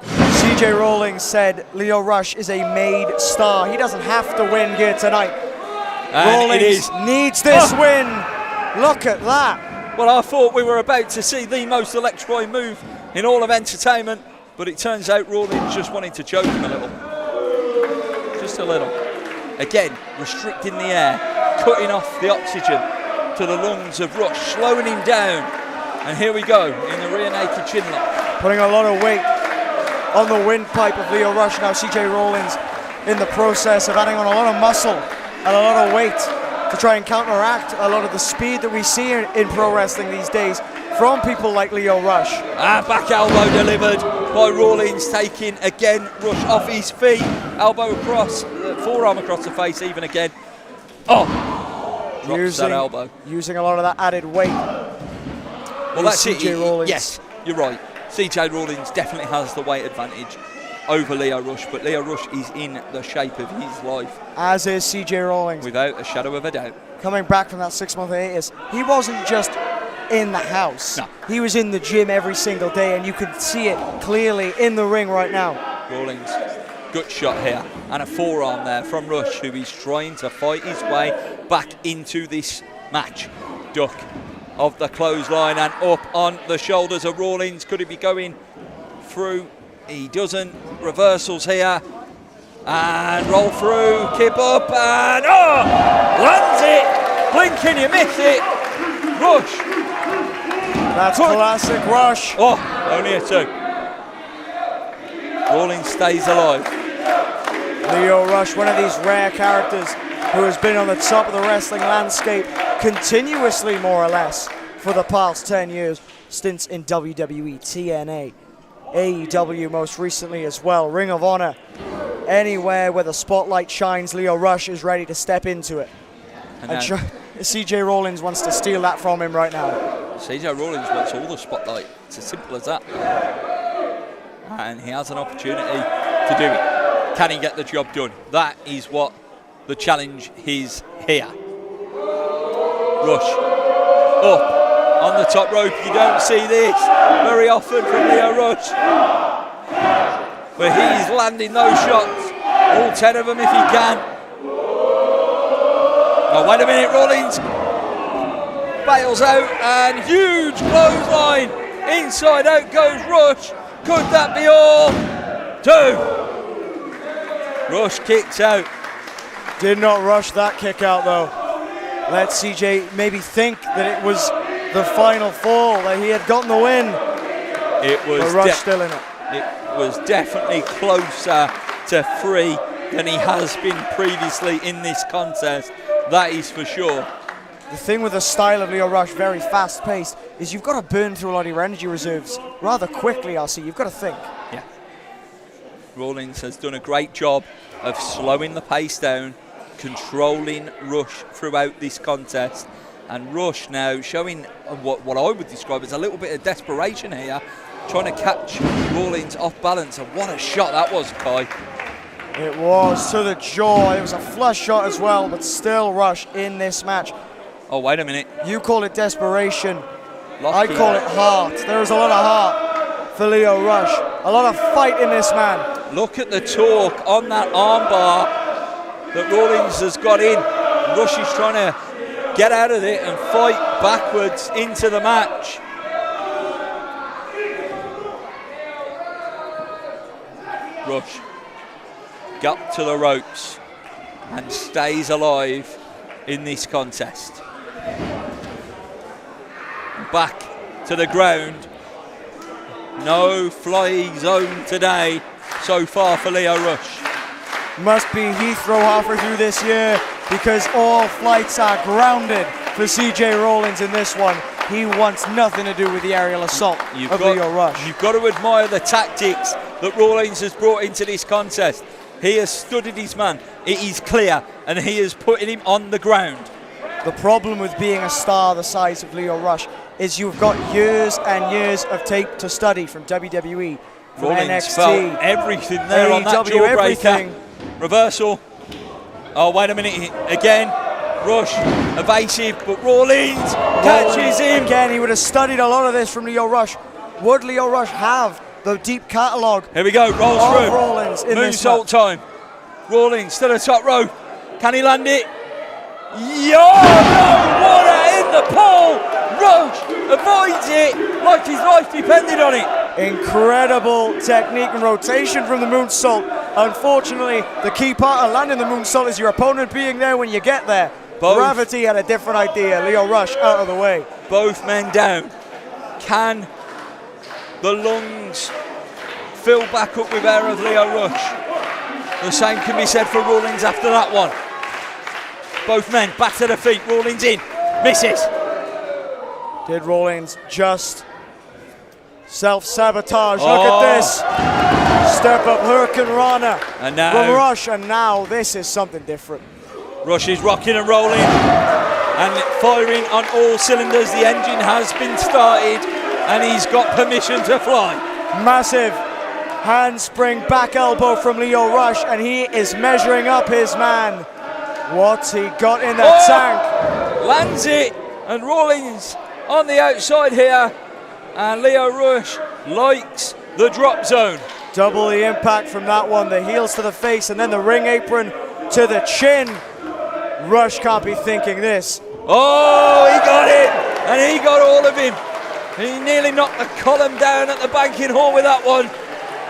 S3: CJ CJ Rawlings said Lio Rush is a made star. He doesn't have to win here tonight.
S2: And
S3: Rawlings needs this win. Look at that.
S2: Well, I thought we were about to see the most electrifying move in all of entertainment, but it turns out Rawlings just wanted to choke him a little. Just a little. Again, restricting the air, cutting off the oxygen to the lungs of Rush, slowing him down. And here we go in the rear naked chin lock.
S3: Putting a lot of weight on the windpipe of Lio Rush. Now CJ Rawlings in the process of adding on a lot of muscle and a lot of weight to try and counteract a lot of the speed that we see in pro wrestling these days from people like Lio Rush.
S2: Back elbow delivered by Rawlings, taking again Rush off his feet. Elbow across, forearm across the face even again. Drops that elbow.
S3: Using a lot of that added weight.
S2: Well, that's
S3: CJ Rawlings.
S2: Yes, you're right. CJ Rawlings definitely has the weight advantage over Lio Rush, but Lio Rush is in the shape of his life.
S3: As is CJ Rawlings.
S2: Without a shadow of a doubt.
S3: Coming back from that 6-month hiatus, he wasn't just in the house.
S2: No.
S3: He was in the gym every single day, and you could see it clearly in the ring right now.
S2: Rawlings, gut shot here, and a forearm there from Rush, who is trying to fight his way back into this match. Duck of the clothesline and up on the shoulders of Rawlings. Could he be going through? He doesn't. Reversals here. And roll through, kip up, and lands it. Blink and you miss it. Rush.
S3: That's classic Rush.
S2: Only a 2. Rawlings stays alive.
S3: Lio Rush, one of these rare characters who has been on the top of the wrestling landscape continuously, more or less, for the past 10 years. Stints in WWE, TNA, AEW most recently as well, Ring of Honor. Anywhere where the spotlight shines, Lio Rush is ready to step into it. And CJ Rawlings wants to steal that from him right now.
S2: CJ Rawlings wants all the spotlight. It's as simple as that. And he has an opportunity to do it. Can he get the job done? That is what the challenge is here. Rush up on the top rope. You don't see this very often from Lio Rush. But he's landing those shots, all 10 of them if he can. Oh, wait a minute, Rawlings bails out and huge clothesline. Inside out goes Rush. Could that be all? 2. Rush kicks out.
S3: Did not rush that kick out though. Let CJ maybe think that it was the final fall, that he had gotten the win.
S2: It was
S3: but Rush still in it.
S2: It was definitely closer to 3 than he has been previously in this contest. That is for sure.
S3: The thing with the style of Lio Rush, very fast-paced, is you've got to burn through a lot of your energy reserves rather quickly, RC. You've got to think.
S2: Yeah. Rawlings has done a great job of slowing the pace down, controlling Rush throughout this contest. And Rush now showing what I would describe as a little bit of desperation here, trying to catch Rawlings off balance. And what a shot that was, Kai.
S3: It was to the jaw. It was a flush shot as well, but still Rush in this match.
S2: Oh, wait a minute.
S3: You call it desperation. I call it heart. There is a lot of heart for Lio Rush. A lot of fight in this man.
S2: Look at the torque on that armbar that Rawlings has got in. Rush is trying to get out of it and fight backwards into the match. Rush got to the ropes and stays alive in this contest. Back to the ground. No flying zone today so far for Lio Rush.
S3: Must be Heathrow halfway through this year, because all flights are grounded for CJ Rawlings in this one. He wants nothing to do with the aerial assault of Lio Rush.
S2: You've got to admire the tactics that Rawlings has brought into this contest. He has studied his man. It is clear, and he is putting him on the ground.
S3: The problem with being a star the size of Lio Rush is you've got years and years of tape to study from WWE, from
S2: Rawlings
S3: NXT,
S2: felt everything there on that
S3: AEW,
S2: jawbreaker.
S3: everything.
S2: Reversal. Oh, wait a minute. Again. Rush, evasive, but Rawlings catches him.
S3: Again, he would have studied a lot of this from Lio Rush. Would Lio Rush have the deep catalogue.
S2: Here we go, rolls
S3: of
S2: through.
S3: Rawlings in this
S2: Moonsault
S3: match.
S2: time. Rawlings to the top row. Can he land it? Yo, no, water in the pool. Rush avoids it like his life depended on it.
S3: Incredible technique and rotation from the moonsault. Unfortunately, the key part of landing the moonsault is your opponent being there when you get there. Gravity had a different idea. Lio Rush out of the way.
S2: Both men down. Can the lungs fill back up with air of Lio Rush? The same can be said for Rawlings after that one. Both men back to the feet. Rawlings in. Misses.
S3: Did Rawlings just self-sabotage? Look at this. Step up Hurricane Rana
S2: And now
S3: from Rush, and now this is something different.
S2: Rush is rocking and rolling and firing on all cylinders. The engine has been started and he's got permission to fly.
S3: Massive handspring back elbow from Lio Rush, and he is measuring up his man. What's he got in that tank?
S2: Lands it, and Rawlings on the outside here, and Lio Rush likes the drop zone.
S3: Double the impact from that one, the heels to the face and then the ring apron to the chin. Rush can't be thinking this.
S2: Oh, he got it, and he got all of him. He nearly knocked the column down at the banking hall with that one.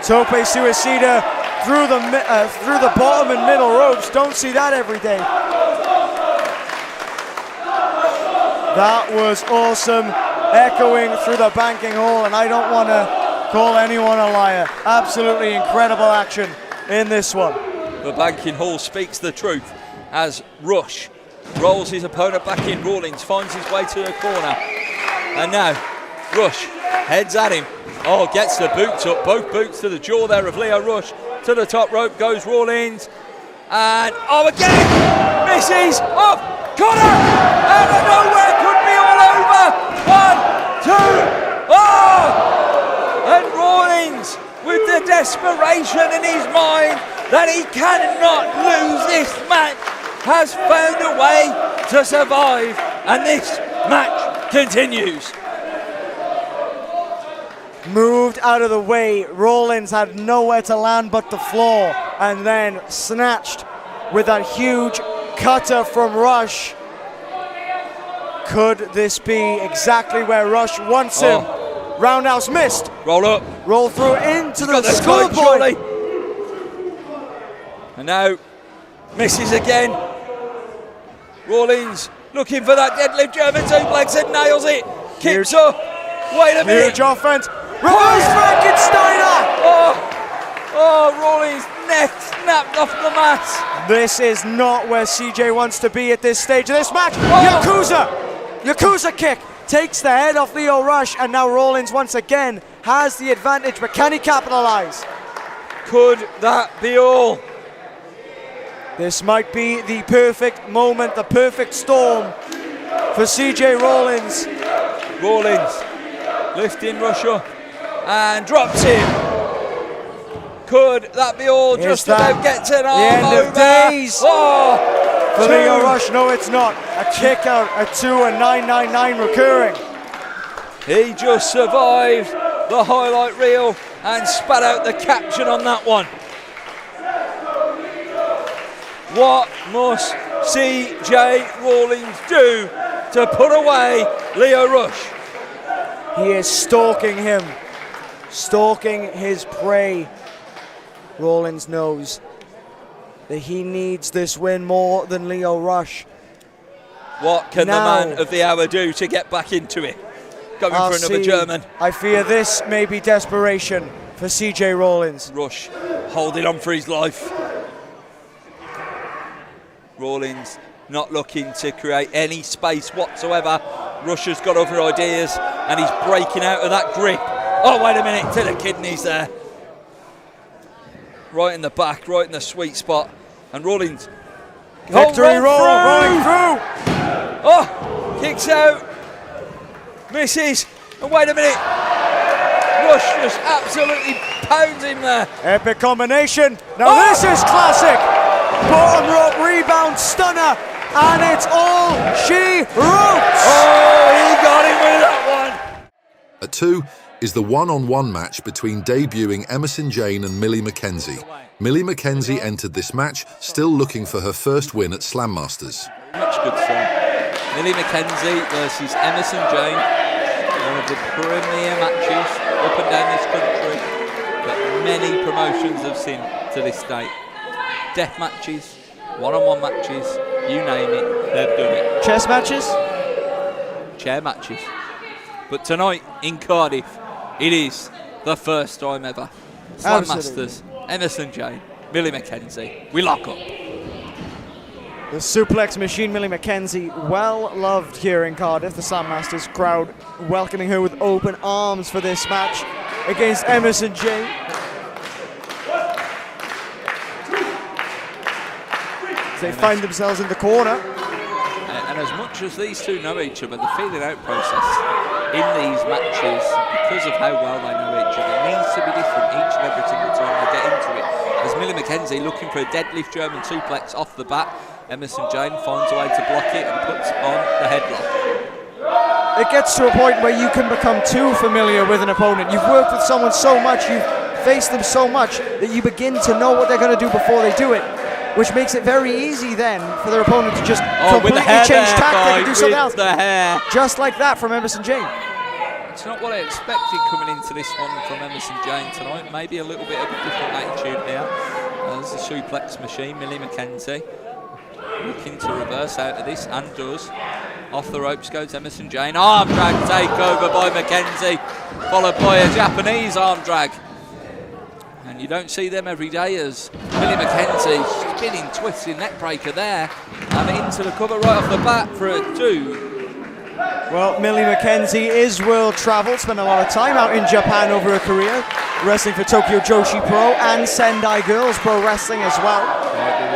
S3: Tope suicida through the bottom and middle ropes. Don't see that every day. That was awesome, echoing through the banking hall, and I don't want to call anyone a liar. Absolutely incredible action in this one.
S2: The banking hall speaks the truth as Rush rolls his opponent back in. Rawlings finds his way to the corner, and now Rush heads at him. Oh, gets the boots up, both boots to the jaw there of Lio Rush. To the top rope goes Rawlings, and again, misses, corner, out of nowhere, could be all over. 1, 2, and Rawlings, with the desperation in his mind that he cannot lose this match, has found a way to survive, and this match continues.
S3: Moved out of the way. Rawlings had nowhere to land but the floor, and then snatched with that huge cutter from Rush. Could this be exactly where Rush wants him? Roundhouse missed.
S2: Roll up.
S3: Roll through into the
S2: Surely.
S3: schoolboy.
S2: And now misses again. Rawlings looking for that deadlift German suplex and nails it. Keeps up. Wait a minute.
S3: Huge offense. Reverse Frankensteiner!
S2: Rawlings' neck snapped off the mat.
S3: This is not where CJ wants to be at this stage of this match. Yakuza kick takes the head off Lio Rush, and now Rawlings once again has the advantage, but can he capitalize?
S2: Could that be all?
S3: This might be the perfect moment, the perfect storm for CJ Rawlings.
S2: Rawlings lifting Rush up and drops him. Could that be all? Just about gets an arm
S3: the end
S2: over.
S3: Of days for Lio Rush? No, it's not. A kick out, a 2 and 999 recurring.
S2: He just survived the highlight reel and spat out the caption on that one. What must CJ Rawlings do to put away Lio Rush?
S3: He is stalking him, stalking his prey. Rawlings knows that he needs this win more than Lio Rush.
S2: What can the man of the hour do to get back into it? Going for another German.
S3: I fear this may be desperation for CJ Rawlings.
S2: Rush holding on for his life. Rawlings not looking to create any space whatsoever. Rush has got other ideas and he's breaking out of that grip. Oh, wait a minute, to the kidneys there. Right in the back, right in the sweet spot. And Rawlings.
S3: Victory rolling through.
S2: Kicks out. Misses. And wait a minute. Rush just absolutely pounds him there.
S3: Epic combination. Now this is classic. Bottom rope rebound stunner. And it's all she wrote.
S2: He got him with that one.
S1: At 2, is the one-on-one match between debuting Emerson, Jayne and Millie McKenzie. Millie McKenzie entered this match still looking for her first win at Slammasters.
S2: Much good fun. Millie McKenzie versus Emerson, Jayne. One of the premier matches up and down this country that many promotions have seen to this date. Death matches, one-on-one matches, you name it, they've done it.
S3: Chess matches?
S2: Chair matches. But tonight in Cardiff, it is the first time ever. Slammasters, Emerson, Jayne, Millie McKenzie. We lock up.
S3: The suplex machine, Millie McKenzie, well loved here in Cardiff. The Slammasters crowd welcoming her with open arms for this match against Emerson, Jayne. They find themselves in the corner.
S2: And as much as these two know each other, the feeling out process in these matches, because of how well they know each other, needs to be different each and every single time they get into it. As Millie McKenzie looking for a deadlift German suplex off the bat, Emerson Jayne finds a way to block it and puts on the headlock.
S3: It gets to a point where you can become too familiar with an opponent. You've worked with someone so much, you've faced them so much, that you begin to know what they're going to do before they do it, which makes it very easy then for their opponent to just completely change tactic and do something else.
S2: The hair.
S3: Just like that from Emerson Jayne.
S2: It's not what I expected coming into this one from Emerson Jayne tonight. Maybe a little bit of a different attitude here. There's the suplex machine, Millie McKenzie looking to reverse out of this, and does. Off the ropes goes Emerson Jayne. Arm drag takeover by McKenzie, followed by a Japanese arm drag. And you don't see them every day, as Millie McKenzie spinning, twisting neck breaker there, and into the cover right off the bat for a 2.
S3: Well, Millie McKenzie is world traveled, spent a lot of time out in Japan over her career, wrestling for Tokyo Joshi Pro and Sendai Girls Pro Wrestling as well.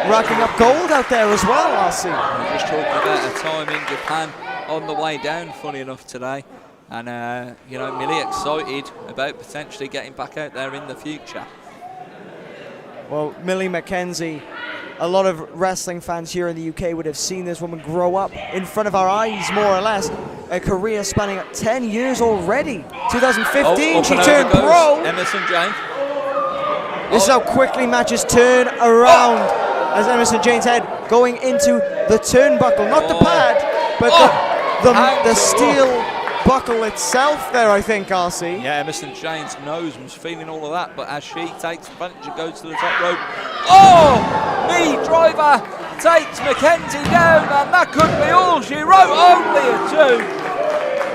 S3: Racking up gold out there as well, I see.
S2: We're just talking about a time in Japan on the way down, funny enough, today. And, you know, Millie excited about potentially getting back out there in the future.
S3: Well, Millie McKenzie, a lot of wrestling fans here in the UK would have seen this woman grow up in front of our eyes, more or less. A career spanning 10 years already. 2015, she turned pro.
S2: Emerson Jayne.
S3: This is how quickly matches turn around as Emerson Jayne's head going into the turnbuckle. Not the pad, but the steel buckle itself there, I think, RC.
S2: Yeah, Emerson Jayne's nose was feeling all of that, but as she takes advantage and goes to the top rope. Oh! Knee driver takes McKenzie down, and that could be all she wrote. Only a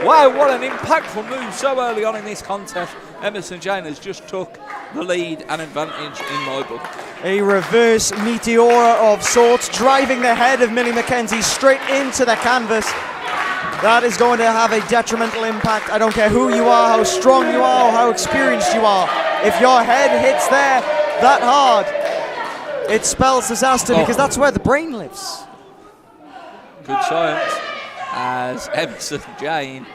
S2: 2. Wow, what an impactful move so early on in this contest. Emerson Jayne has just took the lead and advantage in my book.
S3: A reverse meteora of sorts, driving the head of Millie McKenzie straight into the canvas. That is going to have a detrimental impact. I don't care who you are, how strong you are, or how experienced you are. If your head hits there that hard, it spells disaster, because that's where the brain lives.
S2: Good science, as Emerson Jayne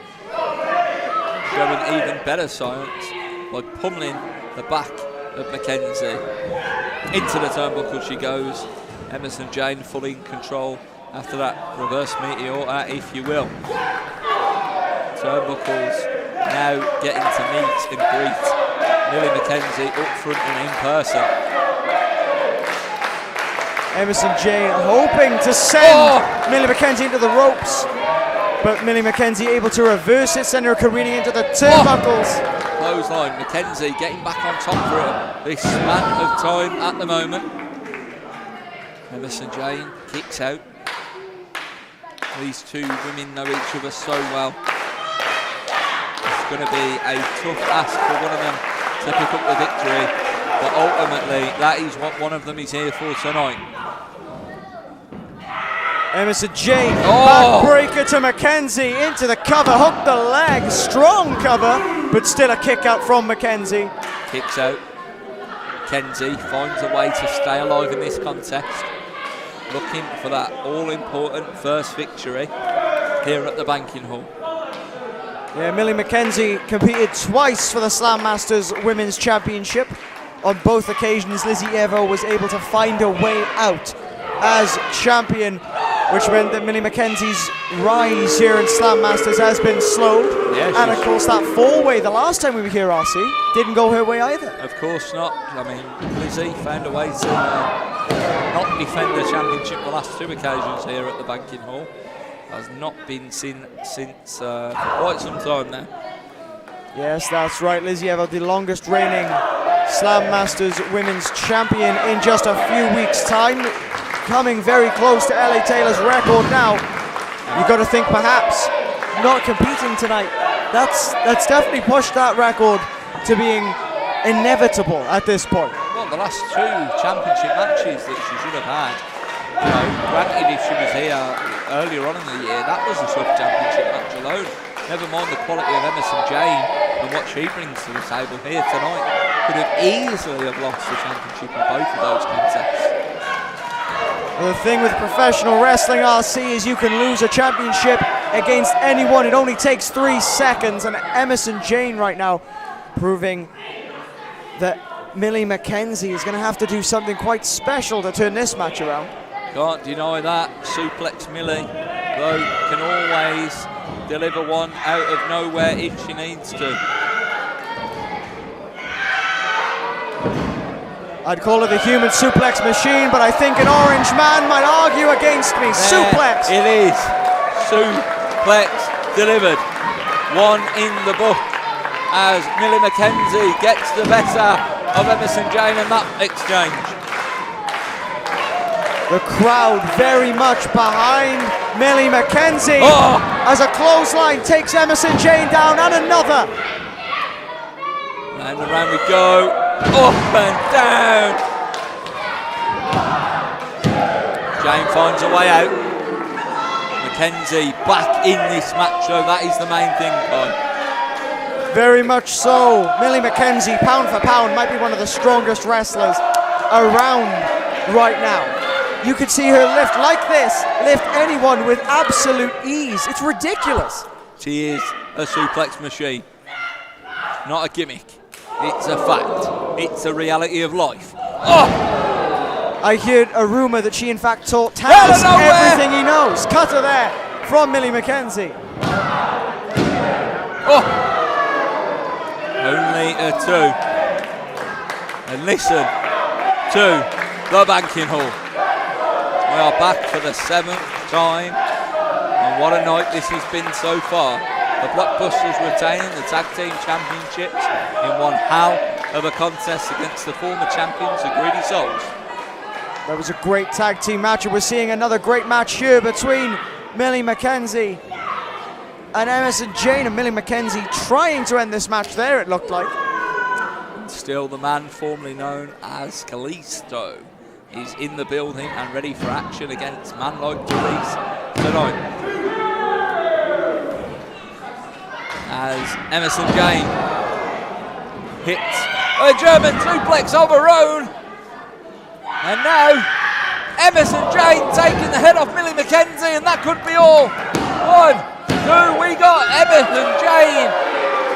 S2: showing even better science by pummeling the back of McKenzie. Into the turnbuckle she goes. Emerson Jayne fully in control after that reverse meteor, if you will. Turnbuckles now getting to meet and greet Millie McKenzie up front and in person.
S3: Emerson Jayne hoping to send Millie McKenzie into the ropes, but Millie McKenzie able to reverse it, send her careening into the turnbuckles.
S2: Clothesline, McKenzie getting back on top for this span of time at the moment. Emerson Jayne kicks out. These two women know each other so well. It's going to be a tough ask for one of them to pick up the victory, but ultimately that is what one of them is here for tonight.
S3: Emerson Jayne, backbreaker to McKenzie, into the cover, hook the leg, strong cover, but still a kick out from McKenzie.
S2: Kicks out. McKenzie finds a way to stay alive in this contest, looking for that all-important first victory here at the Banking Hall.
S3: Yeah, Millie McKenzie competed twice for the Slammasters Women's Championship. On both occasions, Lizzie Evo was able to find a way out as champion. which meant that Millie McKenzie's rise here in Slammasters has been slowed.
S2: Yeah,
S3: and of course that fall-way the last time we were here, RC, didn't go her way either.
S2: Of course not. I mean, Lizzie found a way to not defend the championship the last 2 occasions here at the Banking Hall. Has not been seen since quite some time now.
S3: Yes, that's right, Lizzie Ever, the longest reigning Slammasters Women's Champion in just a few weeks' time. Coming very close to LA Taylor's record now. You've got to think perhaps not competing tonight. That's definitely pushed that record to being inevitable at this point.
S2: Well, the last 2 championship matches that she should have had, you know, granted if she was here earlier on in the year, that was a sub-championship match alone. Never mind the quality of Emerson Jayne and what she brings to the table here tonight. Could have easily have lost the championship in both of those contests.
S3: The thing with professional wrestling, RC, is you can lose a championship against anyone. It only takes 3 seconds, and Emerson Jayne right now proving that Millie McKenzie is going to have to do something quite special to turn this match around.
S2: Can't deny that. Suplex Millie, though, can always deliver one out of nowhere if she needs to.
S3: I'd call it the human suplex machine, but I think an orange man might argue against me. Suplex!
S2: It is. Suplex delivered. One in the book as Millie McKenzie gets the better of Emerson Jayne in that exchange.
S3: The crowd very much behind Millie McKenzie as a clothesline takes Emerson Jayne down, and another.
S2: And around we go, up and down. Jayne finds a way out. McKenzie back in this match, though, that is the main thing, Kai.
S3: Very much so. Millie McKenzie, pound for pound, might be one of the strongest wrestlers around right now. You could see her lift like this, lift anyone with absolute ease. It's ridiculous.
S2: She is a suplex machine. Not a gimmick. It's a fact. It's a reality of life.
S3: I heard a rumour that she in fact taught Taz everything he knows. Cutter there from Millie McKenzie.
S2: Only a 2. And listen to the Banking Hall. We are back for the 7th time, and what a night this has been so far. The Blockbusters retaining the Tag Team Championships in one hell of a contest against the former champions, the Greedy Souls.
S3: That was a great tag team match, and we're seeing another great match here between Millie McKenzie and Emerson Jayne, and Millie McKenzie trying to end this match there, it looked like.
S2: Still, the man formerly known as Kalisto is in the building and ready for action against man like Dereiss tonight. As Emerson Jayne hits a German suplex of her own. And now Emerson Jayne taking the head off Millie McKenzie, and that could be all. 1, 2, we got Emerson Jayne.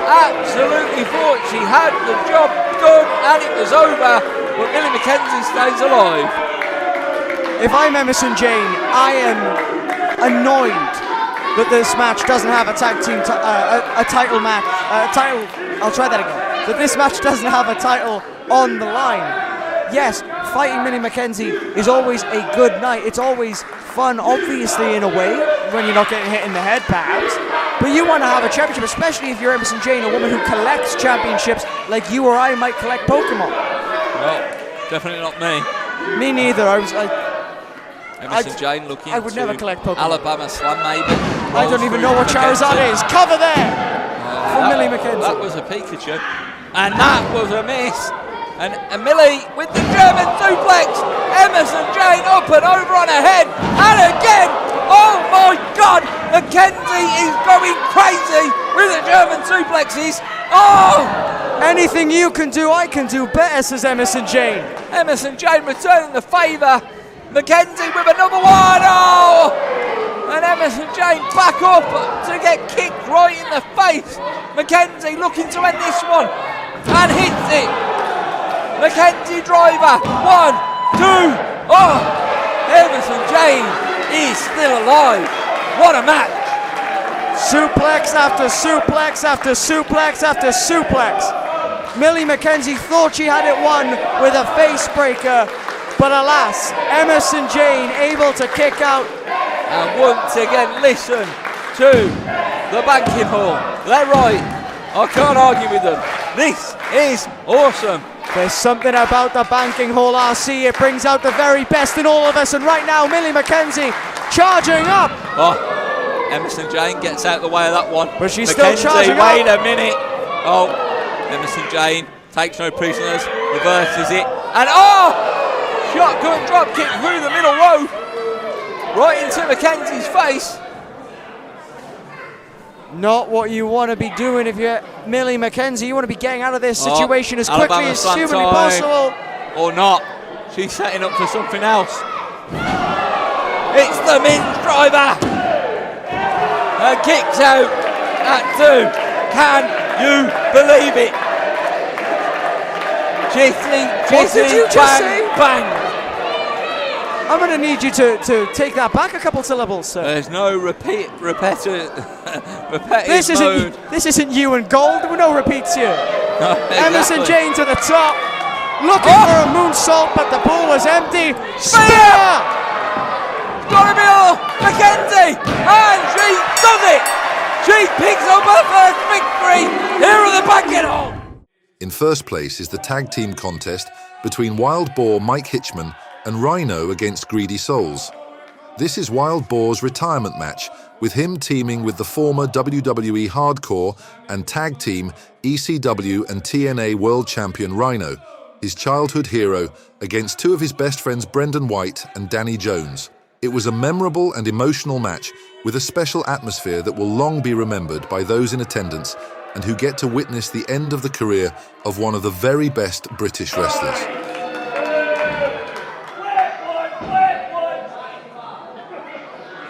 S2: Absolutely thought she had the job done and it was over, but Millie McKenzie stays alive.
S3: If I'm Emerson Jayne, I am annoyed that this match doesn't have a tag team, a title match, I'll try that again. That this match doesn't have a title on the line. Yes, fighting Millie McKenzie is always a good night. It's always fun, obviously, in a way, when you're not getting hit in the head, perhaps. But you want to have a championship, especially if you're Emerson Jayne, a woman who collects championships like you or I might collect Pokemon.
S2: Well, definitely not me.
S3: Me neither.
S2: Emerson Jayne looking
S3: I would never collect Pokemon.
S2: Alabama Slam, maybe.
S3: I don't even know what Charizard is. Cover there from Millie McKenzie.
S2: That was a Pikachu. And that was a miss. And Millie with the German suplex. Emerson Jayne up and over on her head. And again. Oh my God. McKenzie is going crazy with the German suplexes. Oh!
S3: Anything you can do, I can do better, says Emerson Jayne.
S2: Emerson Jayne returning the favour. McKenzie with another one. Oh! And Emerson Jayne back up to get kicked right in the face. McKenzie looking to end this one. And hits it. McKenzie driver. 1, 2. Oh! Emerson Jayne is still alive. What a match.
S3: Suplex after suplex after suplex after suplex. Millie McKenzie thought she had it won with a face breaker, but alas, Emerson Jayne able to kick out.
S2: And once again, listen to the banking hall. They're right. I can't argue with them. This is awesome.
S3: There's something about the banking hall RC. It brings out the very best in all of us. And right now, Millie McKenzie charging up.
S2: Oh, Emerson Jayne gets out the way of that one.
S3: But she's
S2: McKenzie,
S3: still charging
S2: wait
S3: up.
S2: a minute. Oh, Emerson Jayne takes no prisoners, reverses it. And shotgun drop kick through the middle row. Right into Mackenzie's face.
S3: Not what you want to be doing if you're Millie McKenzie. You want to be getting out of this situation as quickly
S2: Alabama
S3: as
S2: slam
S3: humanly
S2: time.
S3: possible.
S2: Or not. She's setting up for something else. It's the Min's driver. Her kicks out at 2. Can you believe it? Jitty,
S3: What did you just
S2: bang,
S3: say?
S2: bang.
S3: I'm going to need you to take that back a couple syllables, sir.
S2: There's no repetitive
S3: This
S2: mode.
S3: isn't you and gold. There were no repeats here.
S2: No,
S3: Emerson
S2: exactly.
S3: Jayne to the top, looking for a moonsault, but the pool was empty. Spear!
S2: Got to be all McKenzie, and she does it. She picks up her first victory here at the banquet hall.
S1: In first place is the tag team contest between Wild Boar Mike Hitchman and Rhino against Greedy Souls. This is Wild Boar's retirement match, with him teaming with the former WWE Hardcore and tag team ECW and TNA World Champion Rhino, his childhood hero, against two of his best friends Brendan White and Danny Jones. It was a memorable and emotional match with a special atmosphere that will long be remembered by those in attendance and who get to witness the end of the career of one of the very best British wrestlers.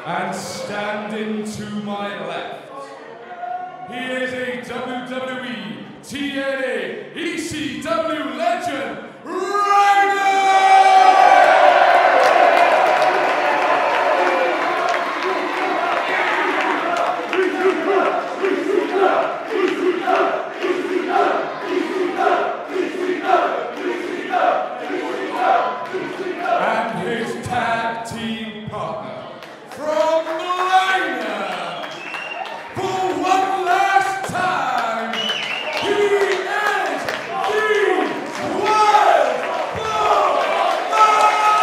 S6: And standing to my left, he is a WWE, TNA, ECW legend, Rhino! And his tag team partner, from Rhino, for one last time, he is the Wild Boar!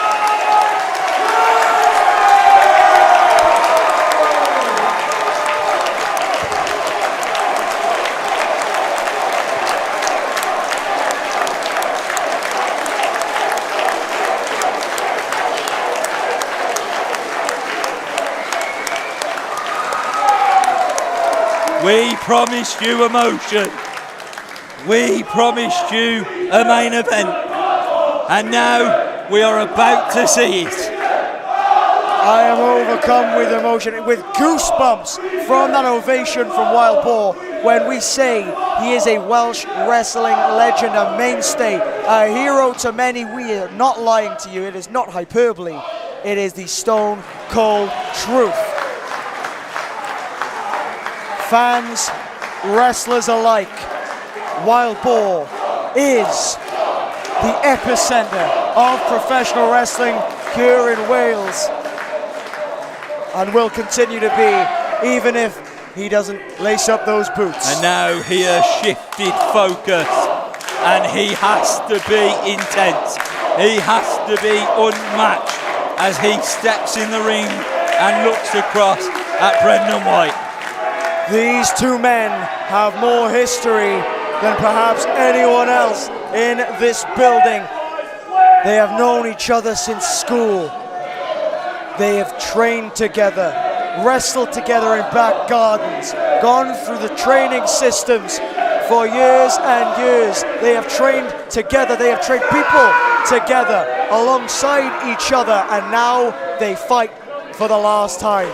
S2: We promised you emotion. We promised you a main event. And now we are about to see it.
S3: I am overcome with emotion, with goosebumps from that ovation from Wild Boar when we say he is a Welsh wrestling legend, a mainstay, a hero to many. We are not lying to you. It is not hyperbole. It is the stone cold truth. Fans, wrestlers alike, Wild Boar is the epicenter of professional wrestling here in Wales, and will continue to be, even if he doesn't lace up those boots.
S2: And now he has shifted focus, and he has to be intense. He has to be unmatched as he steps in the ring and looks across at Brendan White.
S3: These two men have more history than perhaps anyone else in this building. They have known each other since school. They have trained together, wrestled together in back gardens, gone through the training systems for years and years. They have trained together, they have trained people together alongside each other, and now they fight for the last time.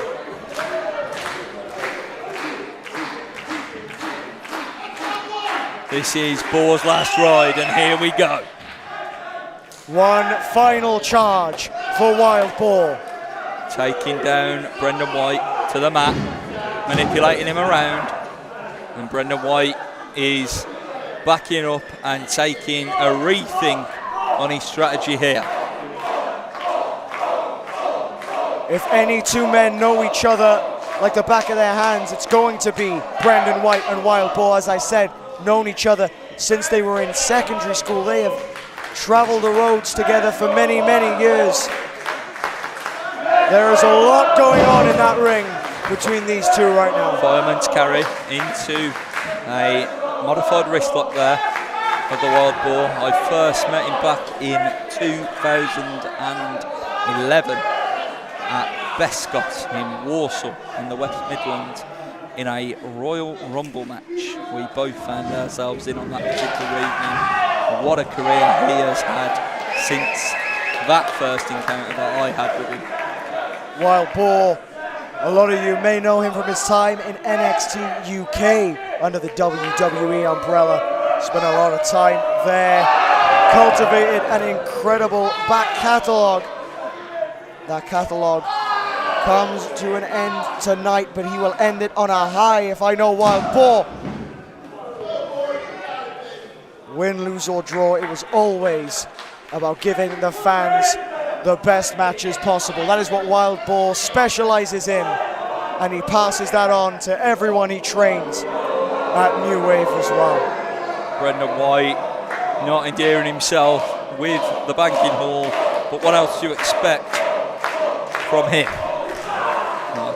S2: This is Boar's last ride, and here we go.
S3: One final charge for Wild Boar.
S2: taking down Brendan White to the mat, manipulating him around, and Brendan White is backing up and taking a rethink on his strategy here.
S3: If any two men know each other like the back of their hands, it's going to be Brendan White and Wild Boar. As I said, known each other since they were in secondary school. They have traveled the roads together for many, many years. There is a lot going on in that ring between these two right now.
S2: Fireman's carry into a modified wrist lock there of the Wild Boar. I first met him back in 2011 at Bescott in Warsaw in the West Midlands in a Royal Rumble match. We both found ourselves in on that particular evening. What a career he has had since that first encounter that I had with him.
S3: Wild Boar, a lot of you may know him from his time in NXT UK under the WWE umbrella. Spent a lot of time there, cultivated an incredible back catalogue. That catalogue comes to an end tonight, but he will end it on a high if I know Wild Boar. Win, lose or draw, it was always about giving the fans the best matches possible. That is what Wild Boar specializes in, and he passes that on to everyone he trains at New Wave as well.
S2: Brendan White not endearing himself with the banking hall, but what else do you expect from him?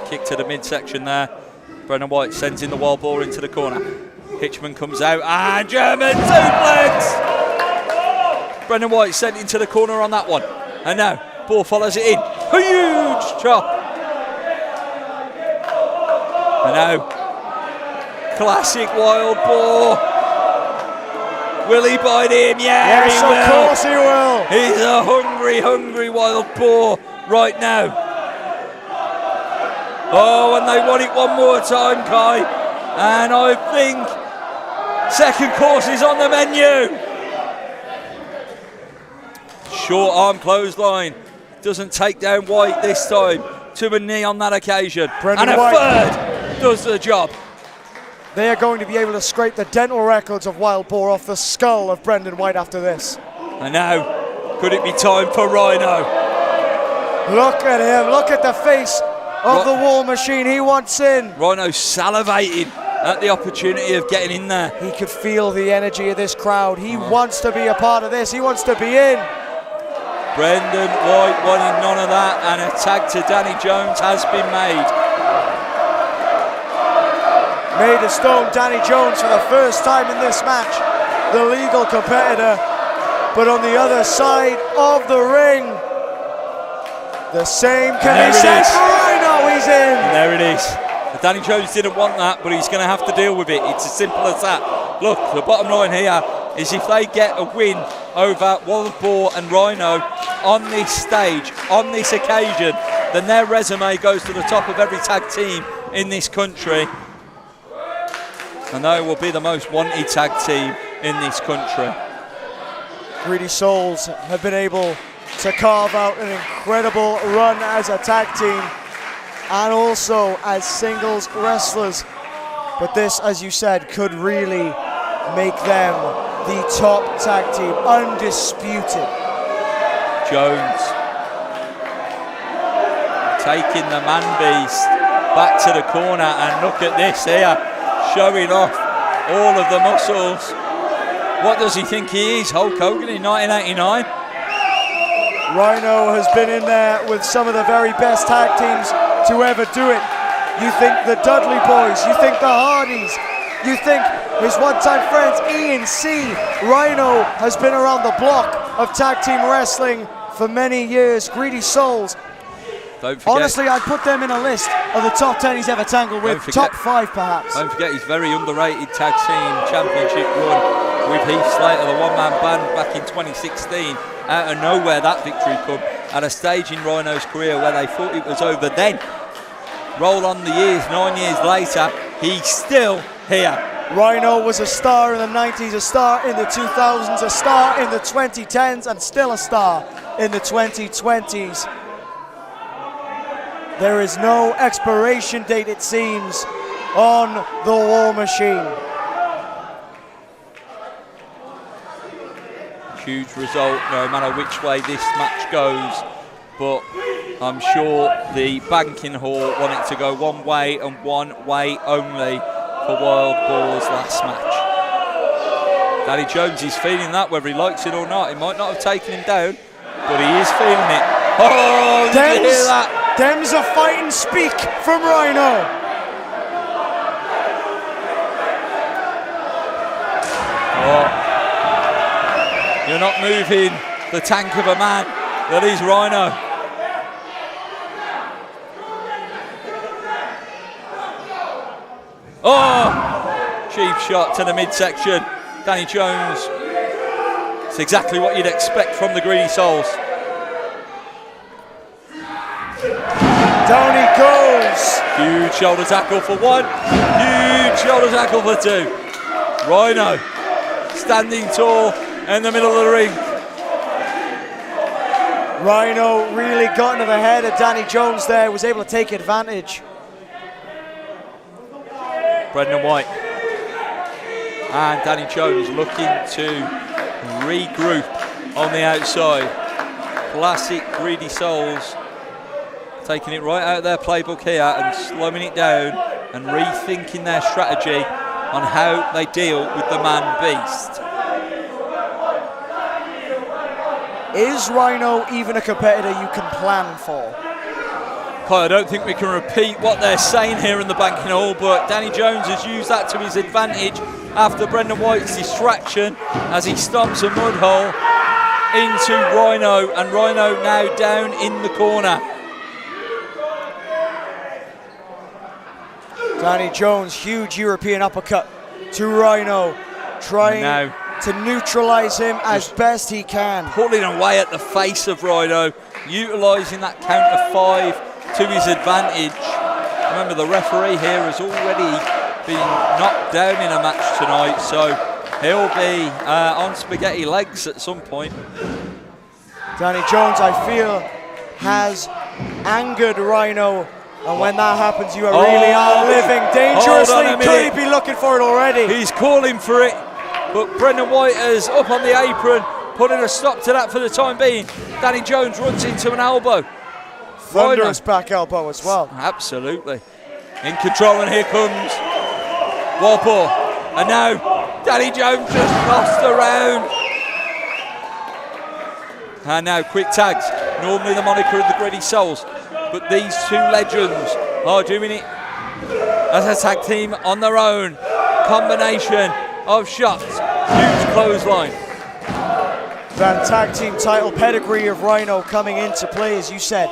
S2: Kick to the midsection there. Brendan White sends in the Wild Boar into the corner. Hitchman comes out and German suplex! Brendan White sent into the corner on that one. And now Boar follows it in. Huge chop. And now classic Wild Boar. Will he bite him? Yeah,
S3: yes,
S2: he will.
S3: Of course he will.
S2: He's a hungry, hungry Wild Boar right now. Oh, and they want it one more time, Kai. And I think second course is on the menu. Short arm clothesline. Doesn't take down White this time. To a knee on that occasion.
S3: Brendan
S2: and a
S3: White
S2: third does the job.
S3: They are going to be able to scrape the dental records of Wild Boar off the skull of Brendan White after this.
S2: And now, could it be time for Rhino?
S3: Look at him. Look at the face of the War Machine. He wants in.
S2: Rhino salivating at the opportunity of getting in there.
S3: He could feel the energy of this crowd. He wants to be a part of this. He wants to be in.
S2: Brendan White wanting none of that, and a tag to Danny Jones has been made.
S3: Made of stone, Danny Jones for the first time in this match. The legal competitor. But on the other side of the ring, the same can be said for Rhino. He's in.
S2: And there it is. Danny Jones didn't want that, but he's going to have to deal with it. It's as simple as that. Look, the bottom line here is if they get a win over Wild Boar and Rhino on this stage, on this occasion, then their resume goes to the top of every tag team in this country. And they will be the most wanted tag team in this country.
S3: Greedy Souls have been able to carve out an incredible run as a tag team and also as singles wrestlers. But this, as you said, could really make them the top tag team, undisputed.
S2: Jones taking the man beast back to the corner, and look at this here, showing off all of the muscles. What does he think he is, Hulk Hogan in 1989?
S3: Rhino has been in there with some of the very best tag teams to ever do it. You think the Dudley Boys, you think the Hardys, you think his one-time friends E&C. Rhino has been around the block of tag team wrestling for many years. Greedy Souls. Honestly, I'd put them in a list of the top 10 he's ever tangled with, top 5 perhaps.
S2: Don't forget his very underrated tag team championship run with Heath Slater, the one-man band, back in 2016. Out of nowhere that victory come at a stage in Rhino's career where they thought it was over then. Roll on the years, 9 years later, he's still here.
S3: Rhino was a star in the 90s, a star in the 2000s, a star in the 2010s, and still a star in the 2020s. There is no expiration date, it seems, on the War Machine.
S2: Huge result, no matter which way this match goes, but I'm sure the banking hall want it to go one way and one way only for Wild Boar's last match. Danny Jones is feeling that, whether he likes it or not. He might not have taken him down, but he is feeling it. Oh, did you hear that?
S3: Them's a fighting speak from Rhino.
S2: Oh. You're not moving the tank of a man that is Rhino. Oh, cheap shot to the midsection. Danny Jones. It's exactly what you'd expect from the Greedy Souls.
S3: Down he goes.
S2: Huge shoulder tackle for one. Huge shoulder tackle for two. Rhino standing tall in the middle of the ring.
S3: Rhino really got into the head of Danny Jones there, was able to take advantage.
S2: Brendan White and Danny Jones looking to regroup on the outside. Classic Greedy Souls taking it right out of their playbook here and slowing it down and rethinking their strategy on how they deal with the man-beast.
S3: Is Rhino even a competitor you can plan for?
S2: I don't think we can repeat what they're saying here in the banking hall, but Danny Jones has used that to his advantage after Brendan White's distraction as he stomps a mud hole into Rhino, and Rhino now down in the corner.
S3: Danny Jones, huge European uppercut to Rhino, trying to neutralize him as best he can.
S2: Pulling away at the face of Rhino, utilising that count of 5 to his advantage. Remember, the referee here has already been knocked down in a match tonight, so he'll be on spaghetti legs at some point.
S3: Danny Jones, I feel, has angered Rhino, and when that happens, you really are living dangerously. Could he be looking for it already?
S2: He's calling for it, but Brendan White is up on the apron, putting a stop to that for the time being. Danny Jones runs into an elbow.
S3: Thunderous back elbow as well.
S2: Absolutely. In control, and here comes Wild Boar. And now Danny Jones just lost the round. And now quick tags. Normally the moniker of the Greedy Souls, but these two legends are doing it as a tag team on their own. Combination of shots. Huge clothesline.
S3: That tag team title pedigree of Rhino coming into play, as you said.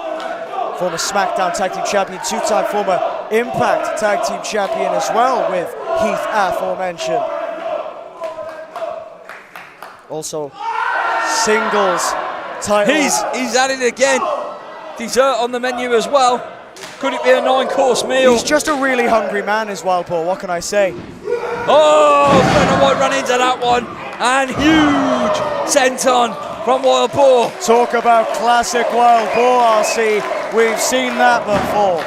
S3: Former SmackDown Tag Team Champion, 2-time former Impact Tag Team Champion as well, with Heath aforementioned. Also, singles title.
S2: He's at it again. Dessert on the menu as well. Could it be a 9-course meal?
S3: He's just a really hungry man, is Wild Boar. What can I say?
S2: Oh, Brendan White ran into that one. And huge senton from Wild Boar.
S3: Talk about classic Wild Boar, RC. We've seen that before.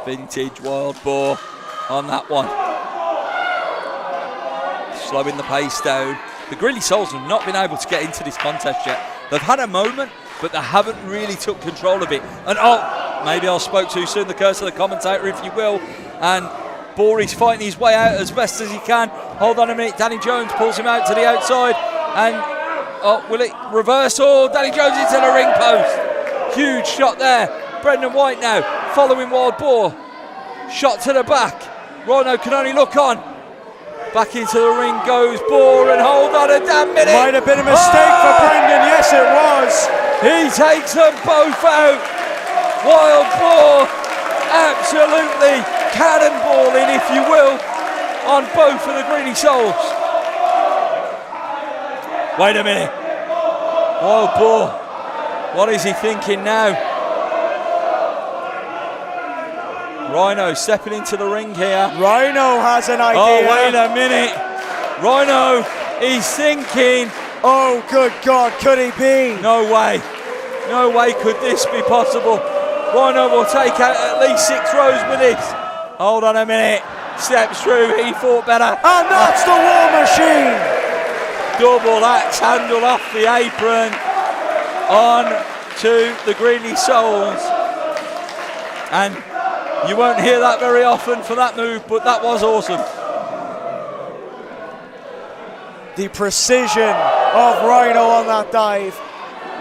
S2: Vintage Wild Boar on that one. Slowing the pace down. The Greedy Souls have not been able to get into this contest yet. They've had a moment, but they haven't really took control of it. And maybe I spoke too soon, the curse of the commentator, if you will. And Boar is fighting his way out as best as he can. Hold on a minute, Danny Jones pulls him out to the outside. And will it reverse? Danny Jones into the ring post. Huge shot there. Brendan White now following Wild Boar. Shot to the back. Rhino can only look on. Back into the ring goes Boar, and hold on a damn minute.
S3: Might have been a mistake for Brendan. Yes, it was.
S2: He takes them both out. Wild Boar absolutely cannonballing, if you will, on both of the Greedy Souls. Wait a minute. Wild Boar, what is he thinking now? Rhino stepping into the ring here.
S3: Rhino has an idea.
S2: Oh, wait a minute. Rhino is thinking.
S3: Oh, good God, could he be?
S2: No way. No way could this be possible. Rhino will take out at least 6 rows with this. Hold on a minute. Steps through. He fought better.
S3: And that's the War Machine.
S2: Double axe handle off the apron on to the Greedy Souls. And you won't hear that very often for that move, but that was awesome.
S3: The precision of Rhino on that dive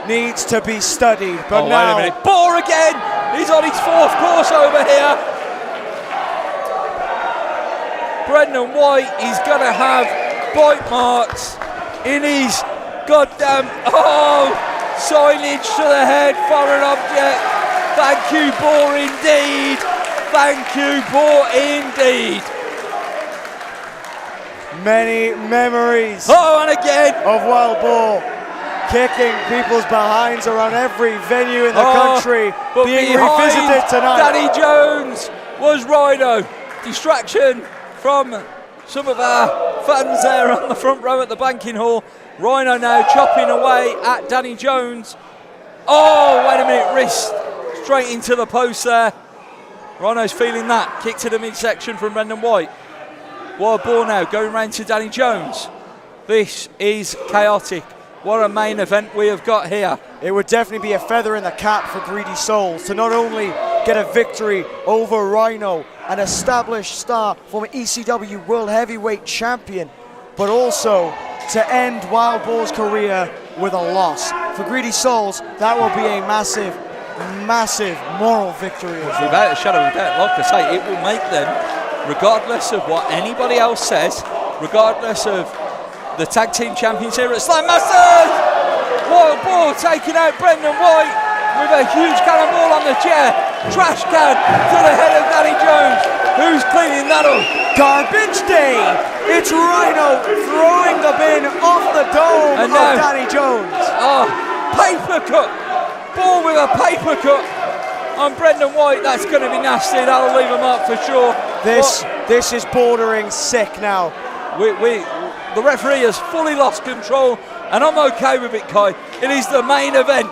S3: needs to be studied. But now,
S2: wait a minute. Boar again. He's on his 4th course over here. Brendan White, he's going to have bite marks in his goddamn, signage to the head, foreign object. Thank you, Boar, indeed. Thank you, Boar, indeed.
S3: many memories
S2: and again
S3: of Wild Boar kicking people's behinds around every venue in the country,
S2: but
S3: being revisited tonight.
S2: Danny Jones was Rhino. Distraction from some of our fans there on the front row at the banking hall. Rhino now chopping away at Danny Jones. Wait a minute, wrist straight into the post there. Rhino's feeling that. Kick to the midsection from Brendan White. Wild Boar now going round to Danny Jones. This is chaotic. What a main event we have got here.
S3: It would definitely be a feather in the cap for Greedy Souls to not only get a victory over Rhino, an established star, former ECW World Heavyweight Champion, but also to end Wild Boar's career with a loss. For Greedy Souls, that will be a massive, massive moral victory.
S2: Without a shadow of a doubt, like I say, it will make them, regardless of what anybody else says, regardless of the tag team champions here at Slammasters. Wild Boar taking out Brendan White with a huge cannonball on the chair. Trash can to the head of Danny Jones. Who's cleaning that up?
S3: Garbage day. It's Rhino throwing the bin off the dome of Danny Jones.
S2: Paper cut. Boar with a paper cut on Brendan White. That's going to be nasty. That'll leave him up for sure.
S3: This is bordering sick now.
S2: The referee has fully lost control, and I'm okay with it, Kai. It is the main event.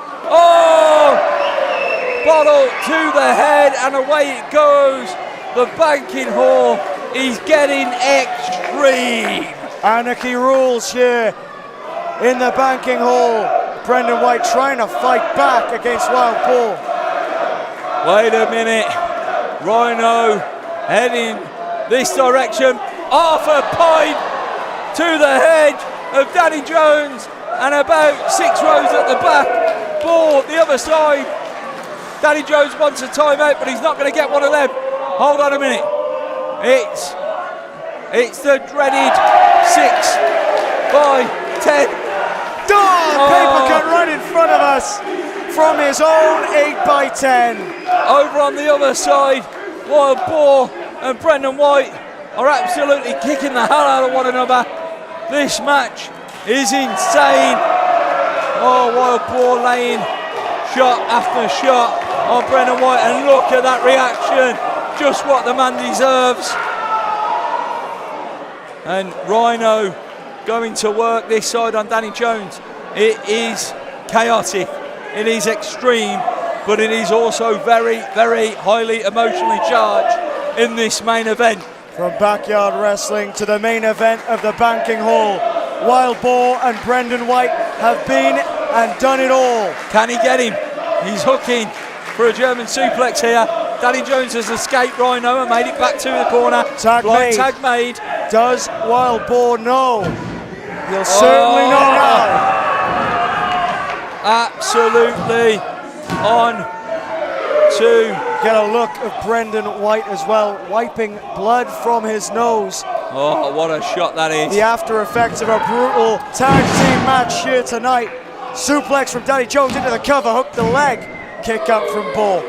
S2: Bottle to the head, and away it goes. The banking hall is getting extreme.
S3: Anarchy rules here in the banking hall. Brendan White trying to fight back against Wild Boar.
S2: Wait a minute. Rhino heading this direction. Half a pint to the head of Danny Jones, and about 6 rows at the back. Boar the other side. Danny Jones wants a timeout, but he's not going to get one of them. Hold on a minute. It's the dreaded 6 by 10.
S3: Paper cut right in front of us from his own 8 by 10.
S2: Over on the other side, Wild Boar and Brendan White are absolutely kicking the hell out of one another. This match is insane. Wild Boar laying shot after shot on Brendan White, and look at that reaction. Just what the man deserves. And Rhino going to work this side on Danny Jones. It is chaotic. It is extreme, but it is also very, very highly emotionally charged in this main event.
S3: From backyard wrestling to the main event of the banking hall, Wild Boar and Brendan White have been and done it all.
S2: Can he get him? He's hooking for a German suplex here. Danny Jones has escaped Rhino and made it back to the corner. Tag made.
S3: Does Wild Boar know? He'll certainly know now.
S2: Absolutely on to
S3: get a look of Brendan White as well, wiping blood from his nose.
S2: What a shot that is.
S3: The after effects of a brutal tag team match here tonight. Suplex from Danny Jones into the cover, hook the leg, kick out from Boar.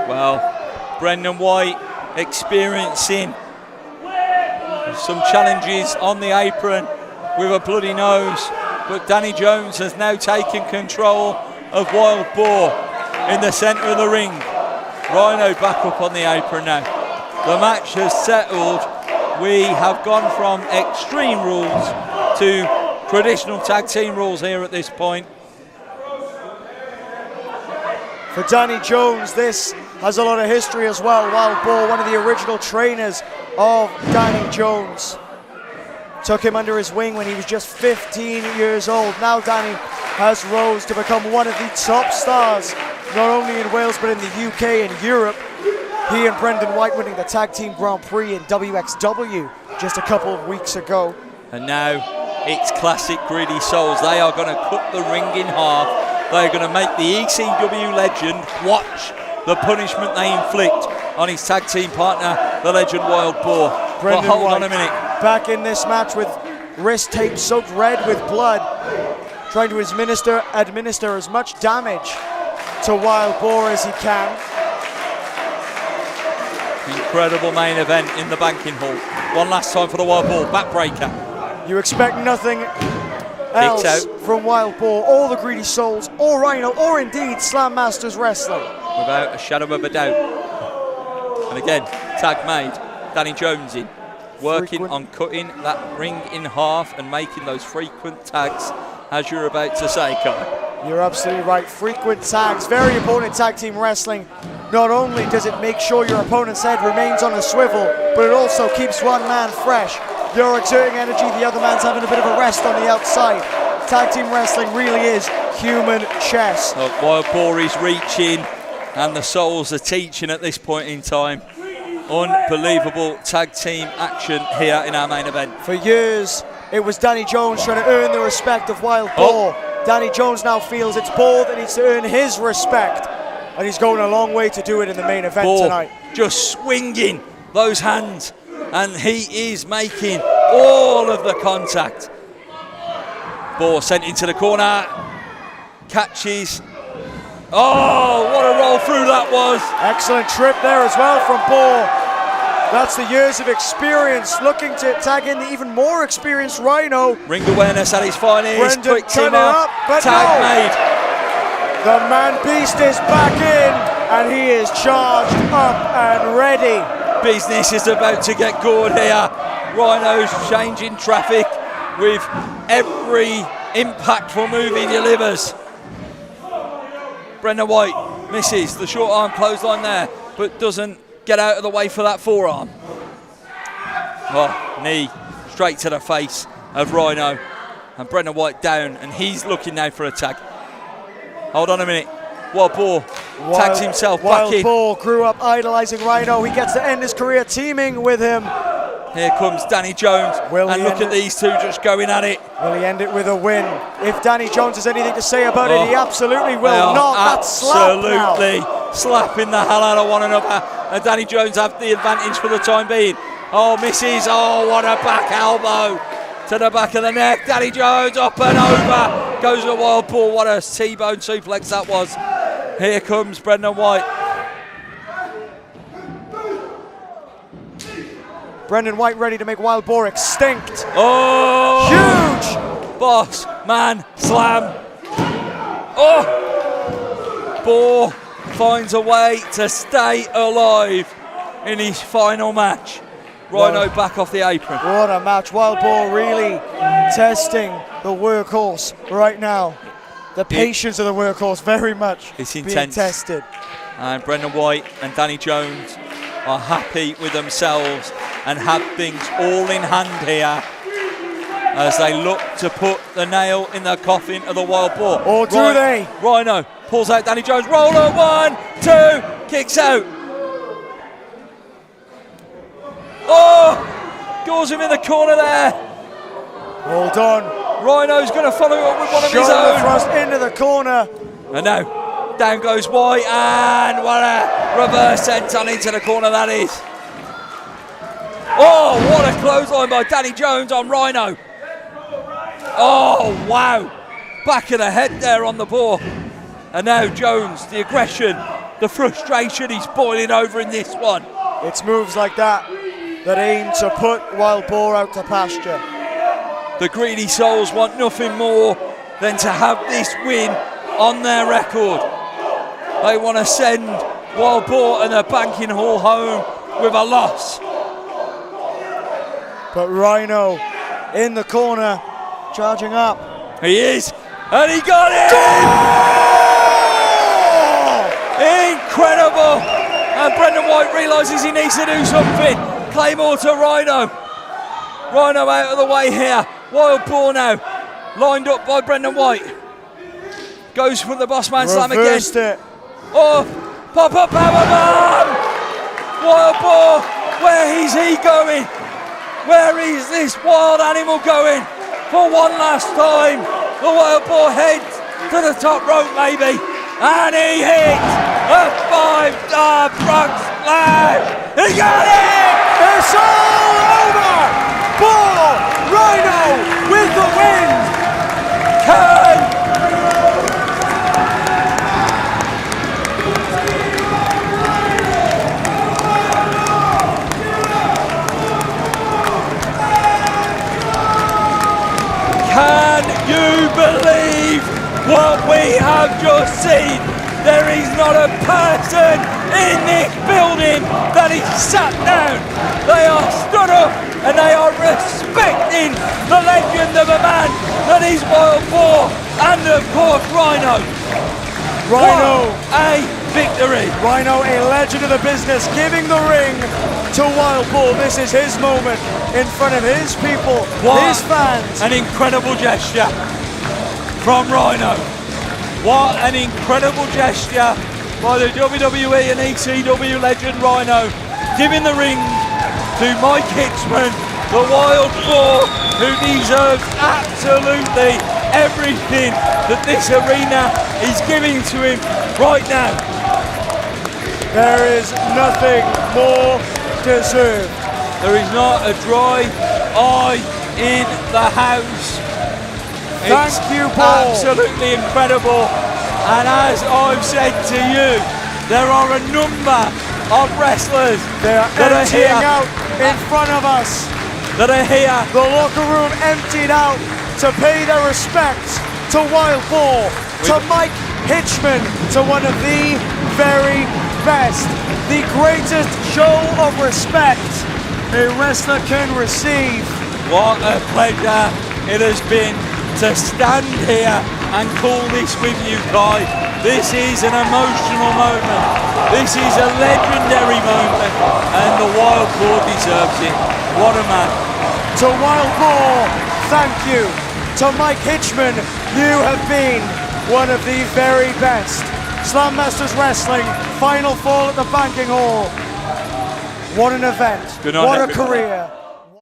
S2: Well, Brendan White experiencing some challenges on the apron with a bloody nose, but Danny Jones has now taken control of Wild Boar in the centre of the ring. Rhino back up on the apron now. The match has settled. We have gone from extreme rules to traditional tag team rules here at this point.
S3: For Danny Jones, this has a lot of history as well. Wild Boar, one of the original trainers of Danny Jones, took him under his wing when he was just 15 years old. Now Danny has rose to become one of the top stars, not only in Wales but in the UK and Europe. He and Brendan White winning the Tag Team Grand Prix in WXW just a couple of weeks ago.
S2: And now it's classic Greedy Souls. They are going to cut the ring in half. They're going to make the ECW legend watch the punishment they inflict on his tag team partner, the legend Wild Boar. But hold on a minute.
S3: Back in this match with wrist tape soaked red with blood, trying to administer as much damage to Wild Boar as he can.
S2: Incredible main event in the banking hall. One last time for the Wild Boar, backbreaker.
S3: You expect nothing else from Wild Boar, or the Greedy Souls, or Rhino, or indeed Slammasters Wrestling.
S2: Without a shadow of a doubt. And again, tag made. Danny Jones in, working on cutting that ring in half and making those frequent tags, as you're about to say, Kai.
S3: You're absolutely right. Frequent tags, very important in tag team wrestling. Not only does it make sure your opponent's head remains on a swivel, but it also keeps one man fresh. You're exerting energy, the other man's having a bit of a rest on the outside. Tag team wrestling really is human chess.
S2: Look, Wild Boar is reaching, and the Souls are teaching at this point in time. Unbelievable tag team action here in our main event.
S3: For years, it was Danny Jones trying to earn the respect of Wild Boar. Danny Jones now feels it's Boar that needs to earn his respect, and he's going a long way to do it in the main event
S2: Boar
S3: tonight.
S2: Just swinging those hands, and he is making all of the contact. Boar sent into the corner, catches. Oh, what a roll through that was.
S3: Excellent trip there as well from Boar. That's the years of experience, looking to tag in the even more experienced Rhino.
S2: Ring awareness at his finest.
S3: Brendan
S2: Quick
S3: cut
S2: him
S3: it up, but
S2: tag
S3: no.
S2: made.
S3: The man beast is back in, and he is charged up and ready.
S2: Business is about to get good here. Rhino's changing traffic with every impactful move he delivers. Brendan White misses the short arm clothesline there, but doesn't get out of the way for that forearm. Oh, knee straight to the face of Rhino, and Brendan White down, and he's looking now for a tag. Hold on a minute. Wild Boar tags himself back in.
S3: Wild Boar grew up idolising Rhino. He gets to end his career teaming with him.
S2: Here comes Danny Jones, and look at these two just going at it.
S3: Will he end it with a win? If Danny Jones has anything to say about it, he absolutely will not. That's slap now.
S2: Absolutely slapping the hell out of one another, and Danny Jones have the advantage for the time being. Oh, misses. Oh, what a back elbow to the back of the neck. Danny Jones up and over. Goes to Wild Boar. What a T-bone suplex that was. Here comes Brendan White.
S3: Brendan White ready to make Wild Boar extinct.
S2: Oh!
S3: Huge!
S2: Boss man slam. Oh! Boar finds a way to stay alive in his final match. Rhino back off the apron.
S3: What a match. Wild Boar really testing the workhorse right now. The patience of the workhorse very much
S2: it's
S3: being
S2: intense.
S3: tested.
S2: And Brendan White and Danny Jones are happy with themselves and have things all in hand here as they look to put the nail in the coffin of the Wild Boar.
S3: Or do they?
S2: Rhino pulls out Danny Jones. Roller, 1, 2, kicks out. Oh! Gores him in the corner there.
S3: Well done.
S2: Rhino's going to follow up with one of his
S3: Shoulder
S2: own.
S3: thrust into the corner.
S2: And now, down goes White, and what a reverse senton into the corner that is. Oh, what a clothesline by Danny Jones on Rhino. Oh, wow. Back of the head there on the Boar. And now Jones, the aggression, the frustration, he's boiling over in this one.
S3: It's moves like that aim to put Wild Boar out to pasture.
S2: The Greedy Souls want nothing more than to have this win on their record. They want to send Wild Boar and the banking hall home with a loss.
S3: But Rhino in the corner, charging up.
S2: He is, and he got it! Incredible. And Brendan White realises he needs to do something. Claymore to Rhino. Rhino out of the way here. Wild Boar now. Lined up by Brendan White. Goes for the boss man slam again.
S3: It.
S2: Oh, pop-up powerbomb! Wild Boar, where is he going? Where is this wild animal going? For one last time, the Wild Boar heads to the top rope maybe. And he hits a 5-star front splash. He got it!
S3: It's all over! Boar, Rhino with the win!
S2: Can you believe what we have just seen? There is not a person in this building that is sat down. They are stood up and they are respecting the legend of a man that is Wild Boar and of course Rhino.
S3: Rhino,
S2: what a victory.
S3: Rhino, a legend of the business, giving the ring to Wild Boar. This is his moment in front of his people, his fans.
S2: An incredible gesture from Rhino. What an incredible gesture by the WWE and ECW legend Rhino, giving the ring to Mike Hitchman, the Wild Boar, who deserves absolutely everything that this arena is giving to him right now.
S3: There is nothing more deserved.
S2: There is not a dry eye in the house.
S3: Thank you, Boar.
S2: Absolutely incredible. And as I've said to you, there are a number of wrestlers
S3: that are
S2: here
S3: out in front of us.
S2: That are here.
S3: The locker room emptied out to pay their respects to Wild Boar, to Mike Hitchman, to one of the very best, the greatest show of respect a wrestler can receive.
S2: What a pleasure it has been to stand here and call this with you, Kai. This is an emotional moment. This is a legendary moment, and the Wild Boar deserves it. What a man.
S3: To Wild Boar, thank you. To Mike Hitchman, you have been one of the very best. Slammasters Wrestling, Final Fall at the Banking Hall. What an event.
S2: Good night,
S3: what a
S2: everybody.
S3: career.